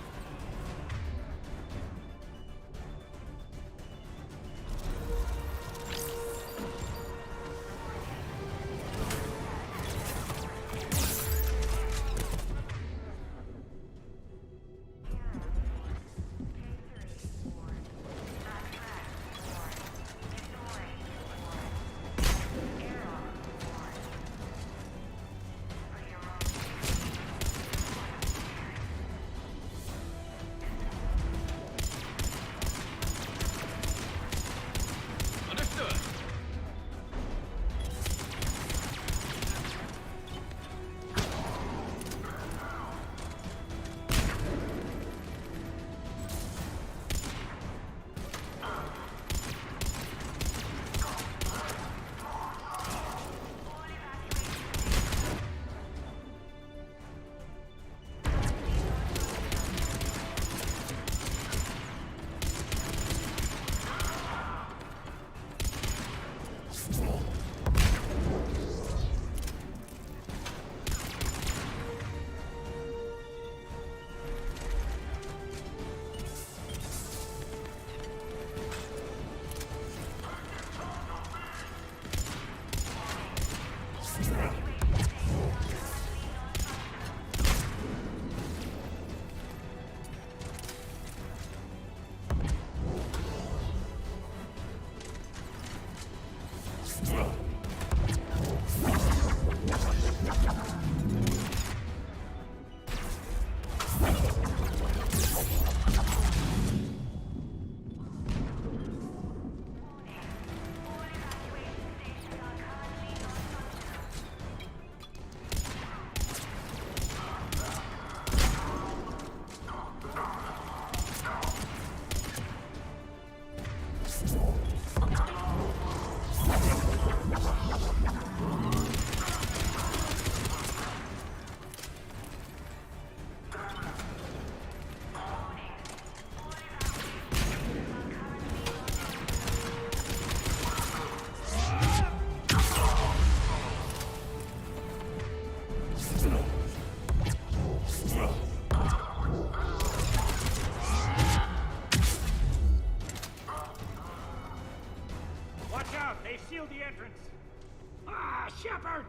Shepard!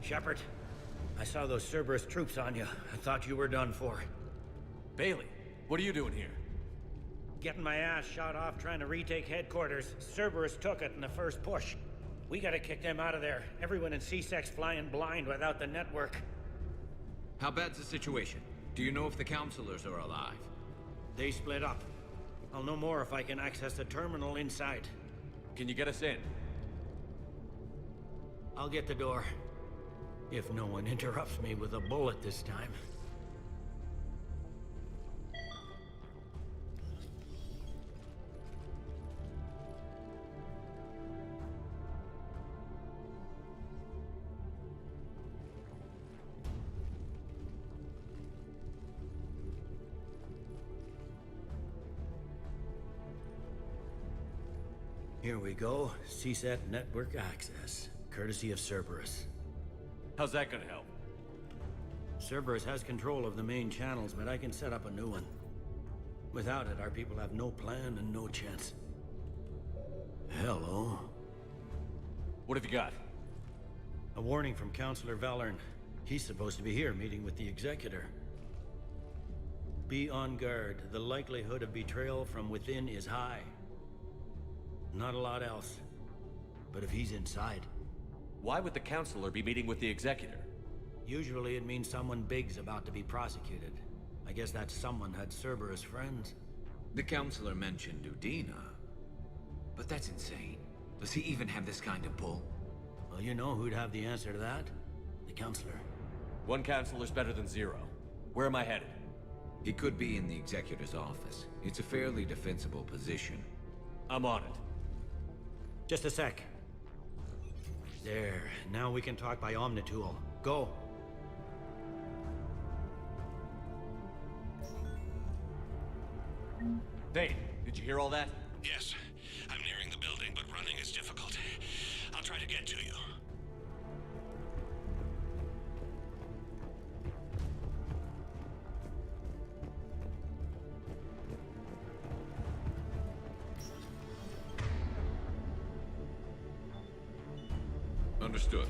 Shepard, I saw those Cerberus troops on you. I thought you were done for. Bailey, what are you doing here? Getting my ass shot off trying to retake headquarters. Cerberus took it in the first push. We gotta kick them out of there. Everyone in C-Sec's flying blind without the network. How bad's the situation? Do you know if the counselors are alive? They split up. I'll know more if I can access the terminal inside. Can you get us in? I'll get the door. If no one interrupts me with a bullet this time. Here we go. CSAT network access, courtesy of Cerberus. How's that gonna help? Cerberus has control of the main channels, but I can set up a new one. Without it, our people have no plan and no chance. Hello. What have you got? A warning from Counselor Valern. He's supposed to be here meeting with the Executor. Be on guard. The likelihood of betrayal from within is high. Not a lot else. But if he's inside... Why would the Counselor be meeting with the Executor? Usually it means someone big's about to be prosecuted. I guess that someone had Cerberus friends. The Counselor mentioned Udina. But that's insane. Does he even have this kind of pull? Well, you know who'd have the answer to that? The Counselor. One Counselor's better than zero. Where am I headed? He could be in the Executor's office. It's a fairly defensible position. I'm on it. Just a sec. There. Now we can talk by Omnitool. Go. Thane, did you hear all that? Yes. I'm nearing the building, but running is difficult. I'll try to get to you. Understood.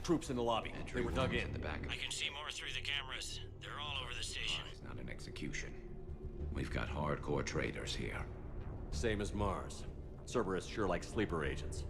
Troops in the lobby. They were dug in. At the back. I can see more through the cameras. They're all over the station. It's not an execution. We've got hardcore traitors here. Same as Mars. Cerberus sure likes sleeper agents.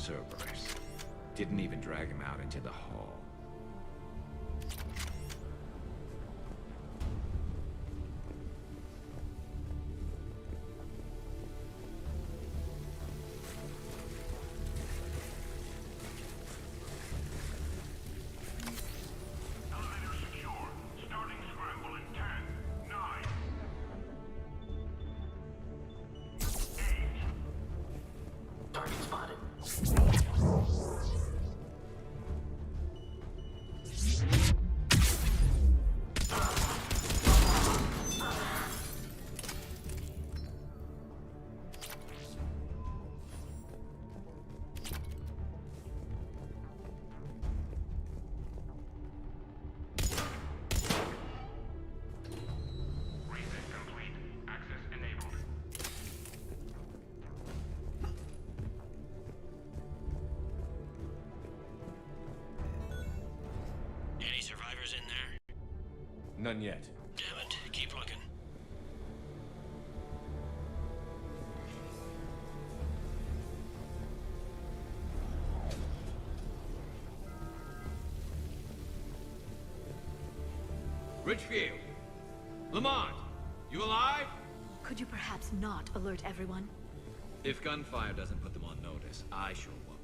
Cerberus. Didn't even drag him out into the hall. Any survivors in there? None yet. Damn it. Keep looking. Richfield! Lamont! You alive? Could you perhaps not alert everyone? If gunfire doesn't put them on notice, I sure won't.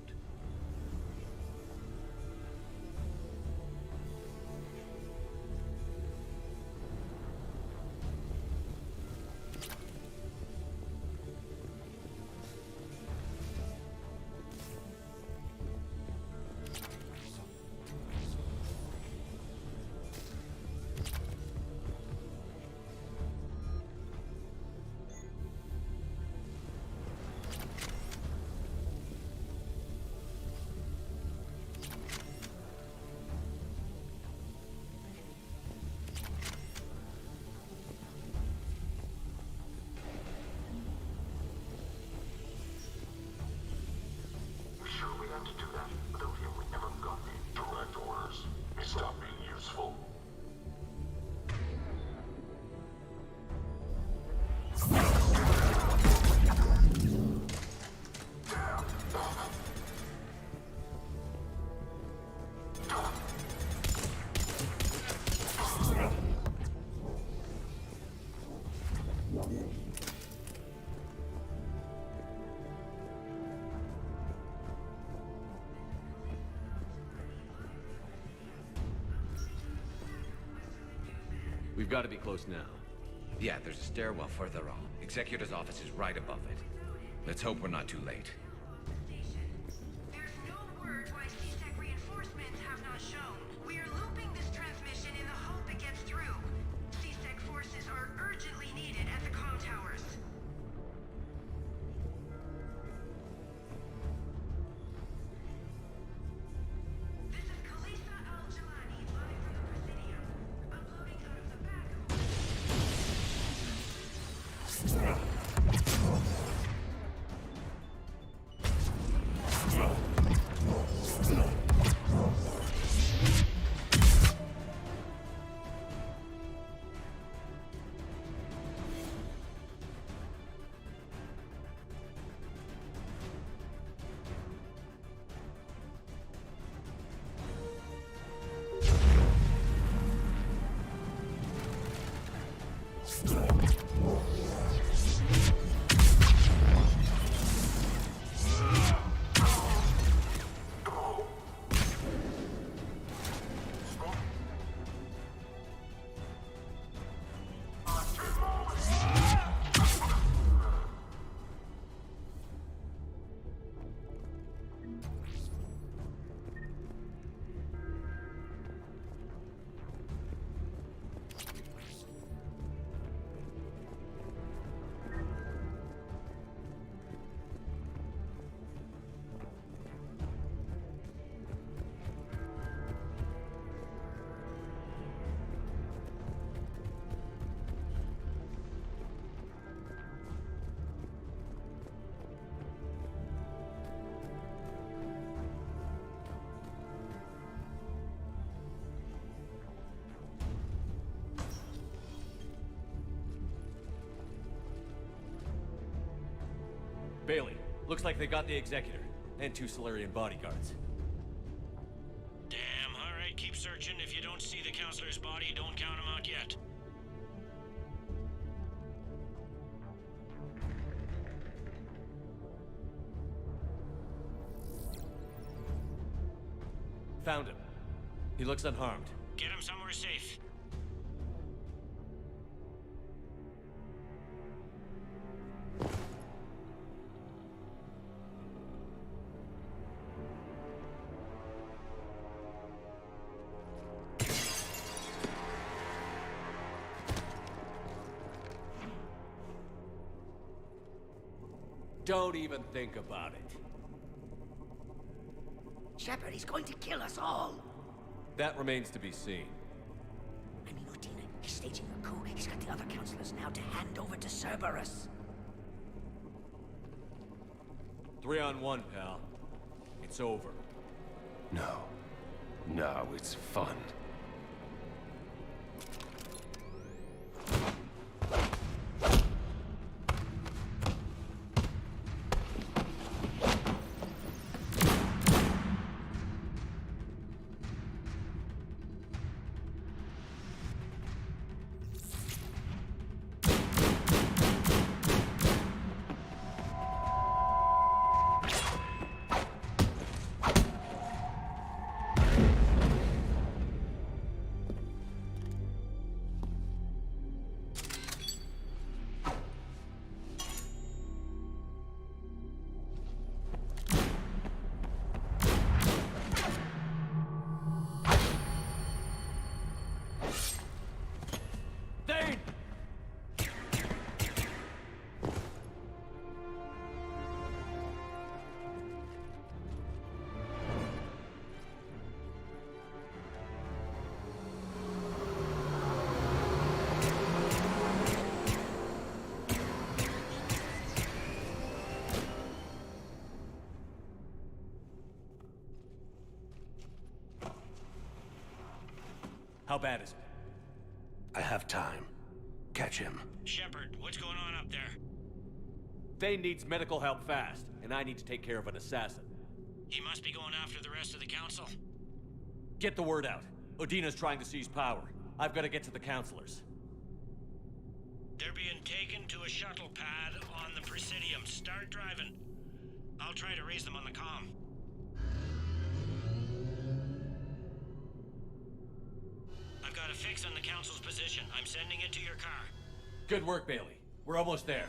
We've got to be close now. Yeah, there's a stairwell further on. Executor's office is right above it. Let's hope we're not too late. There's no word why C-Sec reinforcements have not shown. We are looping this transmission in the hope it gets through. C-Sec forces are urgently needed at the comm towers. This is Khalifa Al-Jalani live from the Presidium. Uploading out of the back of... Bailey, looks like they got the Executor. and 2 Solarian bodyguards. Damn, alright, keep searching. If you don't see the counselor's body, don't count him out yet. Found him. He looks unharmed. Get him somewhere safe. Don't even think about it. Shepard, he's going to kill us all. That remains to be seen. I mean, Udina, he's staging a coup. He's got the other counselors now to hand over to Cerberus. 3-on-1, pal. It's over. No. No, it's fun. How bad is it? I have time. Catch him. Shepard, what's going on up there? Thane needs medical help fast, and I need to take care of an assassin. He must be going after the rest of the council. Get the word out. Udina's trying to seize power. I've got to get to the counselors. They're being taken to a shuttle pad on the Presidium. Start driving. I'll try to raise them on the comm. I've got a fix on the council's position. I'm sending it to your car. Good work, Bailey. We're almost there.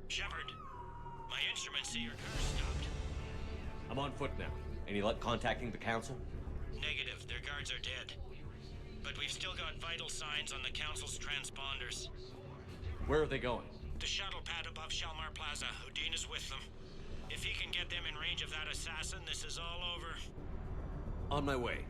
Shepard, my instruments say your car stopped. I'm on foot now. Any luck contacting the council? Negative. Their guards are dead. But we've still got vital signs on the council's transponders. Where are they going? The shuttle pad above Shalmar Plaza. Udina's with them. If he can get them in range of that assassin, this is all over. On my way.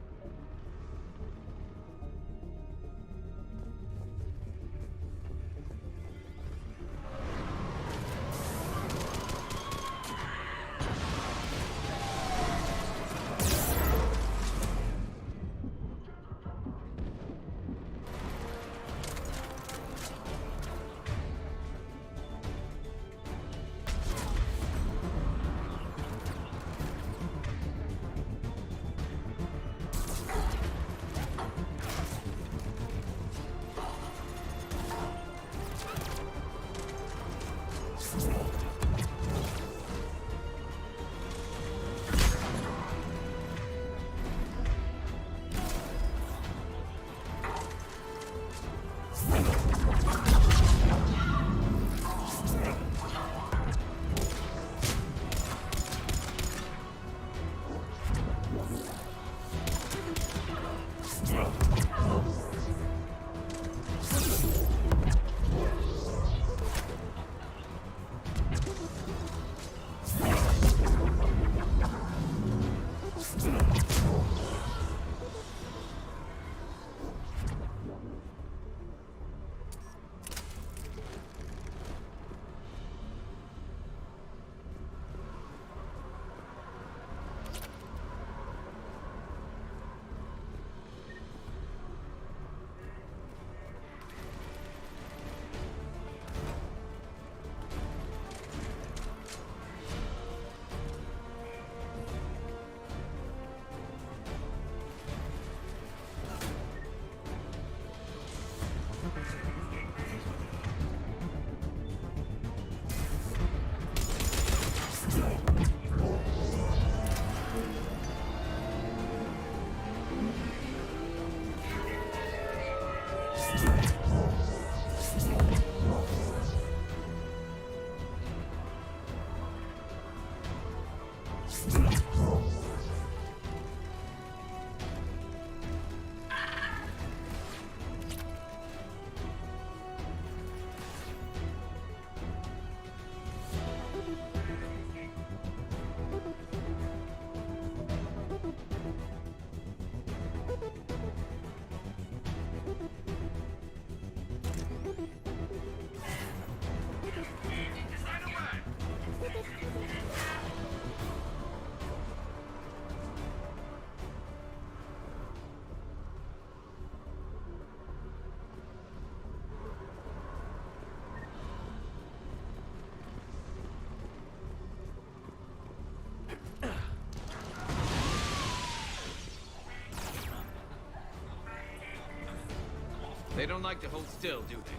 They don't like to hold still, do they?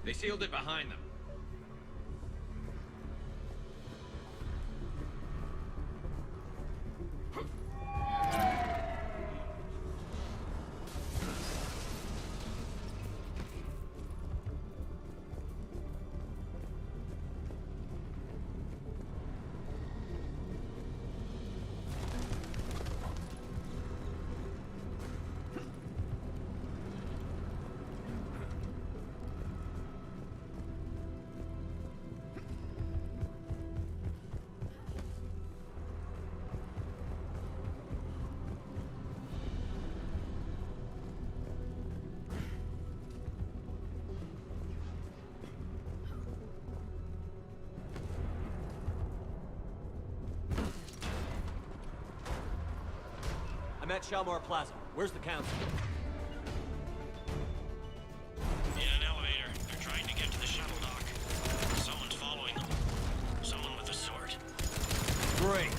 They sealed it behind them. I'm at Shalmar Plaza. Where's the council? In an elevator. They're trying to get to the shuttle dock. Someone's following them. Someone with a sword. Great.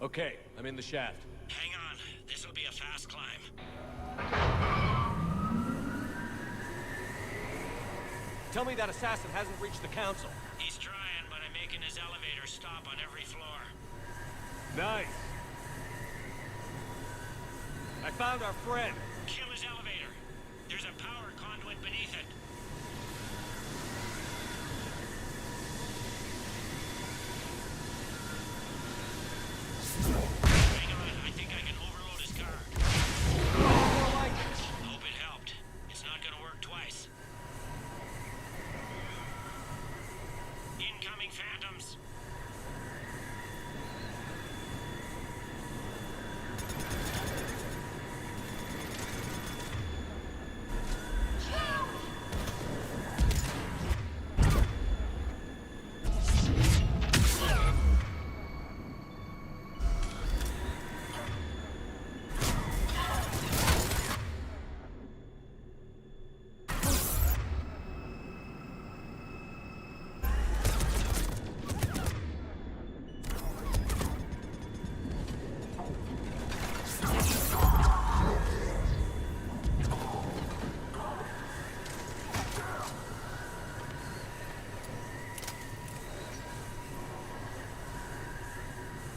Okay, I'm in the shaft. Hang on. This'll be a fast climb. Tell me that assassin hasn't reached the council. He's trying, but I'm making his elevator stop on every floor. Nice. I found our friend. Kill his elevator. There's a power conduit beneath it. Hang on, I think I can overload his car. Hope it helped. It's not gonna work twice. Incoming phantoms.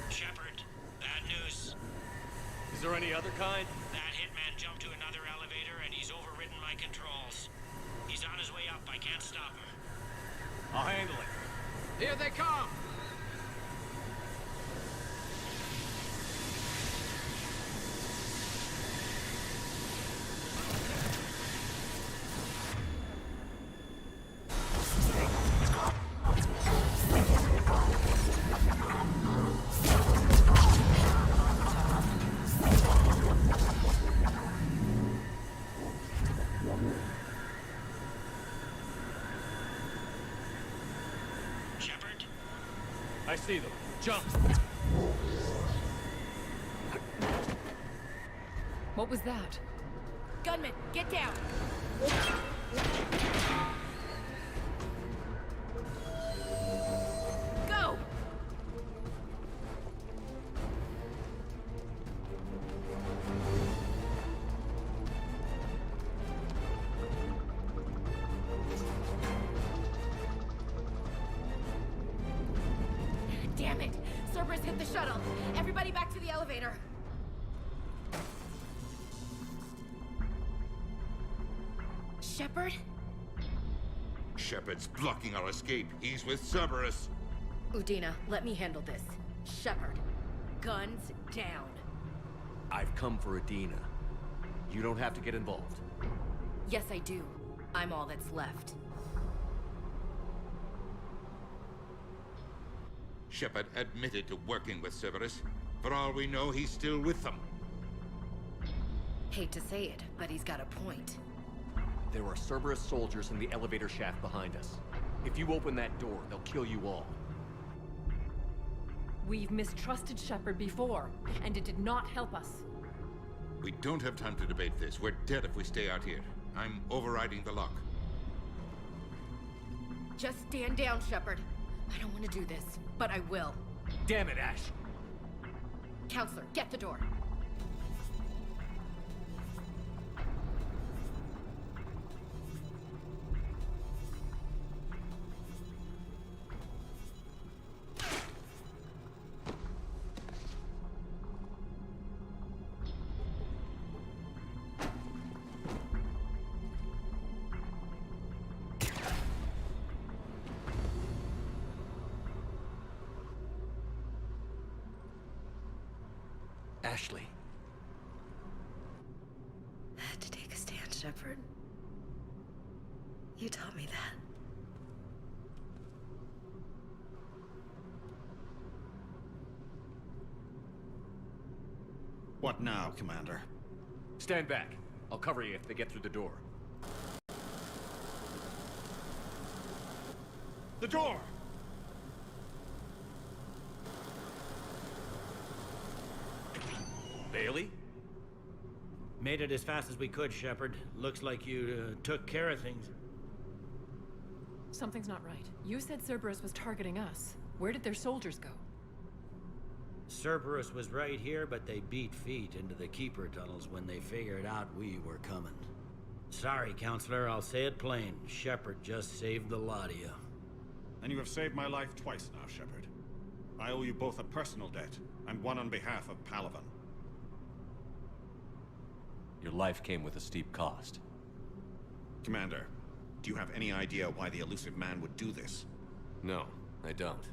Shepard, bad news. Is there any other kind? That hitman jumped to another elevator and he's overridden my controls. He's on his way up. I can't stop him. I'll handle it. Here they come! Shepard? I see them. Jump! What was that? Gunman, get down! Go! Damn it! Cerberus hit the shuttle! Everybody back to the elevator! Shepard? Shepard's blocking our escape. He's with Cerberus. Udina, let me handle this. Shepard, guns down. I've come for Adina. You don't have to get involved. Yes, I do. I'm all that's left. Shepard admitted to working with Cerberus. For all we know, he's still with them. Hate to say it, but he's got a point. There are Cerberus soldiers in the elevator shaft behind us. If you open that door, they'll kill you all. We've mistrusted Shepard before, and it did not help us. We don't have time to debate this. We're dead if we stay out here. I'm overriding the lock. Just stand down, Shepard. I don't want to do this, but I will. Damn it, Ash! Counselor, get the door. Ashley. I had to take a stand, Shepard. You taught me that. What now, Commander? Stand back. I'll cover you if they get through the door. The door! Bailey? Made it as fast as we could, Shepard. Looks like you took care of things. Something's not right. You said Cerberus was targeting us. Where did their soldiers go? Cerberus was right here, but they beat feet into the Keeper tunnels when they figured out we were coming. Sorry, Counselor, I'll say it plain. Shepard just saved the lot of you. And you have saved my life twice now, Shepard. I owe you both a personal debt, and one on behalf of Palaven. Your life came with a steep cost. Commander, do you have any idea why the elusive man would do this? No, I don't.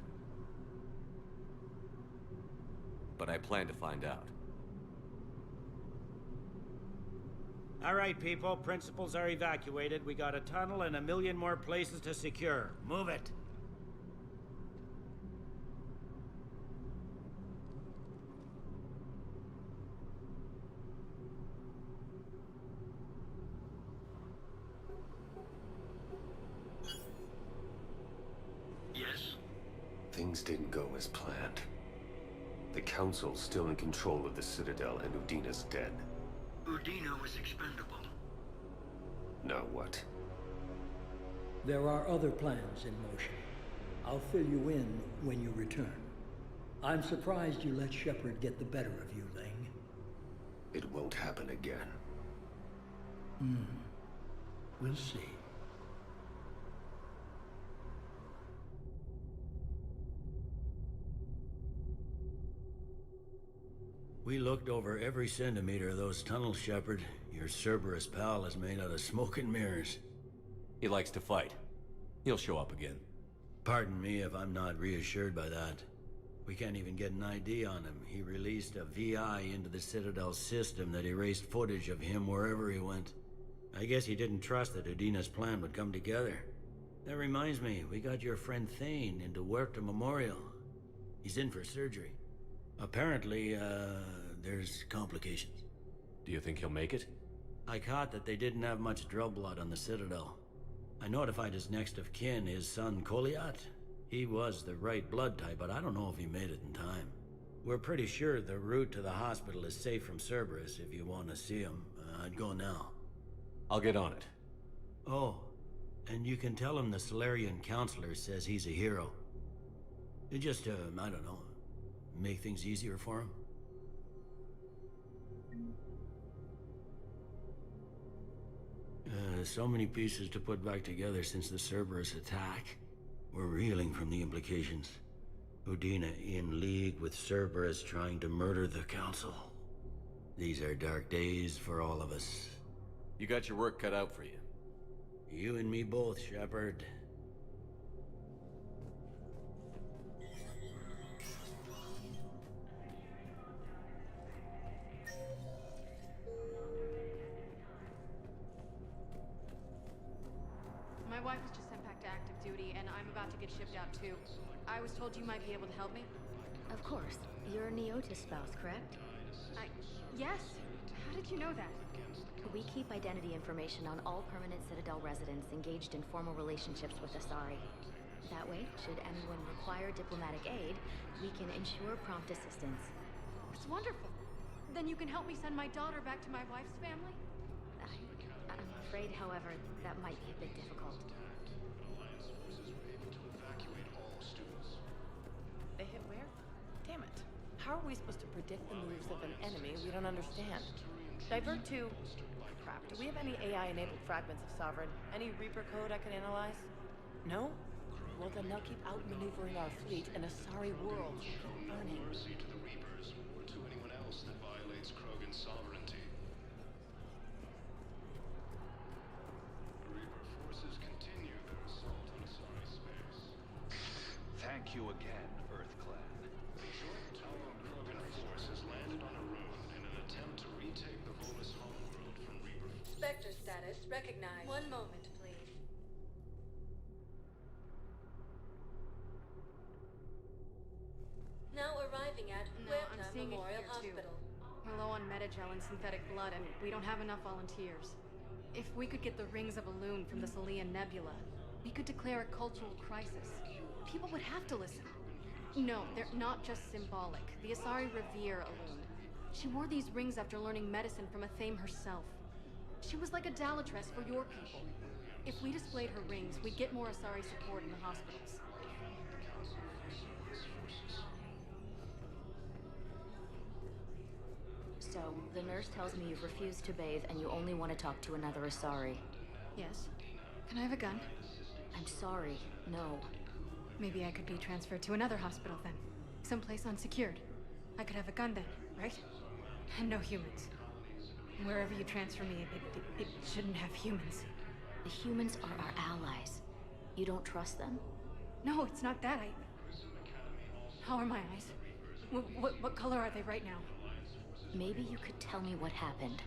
But I plan to find out. All right, people. Principals are evacuated. We got a tunnel and 1 million more places to secure. Move it. Yes? Things didn't go as planned. The Council's still in control of the Citadel and Udina's dead. Udina was expendable. Now what? There are other plans in motion. I'll fill you in when you return. I'm surprised you let Shepard get the better of you, Ling. It won't happen again. We'll see. We looked over every centimeter of those tunnels, Shepard. Your Cerberus pal is made out of smoke and mirrors. He likes to fight. He'll show up again. Pardon me if I'm not reassured by that. We can't even get an ID on him. He released a VI into the Citadel's system that erased footage of him wherever he went. I guess he didn't trust that Udina's plan would come together. That reminds me, we got your friend Thane into Huerta Memorial. He's in for surgery. Apparently, there's complications. Do you think he'll make it? I caught that they didn't have much drill blood on the Citadel. I notified his next of kin, his son Koliat. He was the right blood type, but I don't know if he made it in time. We're pretty sure the route to the hospital is safe from Cerberus if you want to see him. I'd go now. I'll get on it. Oh, and you can tell him the Solarian Counselor says he's a hero. Just, I don't know, make things easier for him. So many pieces to put back together since the Cerberus attack. We're reeling from the implications. Udina in league with Cerberus trying to murder the Council. These are dark days for all of us. You got your work cut out for you. You and me both, Shepard. My wife was just sent back to active duty, and I'm about to get shipped out too. I was told you might be able to help me. Of course. You're Neota's spouse, correct? Yes. How did you know that? We keep identity information on all permanent Citadel residents engaged in formal relationships with Asari. That way, should anyone require diplomatic aid, we can ensure prompt assistance. It's wonderful. Then you can help me send my daughter back to my wife's family? I'm afraid, however, that might be a bit difficult. They hit where? Damn it. How are we supposed to predict the moves of an enemy we don't understand? Divert to... Crap, do we have any AI-enabled fragments of Sovereign? Any Reaper code I can analyze? No? Well, then they'll keep outmaneuvering our fleet, and Asari world will keep burning. Mercy to the Reapers, or to anyone else that violates Krogan's sovereignty. Reaper forces continue their assault on Asari space. Thank you again, Earth Clan. The joint Tau Krogan forces landed on a road in an attempt to retake the Volus homeworld from Reaper. Spectre status recognized. One moment, please. Now arriving at Huerta Memorial Hospital. We're low on Metagel and synthetic blood, and we don't have enough volunteers. If we could get the rings of Elune from the Salian Nebula, we could declare a cultural crisis. People would have to listen. No, they're not just symbolic. The Asari revere Elune. She wore these rings after learning medicine from Athame herself. She was like a Dalatress for your people. If we displayed her rings, we'd get more Asari support in the hospitals. So, the nurse tells me you've refused to bathe and you only want to talk to another Asari. Yes. Can I have a gun? I'm sorry, no. Maybe I could be transferred to another hospital then. Someplace unsecured. I could have a gun then, right? And no humans. Wherever you transfer me, it shouldn't have humans. The humans are our allies. You don't trust them? No, it's not that. How are my eyes? What color are they right now? Maybe you could tell me what happened.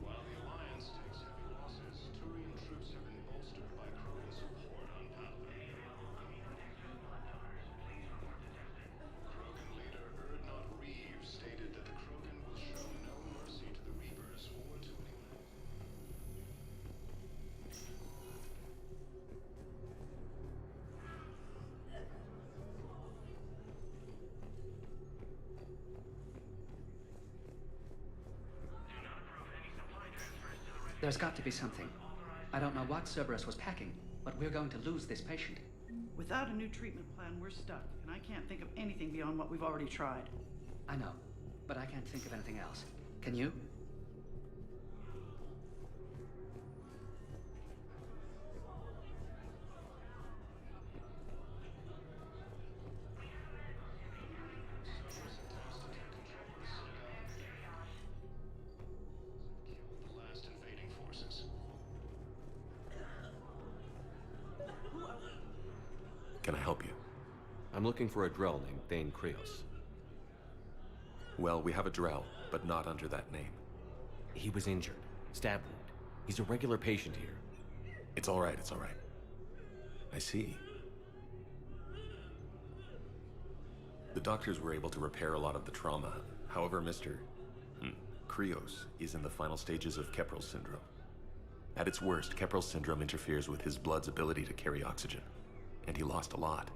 While the Alliance takes heavy losses, Turian troops have been bolstered by Krogan support on Palaven. Krogan leader Erdnot Reeve stated that the Krogan will show no mercy to the Reapers or to anyone. There's got to be something. I don't know what Cerberus was packing, but we're going to lose this patient. Without a new treatment plan, we're stuck, and I can't think of anything beyond what we've already tried. I know, but I can't think of anything else. Can you? The last invading forces. Can I help you? I'm looking for a Drell named Thane Krios. Well, we have a Drell, but not under that name. He was injured. Stab wound. He's a regular patient here. It's all right, it's all right. I see. The doctors were able to repair a lot of the trauma. However, Mr. Krios is in the final stages of Keprel syndrome. At its worst, Keprel syndrome interferes with his blood's ability to carry oxygen, and he lost a lot.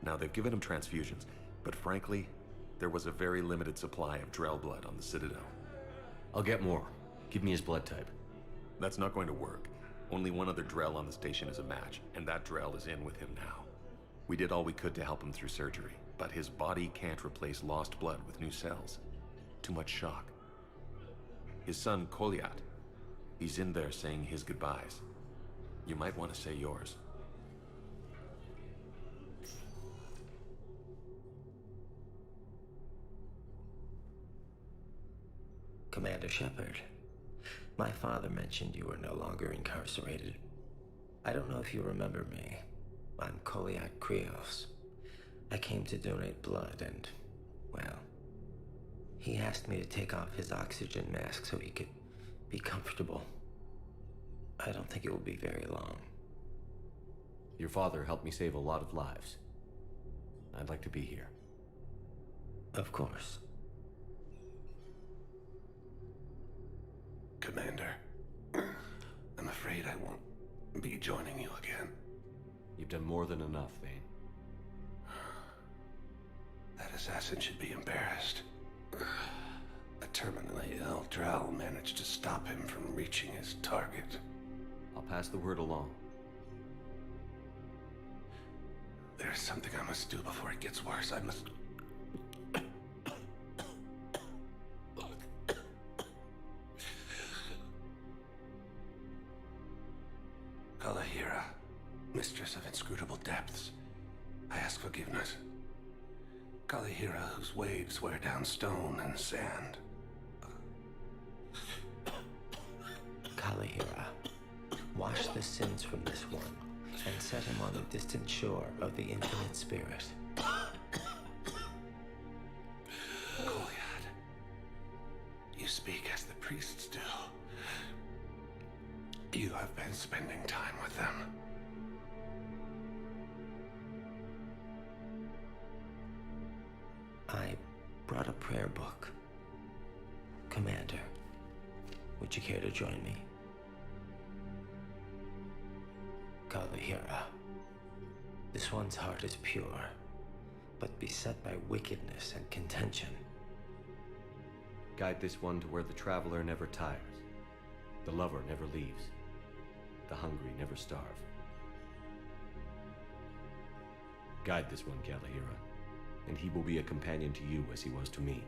Now, they've given him transfusions, but frankly, there was a very limited supply of Drell blood on the Citadel. I'll get more. Give me his blood type. That's not going to work. Only one other Drell on the station is a match, and that Drell is in with him now. We did all we could to help him through surgery, but his body can't replace lost blood with new cells. Too much shock. His son, Koliat, he's in there saying his goodbyes. You might want to say yours. Commander Shepard, my father mentioned you were no longer incarcerated. I don't know if you remember me. I'm Koliat Krios. I came to donate blood and, well, he asked me to take off his oxygen mask so he could be comfortable. I don't think it will be very long. Your father helped me save a lot of lives. I'd like to be here. Of course. Commander, I'm afraid I won't be joining you again. You've done more than enough, Thane. That assassin should be embarrassed. A terminally ill Drell managed to stop him from reaching his target. I'll pass the word along. There's something I must do before it gets worse. I must... Kalahira, mistress of inscrutable depths, I ask forgiveness. Kalahira, whose waves wear down stone and sand. Kalahira, wash the sins from this one and set him on the distant shore of the infinite spirit. Koliat, you speak as the priests do. You have been spending time with them. I brought a prayer book. Commander, would you care to join me? Kalahira, this one's heart is pure, but beset by wickedness and contention. Guide this one to where the traveler never tires, the lover never leaves, the hungry never starve. Guide this one, Kalahira, and he will be a companion to you as he was to me.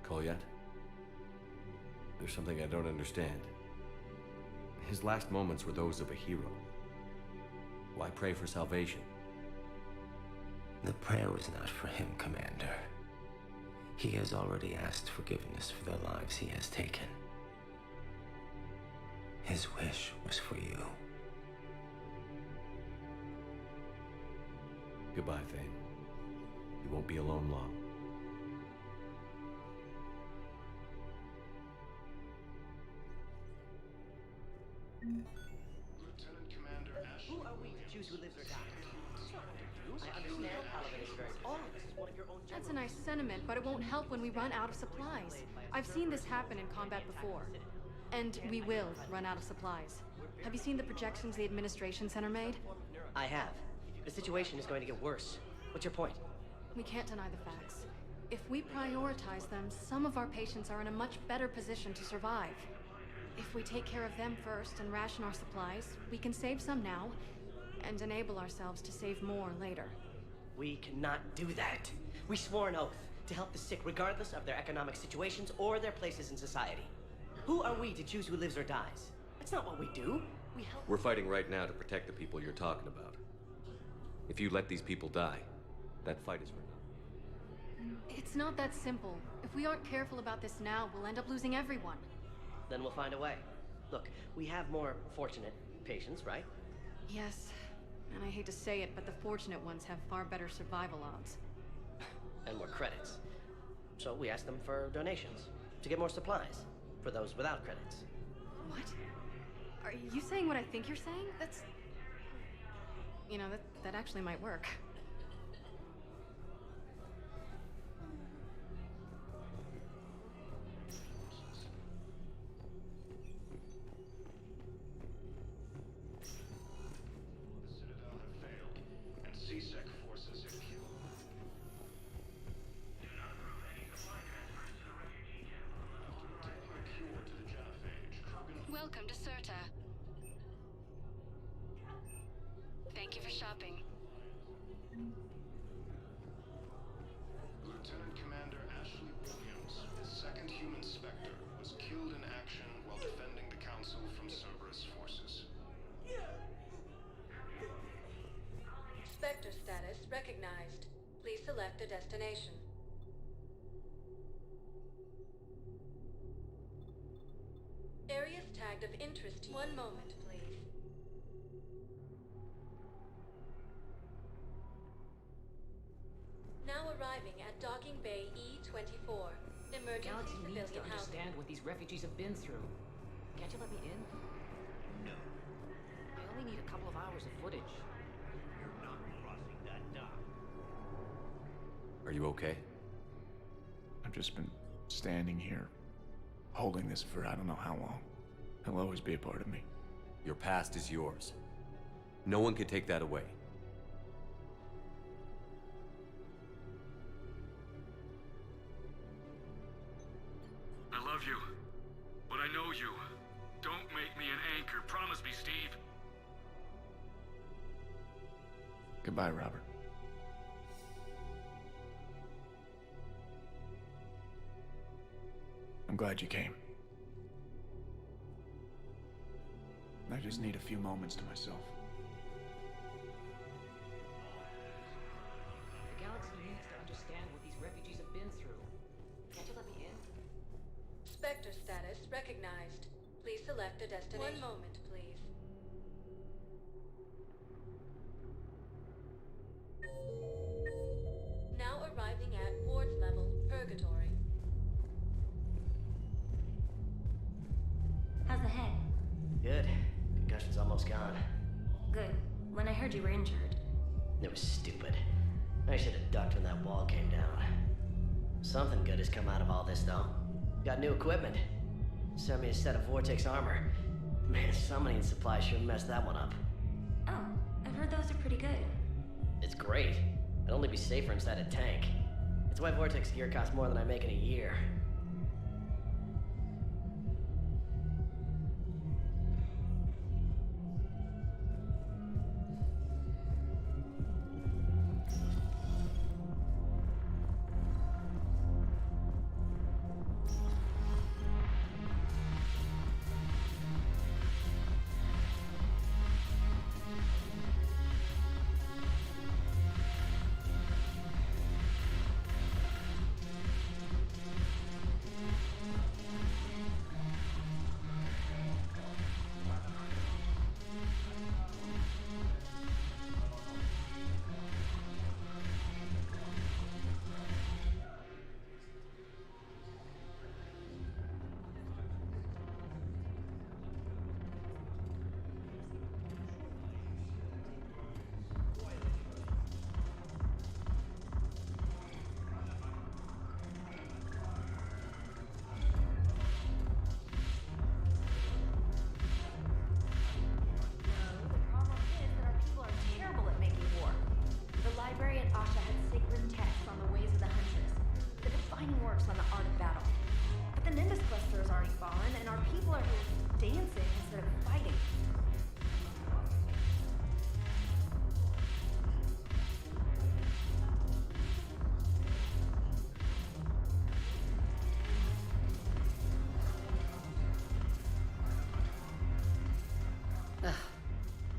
Kolyat? There's something I don't understand. His last moments were those of a hero. Why pray for salvation? The prayer was not for him, Commander. He has already asked forgiveness for the lives he has taken. His wish was for you. Goodbye, Thane. You won't be alone long. Lieutenant Commander Ashley. Who are we to choose who lives or dies? I understand Halavan is very smart. This is one of your own That's a nice sentiment, but it won't help when we run out of supplies. I've seen this happen in combat before. And we will run out of supplies. Have you seen the projections the Administration Center made? I have. The situation is going to get worse. What's your point? We can't deny the facts. If we prioritize them, some of our patients are in a much better position to survive. If we take care of them first and ration our supplies, we can save some now, and enable ourselves to save more later. We cannot do that. We swore an oath to help the sick regardless of their economic situations or their places in society. Who are we to choose who lives or dies? That's not what we do. We help. We're fighting right now to protect the people you're talking about. If you let these people die, that fight is for nothing. It's not that simple. If we aren't careful about this now, we'll end up losing everyone. Then we'll find a way. Look, we have more fortunate patients, right? Yes, and I hate to say it, but the fortunate ones have far better survival odds. And more credits. So we asked them for donations to get more supplies for those without credits. What? Are you saying what I think you're saying? That's... You know, that actually might work. C-Sec forces have killed. Detecting a cure to the genophage. Welcome to Serta. Thank you for shopping. Lieutenant Commander Ashley Williams, the second human Spectre, was killed in action while defending the Council from Cerberus forces. Spectre status recognized. Please select a destination. Areas tagged of interest. One moment, please. Now arriving at Docking Bay E-24. Emergency Galaxy needs to civilian housing. understand what these refugees have been through. Can't you let me in? No. I only need a couple of hours of footage. You're not crossing that dock. Are you okay? I've just been standing here, holding this for I don't know how long. It'll always be a part of me. Your past is yours. No one can take that away. I love you, but I know you. Don't make me an anchor. Promise me, Steve. Goodbye, Robert. I'm glad you came. I just need a few moments to myself. The Galaxy needs to understand what these refugees have been through. Can't you let me in? Spectre status recognized. Please select a destination. One moment, please. Now arriving at wards level, Purgatory. How's the head? Good. Concussion's almost gone. Good. When I heard you were injured. It was stupid. I should have ducked when that wall came down. Something good has come out of all this, though. Got new equipment. Sent me a set of Vortex armor. Man, summoning supplies sure messed that one up. Oh, I've heard those are pretty pretty good. It's great. I'd only be safer inside a tank. It's why Vortex gear costs more than I make in a year.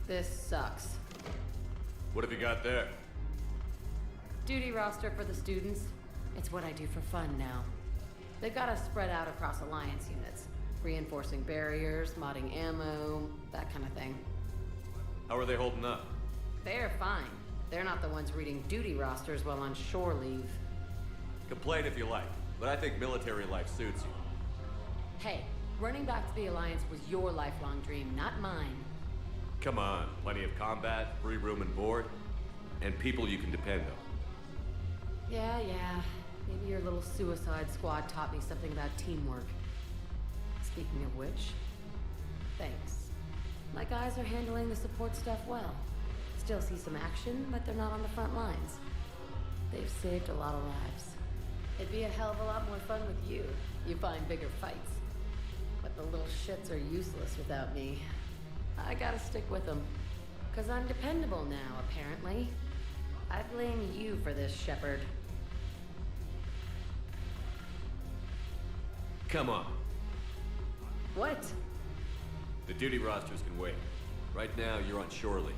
This sucks. What have you got there? Duty roster for the students. It's what I do for fun now. They've got us spread out across Alliance units. Reinforcing barriers, modding ammo, that kind of thing. How are they holding up? They're fine. They're not the ones reading duty rosters while on shore leave. Complain if you like, but I think military life suits you. Hey, running back to the Alliance was your lifelong dream, not mine. Come on, plenty of combat, free room and board, and people you can depend on. Yeah. Maybe your little suicide squad taught me something about teamwork. Speaking of which, thanks. My guys are handling the support stuff well. Still see some action, but they're not on the front lines. They've saved a lot of lives. It'd be a hell of a lot more fun with you. You find bigger fights. But the little shits are useless without me. I gotta stick with them. 'Cause I'm dependable now, apparently. I blame you for this, Shepard. Come on. What? The duty rosters can wait. Right now, you're on shore leave.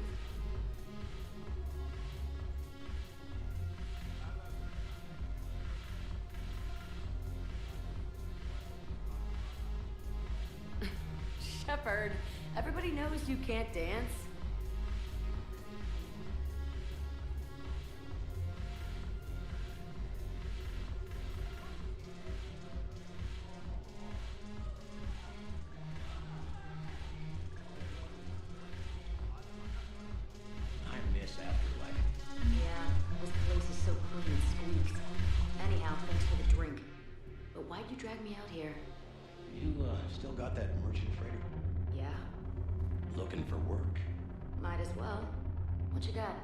Shepard, everybody knows you can't dance. I miss Afterlife. Yeah, this place is so clean it squeaks. Anyhow, thanks for the drink. But why'd you drag me out here? You still got that merchant freighter? Yeah, Looking for work? might as well. What you got?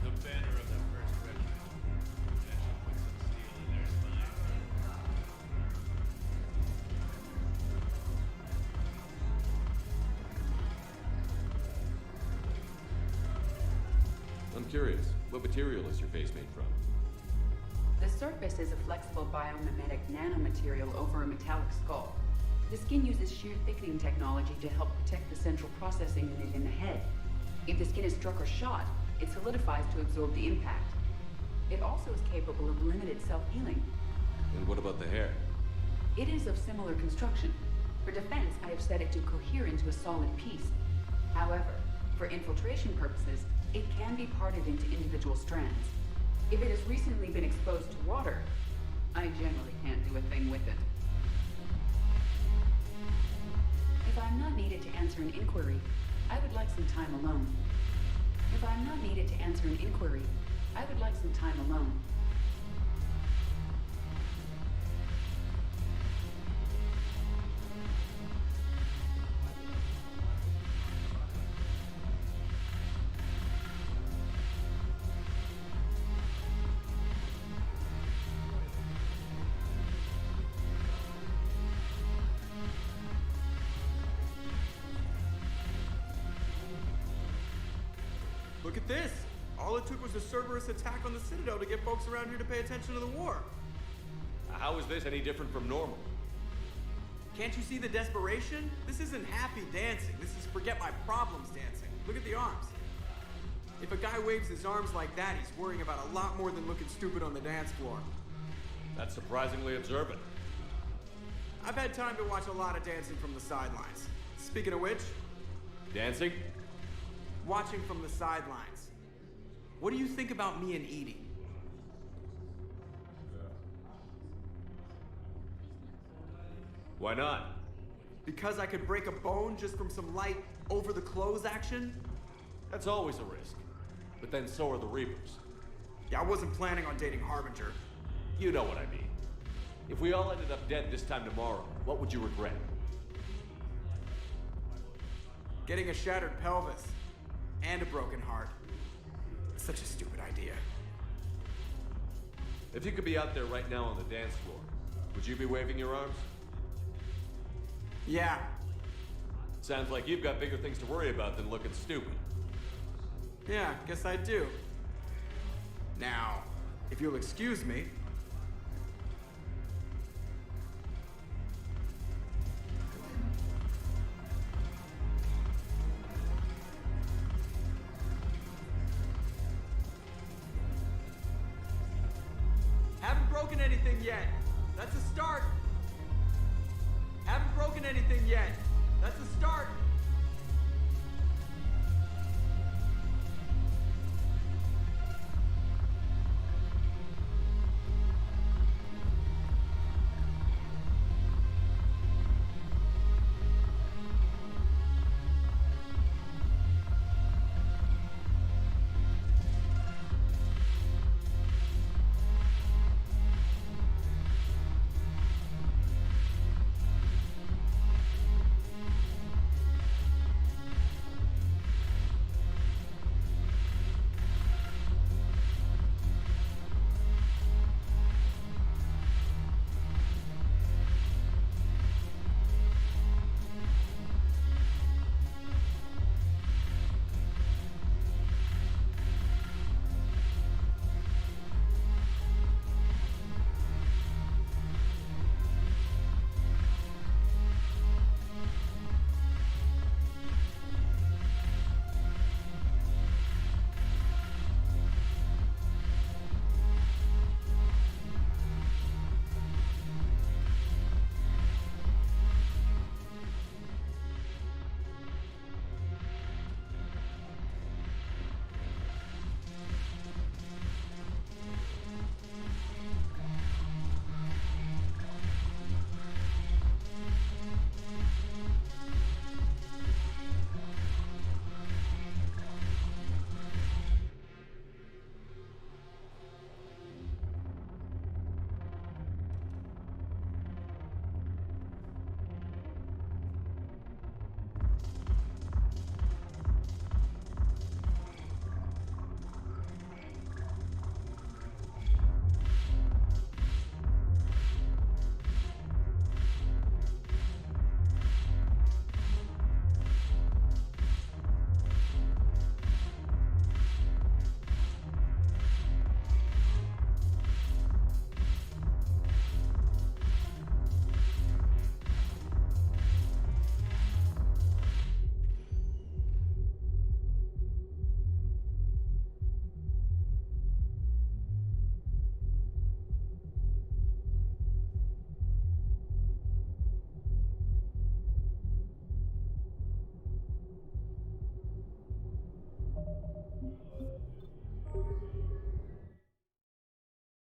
The banner of the first regiment. Potential put some steel in their spine. I'm curious, what material is your face made from? The surface is a flexible biomimetic nanomaterial over a metallic skull. The skin uses shear thickening technology to help protect the central processing unit in the head. If the skin is struck or shot, it solidifies to absorb the impact. It also is capable of limited self-healing. And what about the hair? It is of similar construction. For defense, I have set it to cohere into a solid piece. However, for infiltration purposes, it can be parted into individual strands. If it has recently been exposed to water, I generally can't do a thing with it. If I'm not needed to answer an inquiry, I would like some time alone. If I'm not needed to answer an inquiry, I would like some time alone. Look at this! All it took was a Cerberus attack on the Citadel to get folks around here to pay attention to the war. How is this any different from normal? Can't you see the desperation? This isn't happy dancing. This is forget my problems dancing. Look at the arms. If a guy waves his arms like that, he's worrying about a lot more than looking stupid on the dance floor. That's surprisingly observant. I've had time to watch a lot of dancing from the sidelines. Speaking of which... Dancing? Watching from the sidelines. What do you think about me and Edie? Why not? Because I could break a bone just from some light over-the-clothes action? That's always a risk. But then so are the Reapers. Yeah, I wasn't planning on dating Harbinger. You know what I mean. If we all ended up dead this time tomorrow, what would you regret? Getting a shattered pelvis. And a broken heart. Such a stupid idea. If you could be out there right now on the dance floor, would you be waving your arms? Yeah. Sounds like you've got bigger things to worry about than looking stupid. Yeah, guess I do. Now, if you'll excuse me... Haven't broken anything yet. That's a start. Haven't broken anything yet. That's a start.